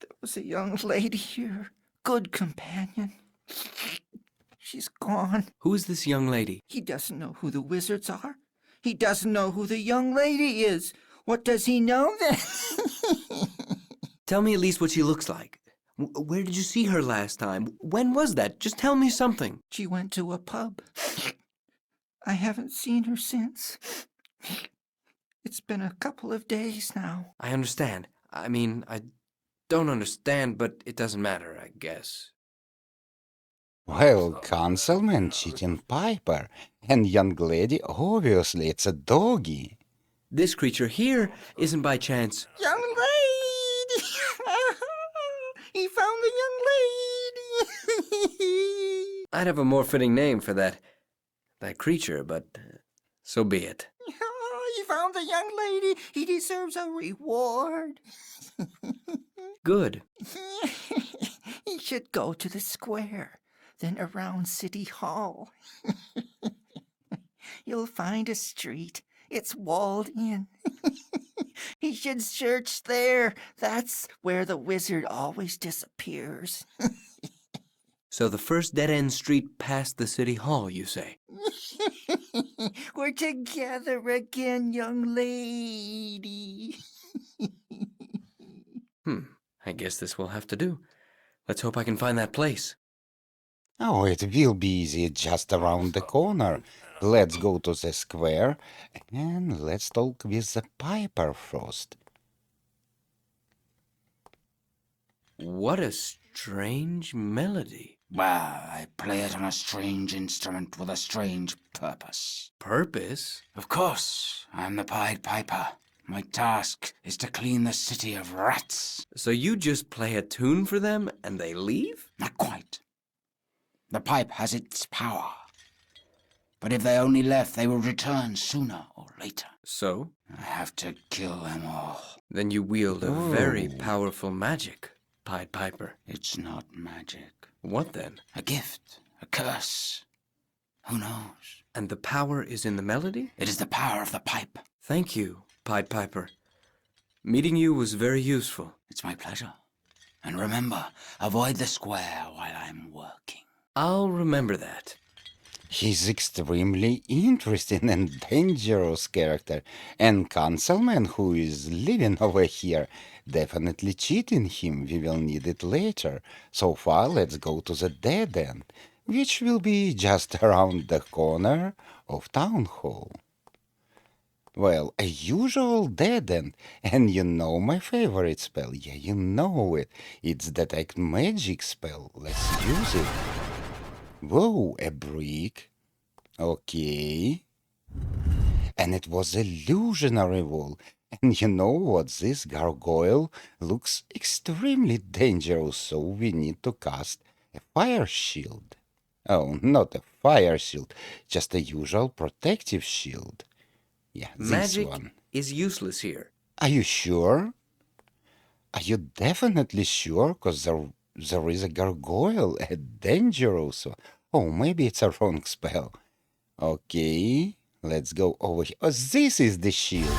There was a young lady here, good companion. She's gone. Who is this young lady? He doesn't know who the wizards are. He doesn't know who the young lady is. What does he know then? Tell me at least what she looks like. Where did you see her last time? When was that? Just tell me something. She went to a pub. I haven't seen her since. It's been a couple of days now. I understand. I mean, I don't understand, but it doesn't matter, I guess. Well, councilman cheating Piper, and young lady, obviously it's a doggy. This creature here isn't by chance. Young lady! He found the young lady! I'd have a more fitting name for that creature, but so be it. He found the young lady. He deserves a reward. Good. He should go to the square, then around City Hall. You'll find a street. It's walled in. He should search there. That's where the wizard always disappears. So the first dead-end street past the city hall, you say? We're together again, young lady. I guess this will have to do. Let's hope I can find that place. Oh, it will be easy just around the corner. Let's go to the square and let's talk with the Piper first. What a strange melody. Well, I play it on a strange instrument with a strange purpose. Purpose? Of course, I'm the Pied Piper. My task is to clean the city of rats. So you just play a tune for them and they leave? Not quite. The pipe has its power. But if they only left, they will return sooner or later. So? I have to kill them all. Then you wield a very powerful magic, Pied Piper. It's not magic. What then? A gift, a curse. Who knows? And the power is in the melody? It is the power of the pipe. Thank you, Pied Piper. Meeting you was very useful. It's my pleasure. And remember, avoid the square while I'm working. I'll remember that. He's extremely interesting and dangerous character, and councilman who is living over here, definitely cheating him. We will need it later. So far, let's go to the dead end, which will be just around the corner of Town Hall. Well, a usual dead end, and you know my favorite spell. Yeah, you know it. It's Detect Magic spell. Let's use it. Whoa, a brick. Okay. And it was illusionary wall. And you know what? This gargoyle looks extremely dangerous, so we need to cast a fire shield. Oh, not a fire shield, just a usual protective shield. Yeah, this Magic one. is useless here. Are you sure? Are you definitely sure? Because there is a gargoyle, a dangerous one. Oh, maybe it's a wrong spell. Okay, let's go over here. Oh, this is the shield.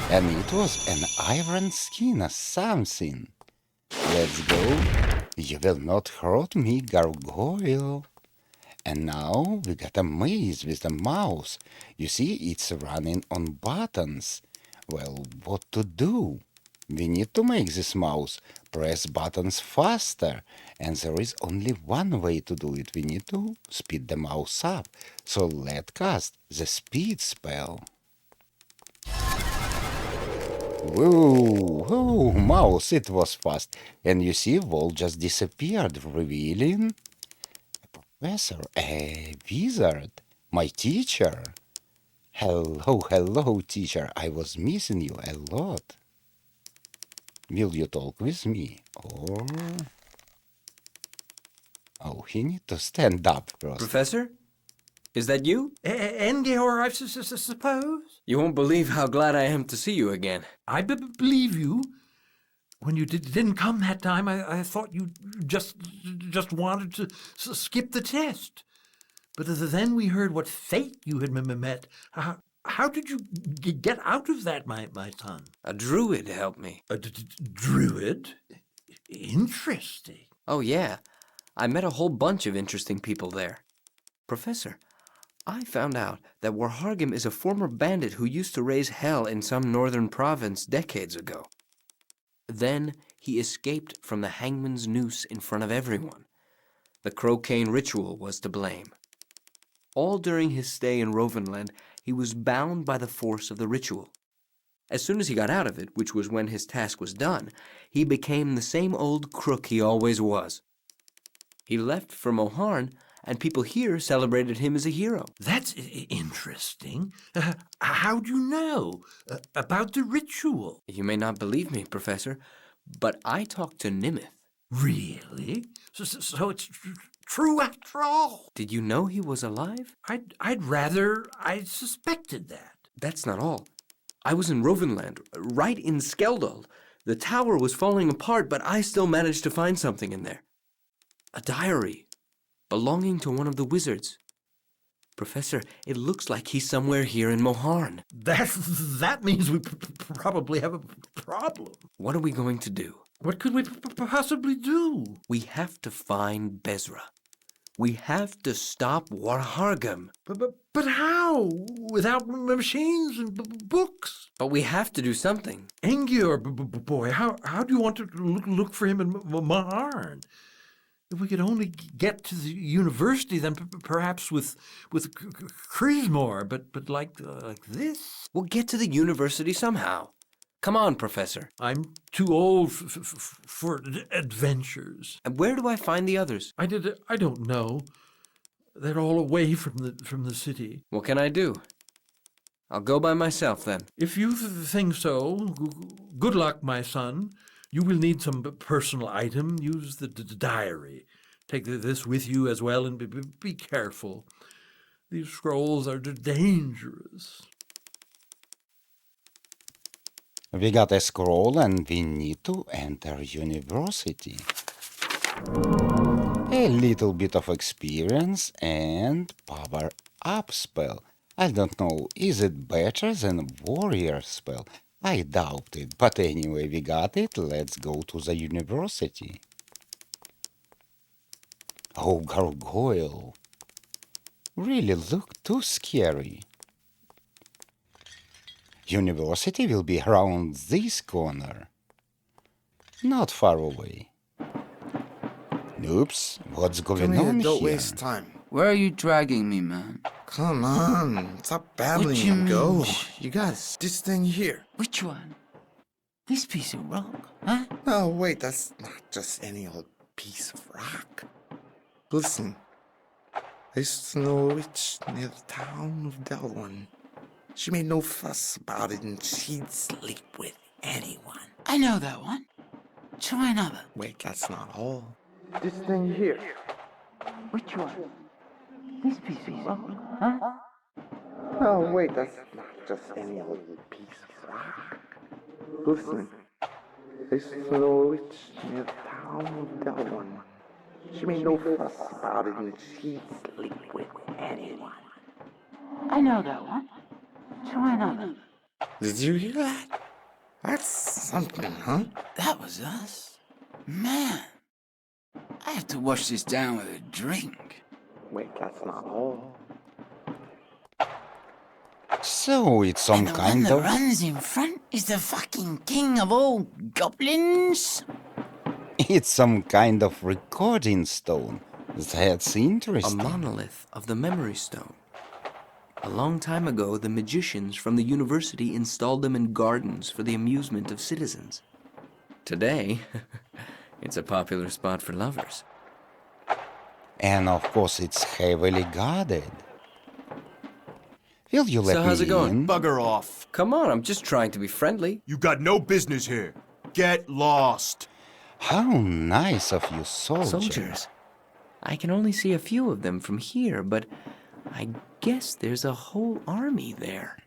And it was an iron skin or something. Let's go. You will not hurt me, gargoyle. And now we got a maze with a mouse. You see, it's running on buttons. Well, what to do? We need to make this mouse press buttons faster. And there is only one way to do it. We need to speed the mouse up. So let's cast the speed spell. Whoa, whoa, mouse, it was fast. And you see, Vol just disappeared, revealing a professor, a wizard, my teacher. Hello, hello, teacher. I was missing you a lot. Will you talk with me? Or... Oh, he need to stand up first. Professor? Is that you? Engeor, I suppose? You won't believe how glad I am to see you again. I believe you. When you didn't come that time, I thought you just wanted to skip the test. But then we heard what fate you had met. How did you get out of that, my son? A druid helped me. A druid? Interesting. Oh, yeah. I met a whole bunch of interesting people there. Professor, I found out that Warhargim is a former bandit who used to raise hell in some northern province decades ago. Then he escaped from the hangman's noose in front of everyone. The crocaine ritual was to blame. All during his stay in Rovenland, he was bound by the force of the ritual. As soon as he got out of it, which was when his task was done, he became the same old crook he always was. He left for Moharn, and people here celebrated him as a hero. That's interesting. How do you know about the ritual? You may not believe me, Professor, but I talked to Nimith. Really? So it's true after all? Did you know he was alive? I suspected that. That's not all. I was in Rovenland, right in Skeldal. The tower was falling apart, but I still managed to find something in there. A diary belonging to one of the wizards. Professor, it looks like he's somewhere here in Moharn. That means we probably have a problem. What are we going to do? What could we possibly do? We have to find Bezra. We have to stop Warhargim. But how? Without machines and books? But we have to do something. Engior, boy, how do you want to look for him in Moharn? If we could only get to the university, then perhaps with Krismore, but like this? We'll get to the university somehow. Come on, Professor. I'm too old for adventures. And where do I find the others? I don't know. They're all away from the city. What can I do? I'll go by myself then. If you think so, good luck, my son. You will need some personal item. Use the diary. Take this with you as well, and be careful. These scrolls are dangerous. We got a scroll and we need to enter university. A little bit of experience and power up spell. I don't know, is it better than warrior spell? I doubt it, but anyway, we got it. Let's go to the university. Oh, gargoyle. Really look too scary. University will be around this corner. Not far away. Oops, what's going on here? Don't waste time. Where are you dragging me, man? Come on, stop babbling What you and go. mean? You got this thing here. Which one? This piece of rock, huh? No, wait, that's not just any old piece of rock. Listen, I used to know a witch near the town of Delwyn. She made no fuss about it, and she'd sleep with anyone. I know that one. Try another. Wait, that's not all. This thing here. Which one? This piece of rock, huh? No, wait, that's not just any old piece of rock. Listen, I used to know a witch near the town of Delwyn. She made no fuss about it, and she'd sleep with anyone. I know that one. Try another. Did you hear that? That's something, huh? That was us. Man, I have to wash this down with a drink. Wait, that's not all. So it's some The one kind that of... runs in front is the fucking king of all goblins? It's some kind of recording stone. That's A interesting. monolith of the memory stone. A long time ago, the magicians from the university installed them in gardens for the amusement of citizens. Today, it's a popular spot for lovers. And of course it's heavily guarded. Will you let So me how's it going? in? Bugger off. Come on, I'm just trying to be friendly. You got no business here. Get lost. How nice of you, soldier. Soldiers. I can only see a few of them from here, but I guess there's a whole army there.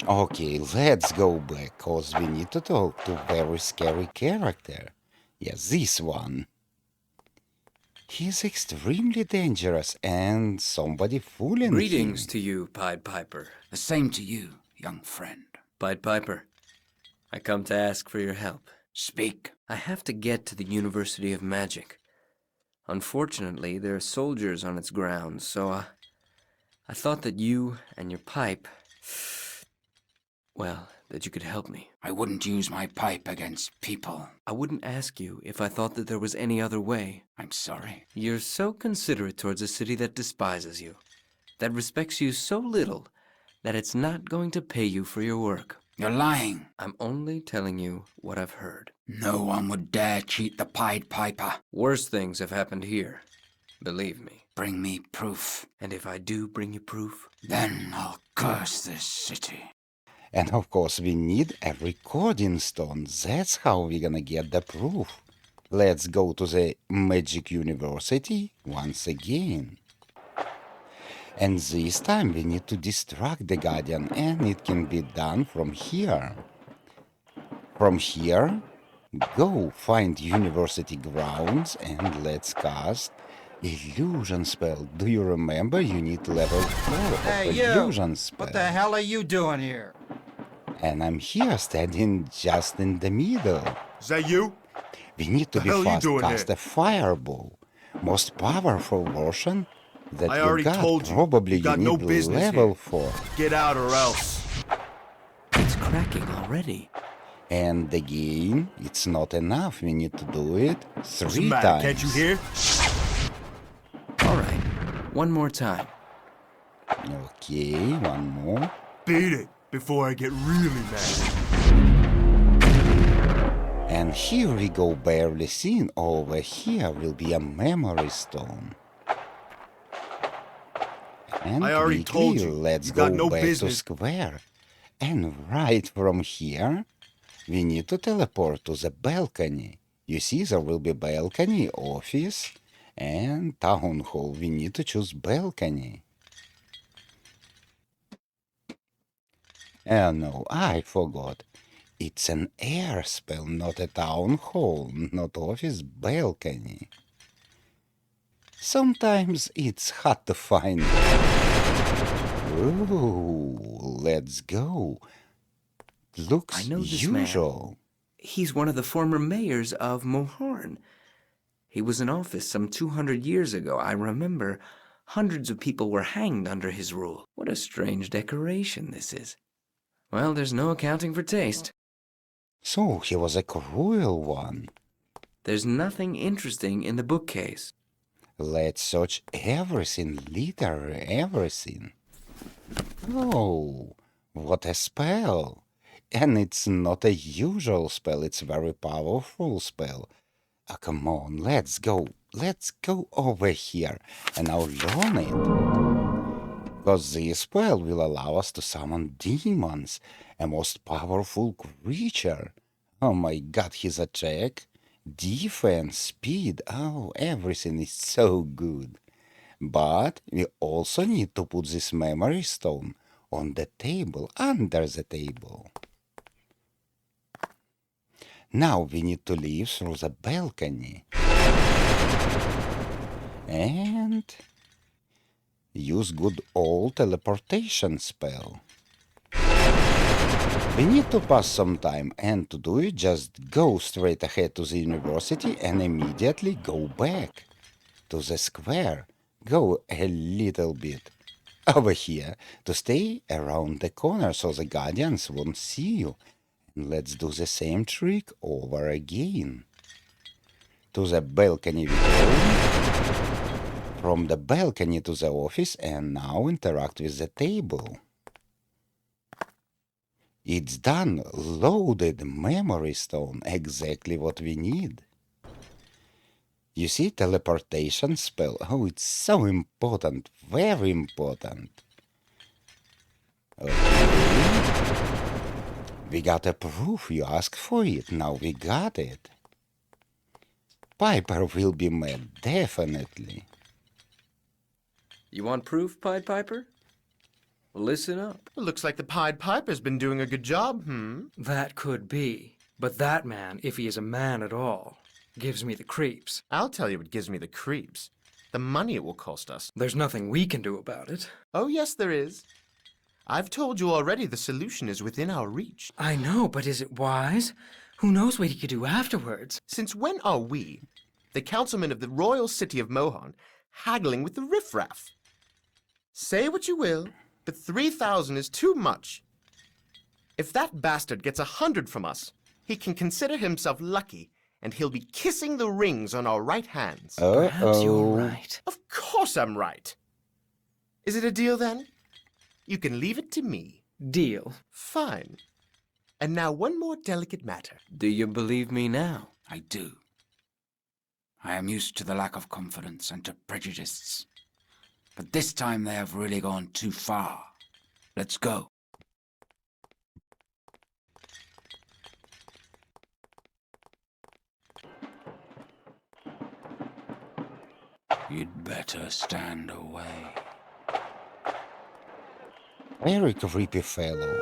Okay, let's go back, cause we need to talk to very scary character. Yes, this one. He's extremely dangerous and somebody fooling Greetings him. to you, Pied Piper. The same to you, young friend. Pied Piper, I come to ask for your help. Speak. I have to get to the University of Magic. Unfortunately, there are soldiers on its grounds, so I thought that you and your pipe, well, that you could help me. I wouldn't use my pipe against people. I wouldn't ask you if I thought that there was any other way. I'm sorry. You're so considerate towards a city that despises you, that respects you so little that it's not going to pay you for your work. You're lying. I'm only telling you what I've heard. No one would dare cheat the Pied Piper. Worse things have happened here. Believe me. Bring me proof. And if I do bring you proof, then I'll curse this city. And of course we need a recording stone. That's how we're gonna get the proof. Let's go to the Magic University once again. And this time we need to distract the Guardian, and it can be done from here. From here, go find university grounds and let's cast illusion spell. Do you remember you need level 4 Hey, of you! illusion spell? What the hell are you doing here? And I'm here standing just in the middle. Is that you? We need to The be hell you fast doing cast here? a fireball. Most powerful version that I you already got. told you. Probably You got need no business level here. 4. Get out or else. it's cracking already. And again, it's not enough. We need to do it What's 3 the matter? times. Can't you hear? All right, one more time. Okay, one more. Beat it before I get really mad. And here we go, barely seen. Over here will be a memory stone. And I already quickly, told you, let's you go got no back business. to square. And right from here, we need to teleport to the balcony. You see, there will be balcony, office, and town hall. We need to choose balcony. Oh no, I forgot. It's an air spell, not a town hall, not office, balcony. Sometimes it's hard to find. Ooh, let's go. Looks I know this usual. man. He's one of the former mayors of Moharn. He was in office some 200 years ago. I remember hundreds of people were hanged under his rule. What a strange decoration this is. Well, there's no accounting for taste. So he was a cruel one. There's nothing interesting in the bookcase. Let's search everything, literally everything. Oh, what a spell. And it's not a usual spell, it's a very powerful spell. Oh, come on, let's go over here and I'll learn it. Because this spell will allow us to summon demons, a most powerful creature. Oh my god, his attack, defense, speed, oh, everything is so good. But we also need to put this memory stone on the table, under the table. Now we need to leave through the balcony. And use good old teleportation spell. We need to pass some time, and to do it, just go straight ahead to the university and immediately go back to the square. Go a little bit over here to stay around the corner so the guardians won't see you. And let's do the same trick over again. To the balcony we go. From the balcony to the office, and now interact with the table. It's done. Loaded memory stone. Exactly what we need. You see, teleportation spell. Oh, it's so important. Very important. Okay. We got a proof. You asked for it. Now we got it. Piper will be mad. Definitely. You want proof, Pied Piper? Listen up. Looks like the Pied Piper's been doing a good job, That could be. But that man, if he is a man at all, gives me the creeps. I'll tell you what gives me the creeps. The money it will cost us. There's nothing we can do about it. Oh, yes, there is. I've told you already the solution is within our reach. I know, but is it wise? Who knows what he could do afterwards? Since when are we, the councilmen of the royal city of Moharn, haggling with the riffraff? Say what you will, but 3,000 is too much. If that bastard gets 100 from us, he can consider himself lucky, and he'll be kissing the rings on our right hands. Perhaps you're right. Of course I'm right. Is it a deal, then? You can leave it to me. Deal. Fine. And now one more delicate matter. Do you believe me now? I do. I am used to the lack of confidence and to prejudices. But this time they have really gone too far. Let's go. You'd better stand away. Very creepy fellow.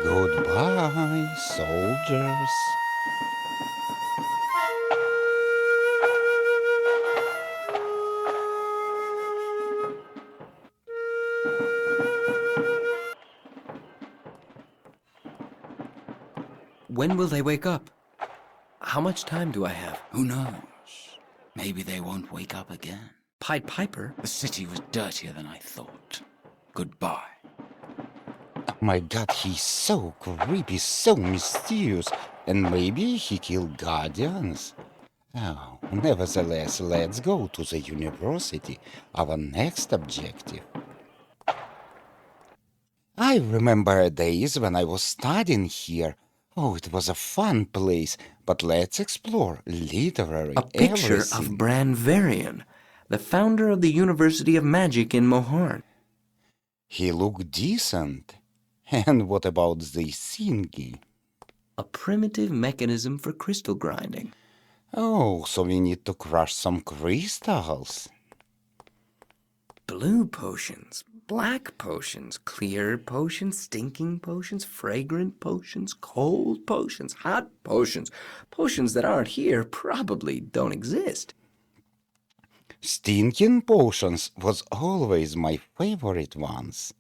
Goodbye, soldiers. When will they wake up? How much time do I have? Who knows? Maybe they won't wake up again. Pied Piper? The city was dirtier than I thought. Goodbye. Oh my god, he's so creepy, so mysterious, and maybe he killed guardians. Oh, nevertheless, let's go to the university, our next objective. I remember days when I was studying here. Oh, it was a fun place, but let's explore literally A picture everything. of Bran, the founder of the University of Magic in Moharn. He looked decent. And what about the thingy? A primitive mechanism for crystal grinding. Oh, so we need to crush some crystals. Blue potions, black potions, clear potions, stinking potions, fragrant potions, cold potions, hot potions. Potions that aren't here probably don't exist. Stinking potions was always my favorite ones.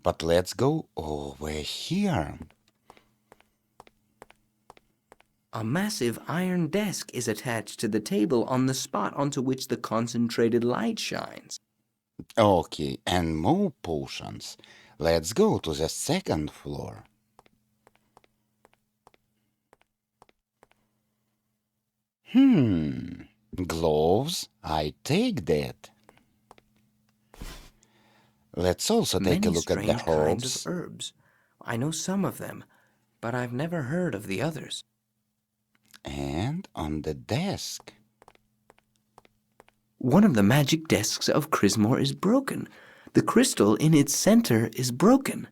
But let's go over here. A massive iron desk is attached to the table on the spot onto which the concentrated light shines. Okay, and more potions. Let's go to the second floor. Gloves? I take that. Let's also take a look at the Many strange kinds herbs. of herbs. I know some of them, but I've never heard of the others. And on the desk. One of the magic desks of Crismore is broken. The crystal in its center is broken.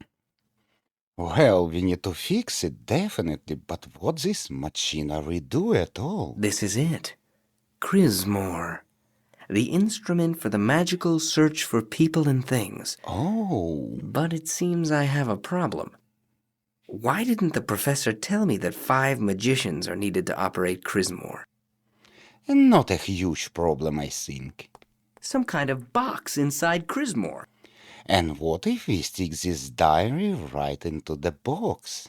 Well, we need to fix it, definitely, but what this machinery do at all? This is it. Crismore. The instrument for the magical search for people and things. Oh. But it seems I have a problem. Why didn't the professor tell me that 5 magicians are needed to operate Crismore? Not a huge problem, I think. Some kind of box inside Crismore. And what if we stick this diary right into the box?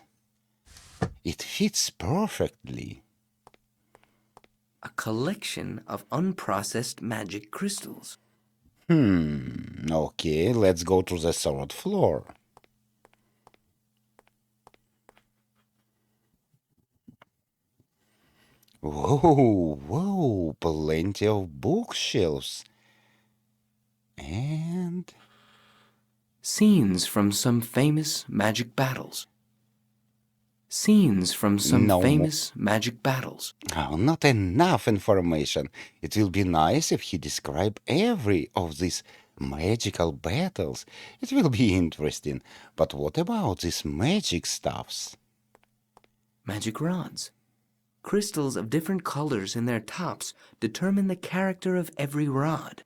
It fits perfectly. A collection of unprocessed magic crystals. Okay, let's go to the third floor. Whoa, plenty of bookshelves. And scenes from some famous magic battles. Scenes from some famous magic battles. Oh, not enough information. It will be nice if he describe every of these magical battles. It will be interesting. But what about these magic stuffs? Magic rods. Crystals of different colors in their tops determine the character of every rod.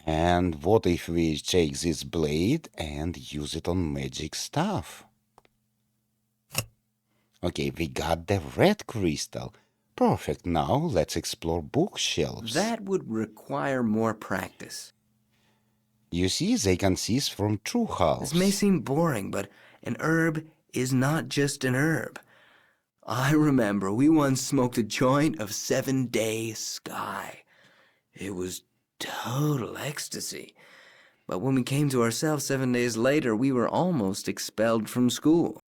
And what if we take this blade and use it on magic stuff? Okay, we got the red crystal. Perfect. Now let's explore bookshelves. That would require more practice. You see, they consist from two halves. This may seem boring, but an herb is not just an herb. I remember we once smoked a joint of 7-day sky. It was total ecstasy. But when we came to ourselves 7 days later, we were almost expelled from school.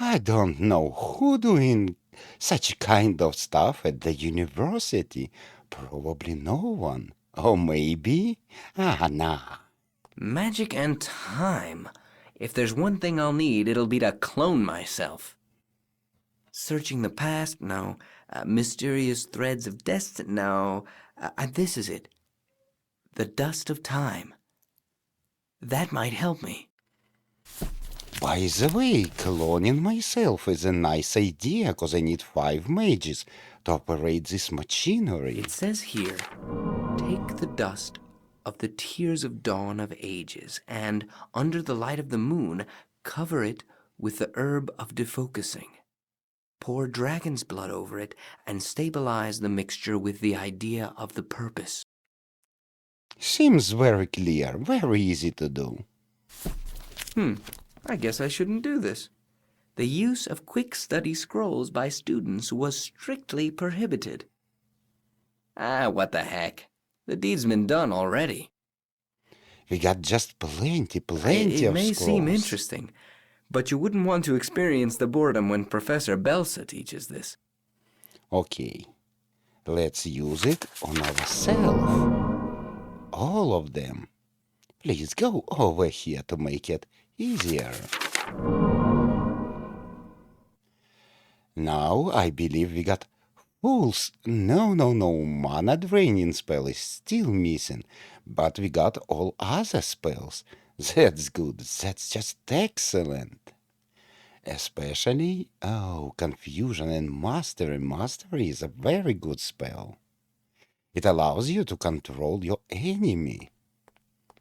I don't know who doing such kind of stuff at the university. Probably no one. Or maybe? Nah. Magic and time. If there's one thing I'll need, it'll be to clone myself. Searching the past? No. Mysterious threads of destiny? No. This is it. The dust of time. That might help me. By the way, cloning myself is a nice idea, because I need 5 mages to operate this machinery. It says here, take the dust of the tears of dawn of ages, and under the light of the moon, cover it with the herb of defocusing. Pour dragon's blood over it, and stabilize the mixture with the idea of the purpose. Seems very clear, very easy to do. I guess I shouldn't do this. The use of quick study scrolls by students was strictly prohibited. What the heck? The deed's been done already. We got just plenty of scrolls. It may seem interesting, but you wouldn't want to experience the boredom when Professor Belsa teaches this. Okay, let's use it on ourselves. All of them. Please go over here to make it easier. Now I believe we got fools. No. Mana draining spell is still missing, but we got all other spells. That's good. That's just excellent. Especially, confusion and mastery. Mastery is a very good spell. It allows you to control your enemy.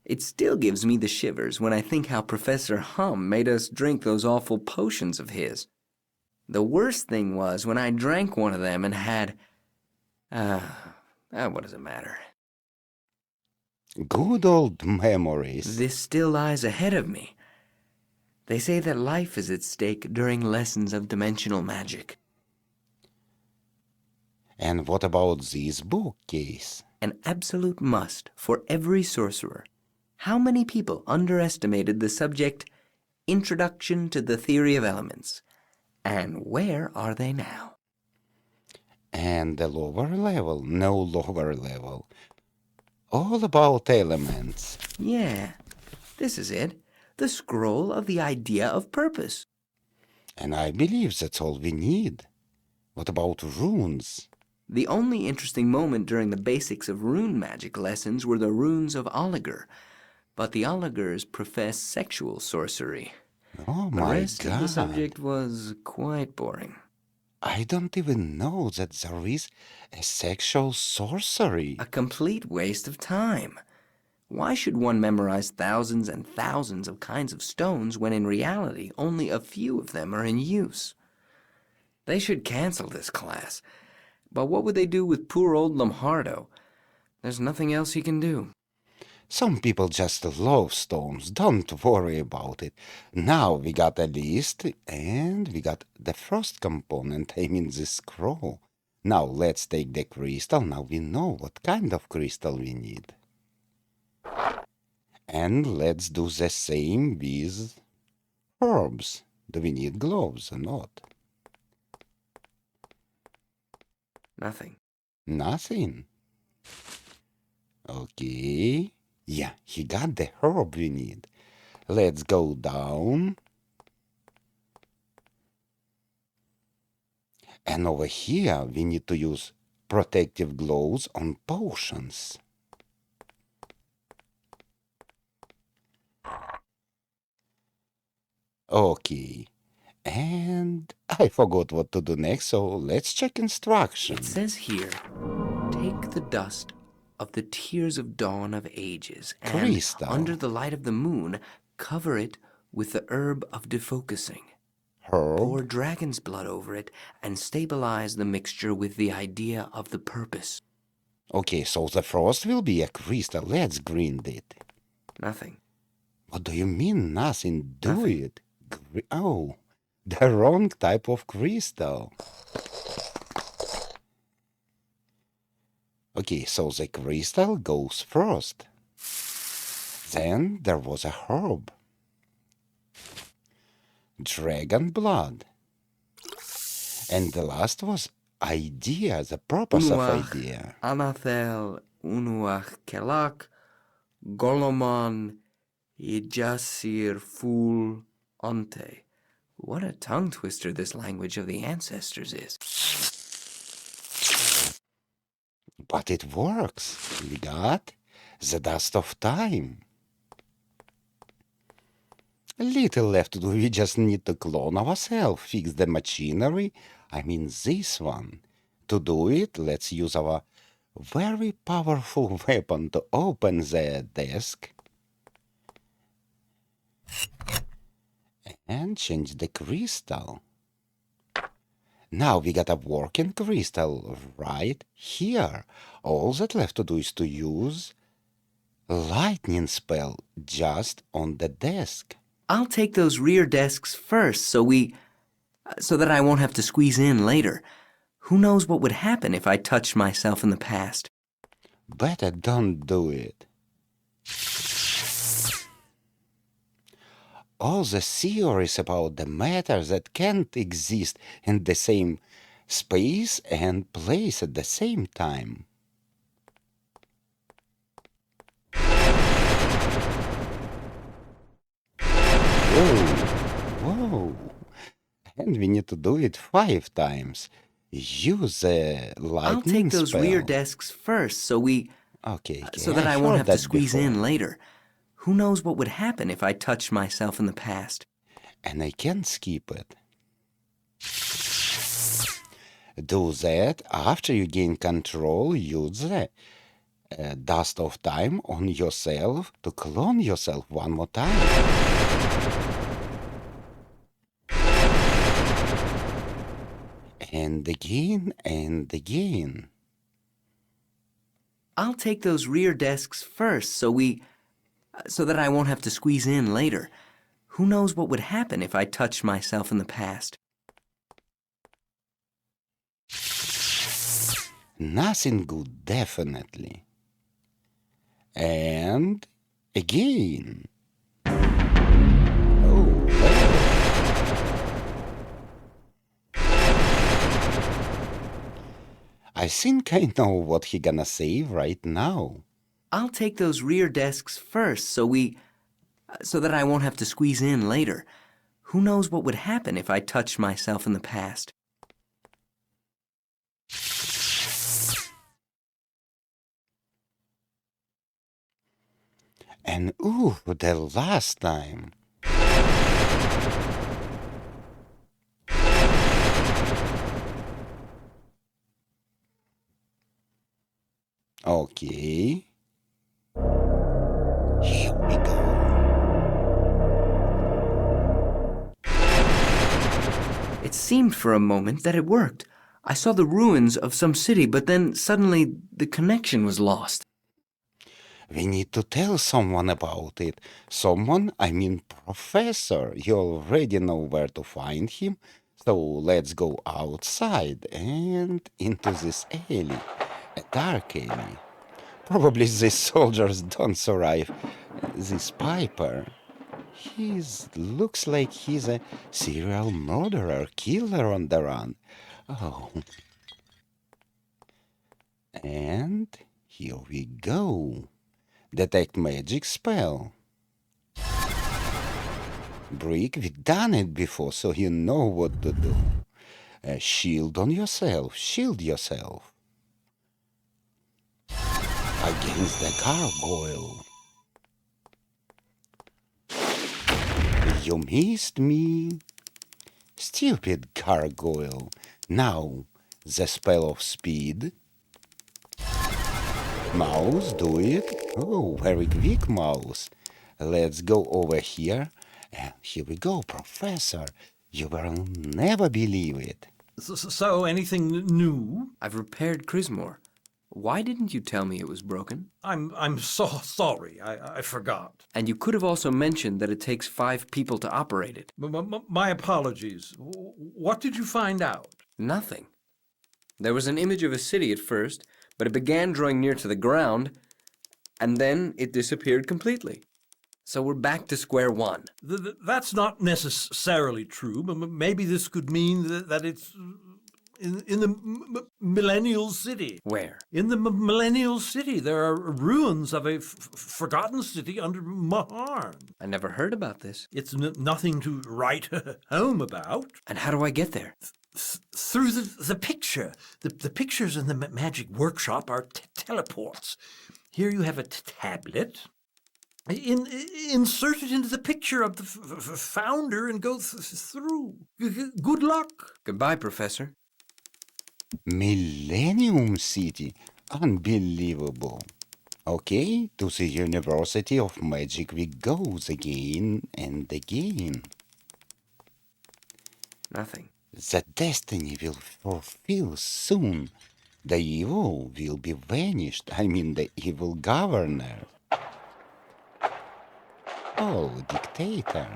It still gives me the shivers when I think how Professor Hum made us drink those awful potions of his. The worst thing was when I drank one of them and had... what does it matter? Good old memories. This still lies ahead of me. They say that life is at stake during lessons of dimensional magic. And what about this bookcase? An absolute must for every sorcerer. How many people underestimated the subject Introduction to the Theory of Elements? And where are they now? And the lower level? No lower level. All about elements. Yeah, this is it. The scroll of the idea of purpose. And I believe that's all we need. What about runes? The only interesting moment during the basics of rune magic lessons were the runes of Oliger. But the Oligers profess sexual sorcery. Oh the my rest God. of the subject was quite boring. I don't even know that there is a sexual sorcery. A complete waste of time. Why should one memorize thousands and thousands of kinds of stones when in reality only a few of them are in use? They should cancel this class. But what would they do with poor old Lomhardo? There's nothing else he can do. Some people just love stones. Don't worry about it. Now we got a list and we got the first component, I mean the scroll. Now let's take the crystal. Now we know what kind of crystal we need. And let's do the same with herbs. Do we need gloves or not? Nothing. Nothing. Okay. Yeah, he got the herb we need. Let's go down. And over here, we need to use protective gloves on potions. Okay. And I forgot what to do next, so let's check instructions. It says here, take the dust of the tears of dawn of ages, and Crystal. under the light of the moon, cover it with the herb of defocusing. Pour Herb. dragon's blood over it, and stabilize the mixture with the idea of the purpose. Okay, so the first will be a crystal. Let's grind it. Nothing. What do you mean nothing? Do Nothing. it. Oh, the wrong type of crystal. Okay, so the crystal goes first. Then there was a herb. Dragon blood. And the last was idea, the purpose of Unuach idea. Anathel unuach kelak Goloman Ijasir Fool Ante. What a tongue twister this language of the ancestors is. But it works. We got the dust of time. A little left to do. We just need to clone ourselves, fix the machinery. I mean this one. To do it, let's use our very powerful weapon to open the desk. And change the crystal. Now we got a working crystal right here. All that left to do is to use lightning spell just on the desk. I'll take those rear desks first so that I won't have to squeeze in later. Who knows what would happen if I touched myself in the past? Better don't do it. All the theories about the matter that can't exist in the same space and place at the same time. Whoa. And we need to do it 5 times. Use the lightning I'll take those spell. rear desks first so Okay, that I won't heard have to that squeeze before. in later. Who knows what would happen if I touched myself in the past? And I can't skip it. Do that after you gain control. Use the dust of time on yourself to clone yourself one more time. And again and again. I'll take those rear desks first so that I won't have to squeeze in later. Who knows what would happen if I touched myself in the past? Nothing good, definitely. And again. Oh, well. I think I know what he gonna say right now. I'll take those rear desks first so that I won't have to squeeze in later. Who knows what would happen if I touched myself in the past? And ooh, the last time. Okay. Here we go. It seemed for a moment that it worked. I saw the ruins of some city, but then suddenly the connection was lost. We need to tell someone about it. Someone, I mean Professor. You already know where to find him. So let's go outside and into this alley. A dark alley. Probably these soldiers don't survive. This Piper, looks like he's a serial murderer, killer on the run. Oh. And here we go. Detect magic spell. Brick, we've done it before, so you know what to do. Shield on yourself. Shield yourself. Against the gargoyle. You missed me. Stupid gargoyle. Now, the spell of speed. Mouse, do it. Oh, very quick, Mouse. Let's go over here. And here we go, Professor. You will never believe it. So, anything new? I've repaired Crismore. Why didn't you tell me it was broken? I'm so sorry. I forgot. And you could have also mentioned that it takes 5 people to operate it. My apologies. What did you find out? Nothing. There was an image of a city at first, but it began drawing near to the ground, and then it disappeared completely. So we're back to square one. That's not necessarily true, but maybe this could mean that it's in the Millenial City. Where? In the Millenial City. There are ruins of a forgotten city under Moharn. I never heard about this. It's nothing to write home about. And how do I get there? Through the picture. The pictures in the magic workshop are teleports. Here you have a tablet. Insert it into the picture of the founder and go through. Good luck. Goodbye, Professor. Millennium City. Unbelievable. Okay, to the University of Magic we goes again and again. Nothing. The destiny will fulfill soon. The evil will be vanished. I mean the evil governor. Oh, dictator.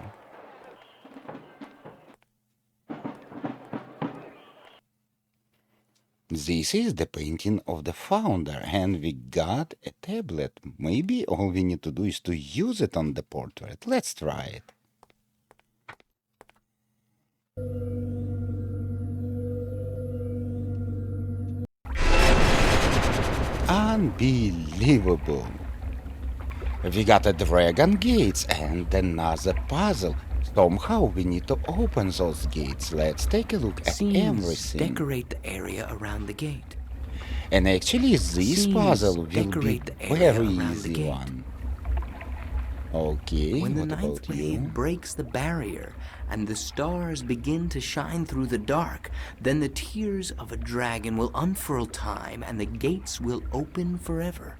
This is the painting of the founder, and we got a tablet. Maybe all we need to do is to use it on the portrait. Let's try it. Unbelievable. We got a dragon gates and another puzzle. Somehow we need to open those gates. Let's take a look at everything. Decorate the area around the gate. And actually this puzzle will be very easy one. Okay, When the what ninth about you? wave breaks the barrier and the stars begin to shine through the dark, then the tears of a dragon will unfurl time and the gates will open forever.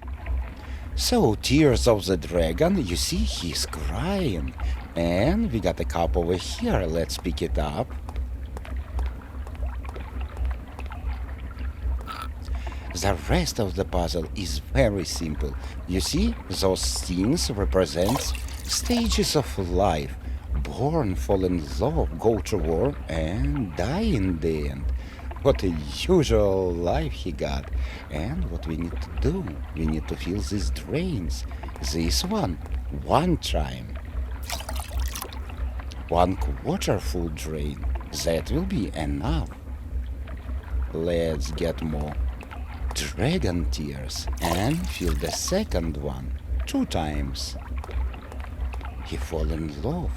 So, Tears of the Dragon, you see he's crying. And we got a cup over here. Let's pick it up. The rest of the puzzle is very simple. You see, those things represent stages of life. Born, fall in love, go to war, and die in the end. What a usual life he got. And what we need to do, we need to fill these drains. This one time. 1/4 full drain. That will be enough. Let's get more dragon tears and fill the second one 2 times. He fall in love.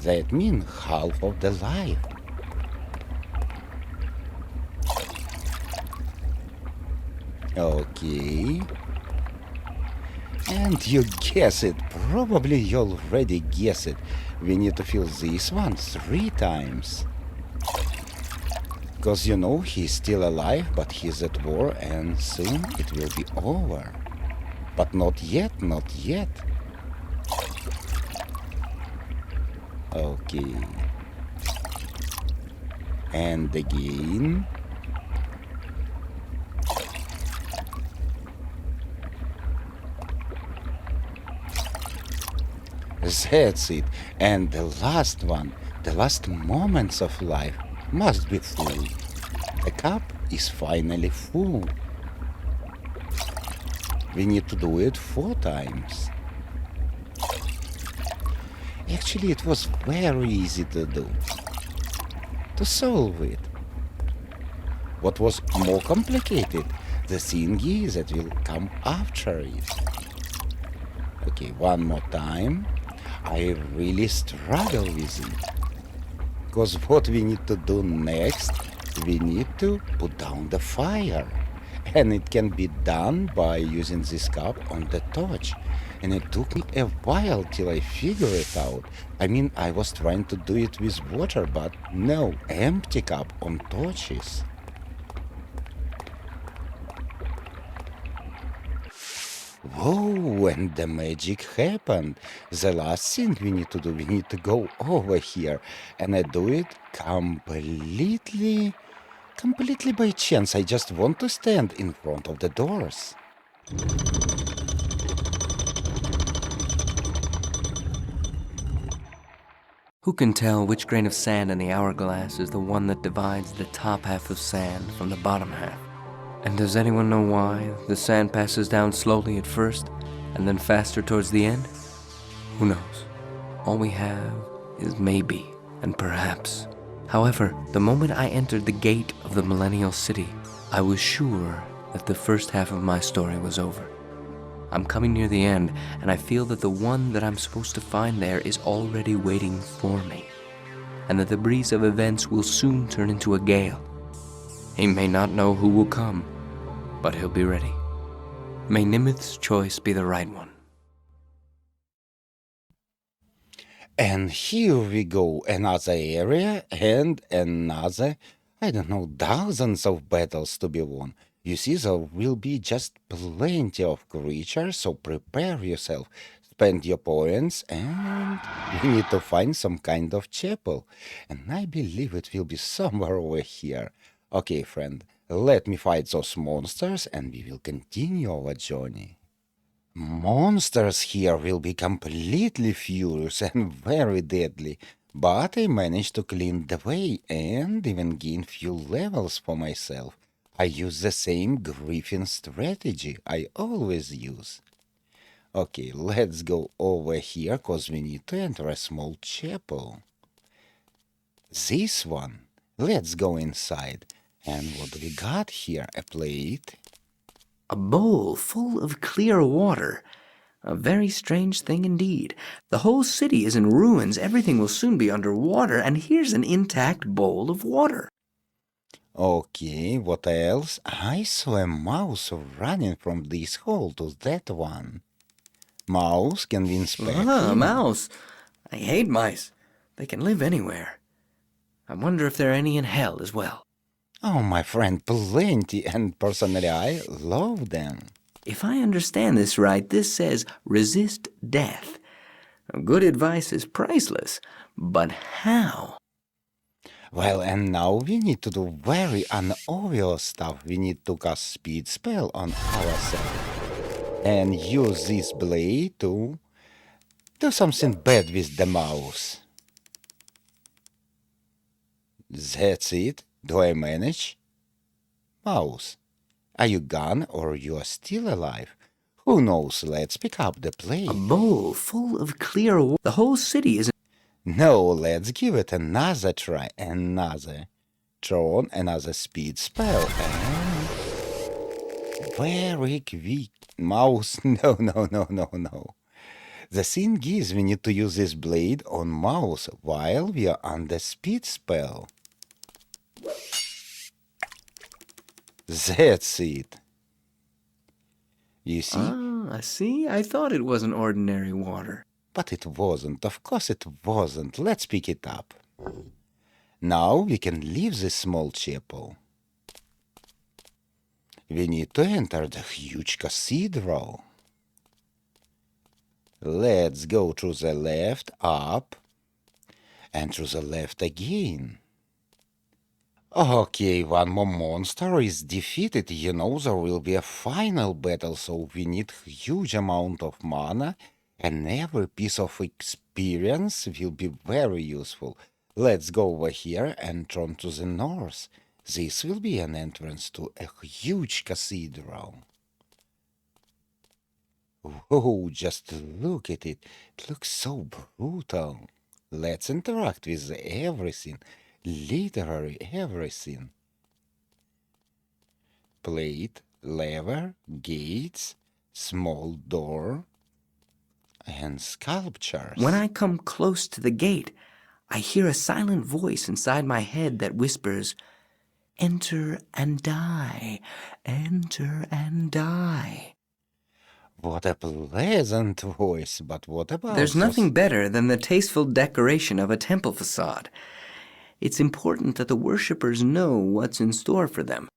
That means half of the life. Okay. And you guess it. Probably you already guess it. We need to fill this one 3 times. Because you know he's still alive, but he's at war and soon it will be over. But not yet, not yet. Okay. And again. That's it. And the last one, the last moments of life must be full. The cup is finally full. We need to do it 4 times. Actually, it was very easy to do, to solve it. What was more complicated, the thingy that will come after it. Okay, one more time. I really struggle with it. Because what we need to do next, we need to put down the fire. And it can be done by using this cup on the torch. And it took me a while till I figured it out. I mean, I was trying to do it with water, but no, empty cup on torches. Whoa, and the magic happened. The last thing we need to do, we need to go over here. And I do it completely by chance. I just want to stand in front of the doors. Who can tell which grain of sand in the hourglass is the one that divides the top half of sand from the bottom half? And does anyone know why the sand passes down slowly at first and then faster towards the end? Who knows? All we have is maybe and perhaps. However, the moment I entered the gate of the Millenial City, I was sure that the first half of my story was over. I'm coming near the end, and I feel that the one that I'm supposed to find there is already waiting for me, and that the breeze of events will soon turn into a gale. He may not know who will come, but he'll be ready. May Nimith's choice be the right one. And here we go, another area and another, I don't know, dozens of battles to be won. You see, there will be just plenty of creatures, so prepare yourself. Spend your points, and we need to find some kind of chapel. And I believe it will be somewhere over here. Okay, friend, let me fight those monsters, and we will continue our journey. Monsters here will be completely furious and very deadly, but I managed to clean the way and even gain few levels for myself. I use the same griffin strategy I always use. Okay, let's go over here, cause we need to enter a small chapel. This one. Let's go inside. And what do we got here? A plate? A bowl full of clear water. A very strange thing indeed. The whole city is in ruins, everything will soon be underwater, and here's an intact bowl of water. Okay, what else? I saw a mouse running from this hole to that one. Mouse, can we inspect him? A mouse. I hate mice. They can live anywhere. I wonder if there are any in hell as well. Oh, my friend, plenty, and personally I love them. If I understand this right, this says resist death. Good advice is priceless, but how? Well, and now we need to do very unobvious stuff. We need to cast speed spell on ourselves. And use this blade to do something bad with the mouse. That's it. Do I manage? Mouse, are you gone or you are still alive? Who knows? Let's pick up the plate. A bowl full of clear water. The whole city is... No, let's give it another try. Another. Throw on another speed spell. And... very quick. Mouse, no. The thing is, we need to use this blade on mouse while we are under speed spell. That's it. You see? Ah, see? I thought it wasn't ordinary water. But it wasn't. Of course it wasn't. Let's pick it up. Now we can leave this small chapel. We need to enter the huge cathedral. Let's go to the left, up, and to the left again. Okay, one more monster is defeated. You know, there will be a final battle, so we need huge amount of mana And every piece of experience will be very useful. Let's go over here and turn to the north. This will be an entrance to a huge cathedral. Whoa, just look at it. It looks so brutal. Let's interact with everything. Literally everything. Plate, lever, gates, small door, and sculptures. When I come close to the gate, I hear a silent voice inside my head that whispers, "Enter and die, enter and die." What a pleasant voice, but what about There's nothing better than the tasteful decoration of a temple facade. It's important that the worshippers know what's in store for them.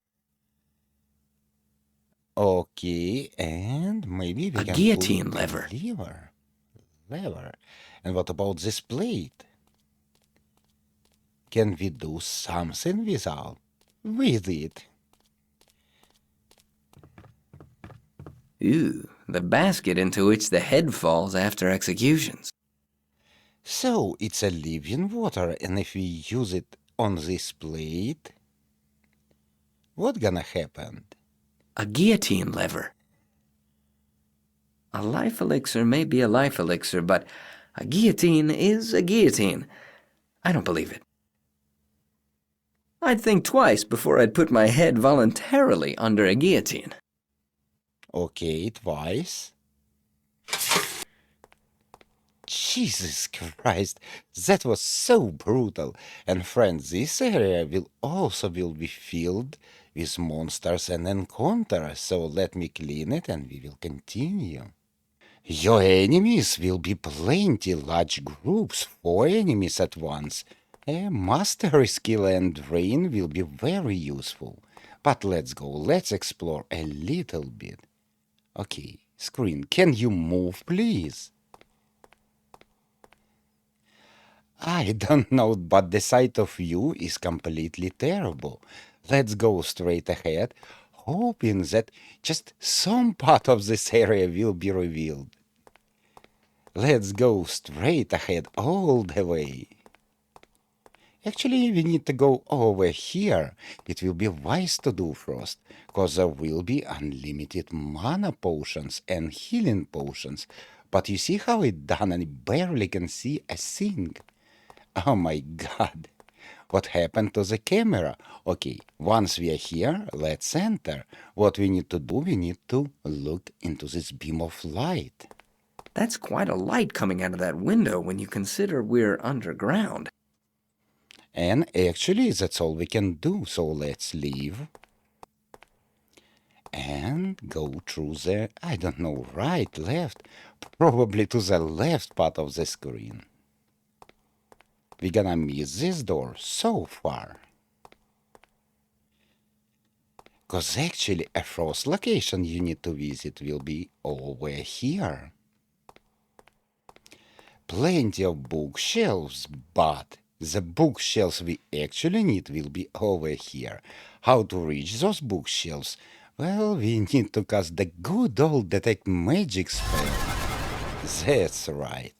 Okay, and maybe we A can guillotine pull lever. Lever. And what about this plate? Can we do something with it? Ooh, the basket into which the head falls after executions. So it's a living water, and if we use it on this plate, what gonna happen? A guillotine lever. A life elixir may be a life elixir, but a guillotine is a guillotine. I don't believe it. I'd think twice before I'd put my head voluntarily under a guillotine. Okay, twice. Jesus Christ, that was so brutal. And friends, this area will be filled with monsters and encounters, so let me clean it and we will continue. Your enemies will be plenty, large groups, 4 enemies at once. A mastery skill and brain will be very useful. But let's go, let's explore a little bit. Okay, screen, can you move, please? I don't know, but the sight of you is completely terrible. Let's go straight ahead, hoping that just some part of this area will be revealed. Let's go straight ahead all the way. Actually, we need to go over here. It will be wise to do first, because there will be unlimited mana potions and healing potions. But you see how it's done and I barely can see a thing. Oh my god. What happened to the camera? Okay, once we are here, let's enter. What we need to do, we need to look into this beam of light. That's quite a light coming out of that window when you consider we're underground. And actually, that's all we can do, so let's leave. And go through the, I don't know, right, left, probably to the left part of the screen. We're gonna miss this door so far. Because actually, a first location you need to visit will be over here. Plenty of bookshelves, but the bookshelves we actually need will be over here. How to reach those bookshelves? Well, we need to cast the good old detect magic spell. That's right.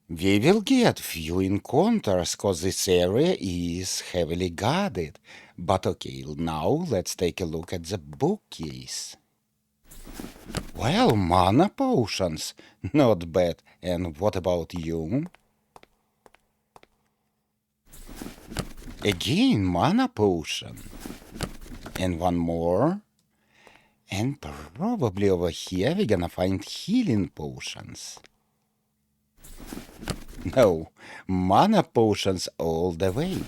We will get few encounters cause this area is heavily guarded. But okay, now let's take a look at the bookcase. Well, mana potions. Not bad. And what about you? Again, mana potion. And one more. And probably over here we're gonna find healing potions. No, mana potions all the way.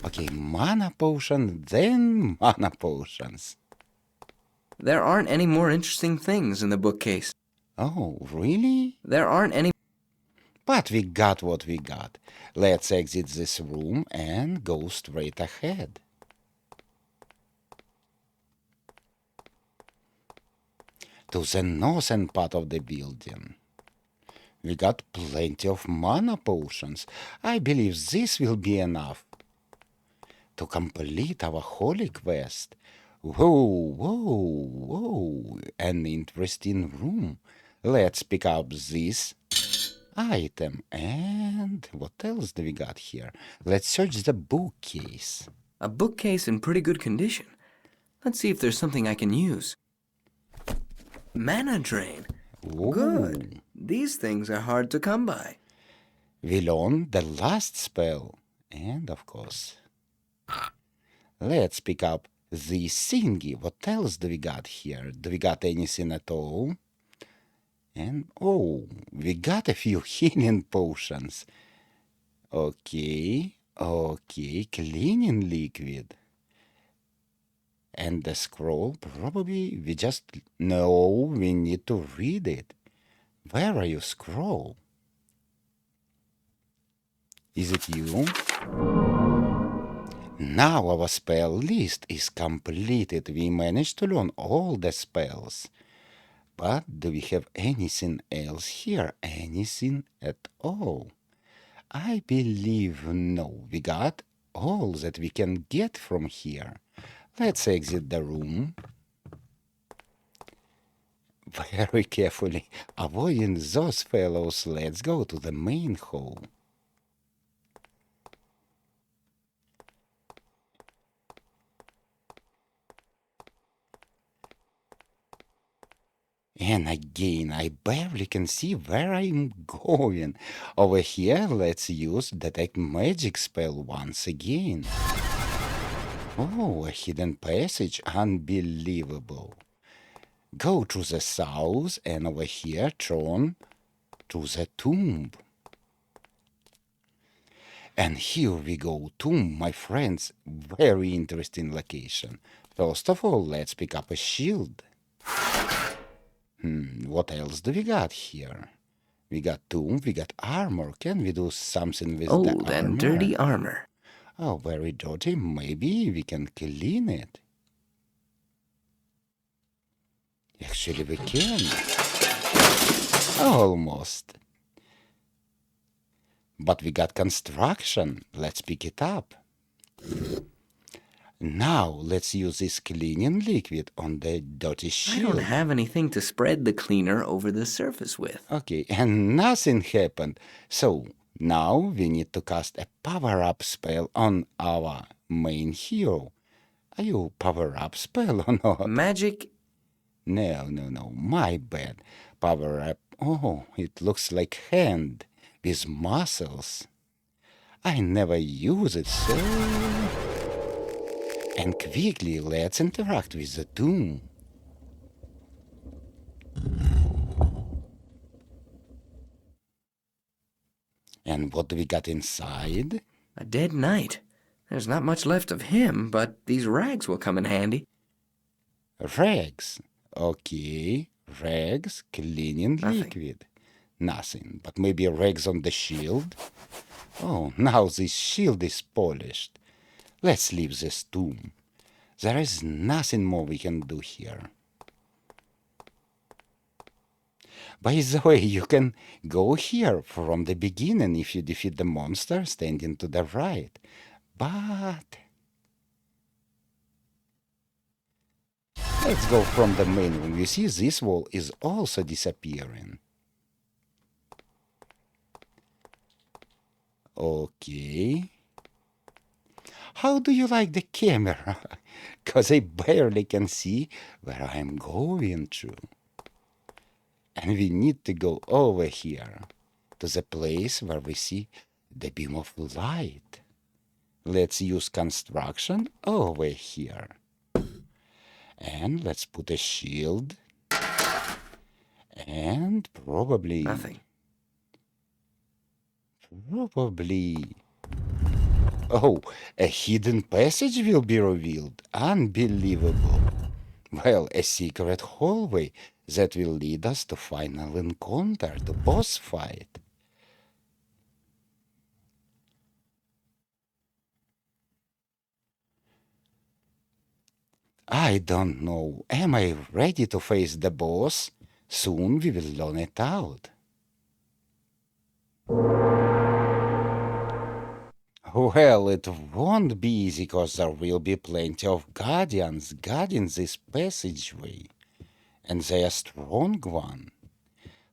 Okay, mana potion, then mana potions. There aren't any more interesting things in the bookcase. Oh, really? There aren't any... But we got what we got. Let's exit this room and go straight ahead. To the northern part of the building. We got plenty of mana potions. I believe this will be enough to complete our holy quest. Whoa, an interesting room. Let's pick up this item. And what else do we got here? Let's search the bookcase. A bookcase in pretty good condition. Let's see if there's something I can use. Mana drain. Ooh. Good. These things are hard to come by. We learned the last spell. And, of course, let's pick up the thingy. What else do we got here? Do we got anything at all? And, oh, we got a few healing potions. Okay, cleaning liquid. And the scroll, probably we just know we need to read it. Where are you, scroll? Is it you? Now our spell list is completed. We managed to learn all the spells. But do we have anything else here? Anything at all? I believe no. We got all that we can get from here. Let's exit the room. Very carefully, avoiding those fellows. Let's go to the main hall. And again, I barely can see where I'm going. Over here, let's use Detect Magic spell once again. Oh, a hidden passage. Unbelievable. Go to the south, and over here, turn to the tomb. And here we go, tomb, my friends. Very interesting location. First of all, let's pick up a shield. What else do we got here? We got tomb, we got armor. Can we do something with the armor? Old and dirty armor. Oh, very dirty. Maybe we can clean it. Actually, we can. Almost. But we got construction. Let's pick it up. Now, let's use this cleaning liquid on the dirty shield. I don't have anything to spread the cleaner over the surface with. Okay, and nothing happened. So, now we need to cast a power-up spell on our main hero. Are you power-up spell or not? Magic? No, my bad. Power-up. Oh, it looks like hand with muscles. I never use it, so... And quickly, let's interact with the tomb. And what do we got inside? A dead knight. There's not much left of him, but these rags will come in handy. Rags. Okay, rags, cleaning liquid. Nothing, but maybe rags on the shield. Oh, now this shield is polished. Let's leave this tomb. There is nothing more we can do here. By the way, you can go here from the beginning if you defeat the monster standing to the right. But... let's go from the main room. You see, this wall is also disappearing. Okay. How do you like the camera? Because I barely can see where I'm going to. And we need to go over here to the place where we see the beam of light. Let's use construction over here. And let's put a shield. And probably... nothing. Probably... oh, a hidden passage will be revealed. Unbelievable. Well, a secret hallway that will lead us to final encounter, to boss fight. I don't know. Am I ready to face the boss? Soon we will learn it out. Well, it won't be easy because there will be plenty of guardians guarding this passageway. And they are strong one.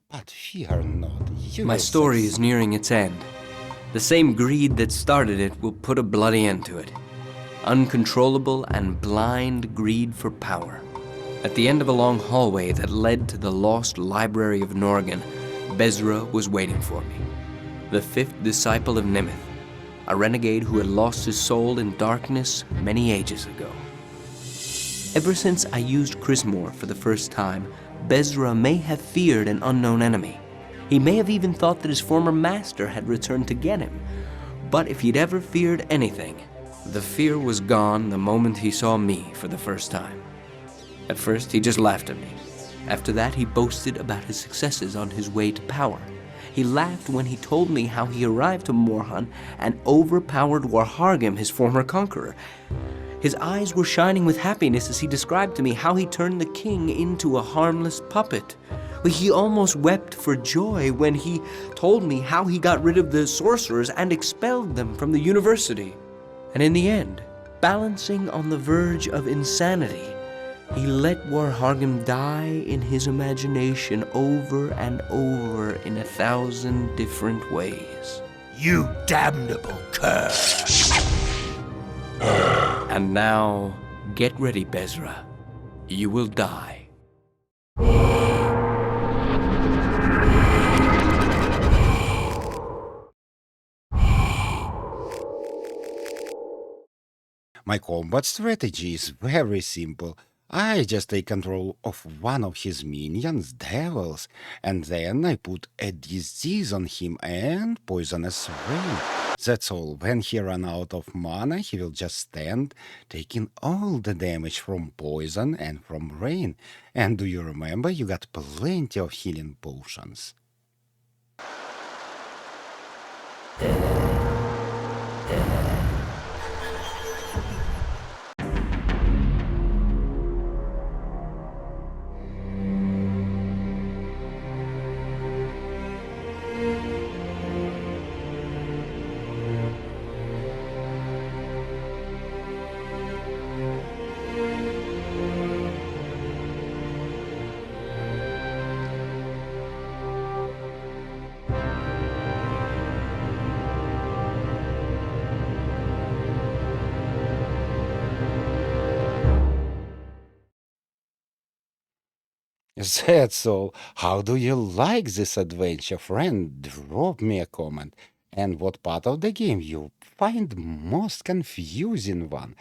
But fear not, you My will story is nearing its end. The same greed that started it will put a bloody end to it. Uncontrollable and blind greed for power. At the end of a long hallway that led to the lost library of Norgan, Bezra was waiting for me. The fifth disciple of Nimith, a renegade who had lost his soul in darkness many ages ago. Ever since I used Chrismore for the first time, Bezra may have feared an unknown enemy. He may have even thought that his former master had returned to get him. But if he'd ever feared anything, the fear was gone the moment he saw me for the first time. At first, he just laughed at me. After that, he boasted about his successes on his way to power. He laughed when he told me how he arrived to Moharn and overpowered Warhargim, his former conqueror. His eyes were shining with happiness as he described to me how he turned the king into a harmless puppet. He almost wept for joy when he told me how he got rid of the sorcerers and expelled them from the university. And in the end, balancing on the verge of insanity, he let Warhargim die in his imagination over and over in 1,000 different ways. You damnable cur! And now, get ready, Bezra. You will die. My combat strategy is very simple. I just take control of one of his minions, devils, and then I put a disease on him and poisonous rain. That's all. When he runs out of mana, he will just stand, taking all the damage from poison and from rain. And do you remember, you got plenty of healing potions. That's all. How do you like this adventure, friend? Drop me a comment. And what part of the game you find most confusing one?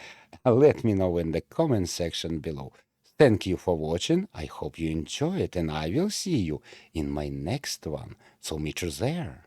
Let me know in the comment section below. Thank you for watching. I hope you enjoy it, and I will see you in my next one. So meet you there.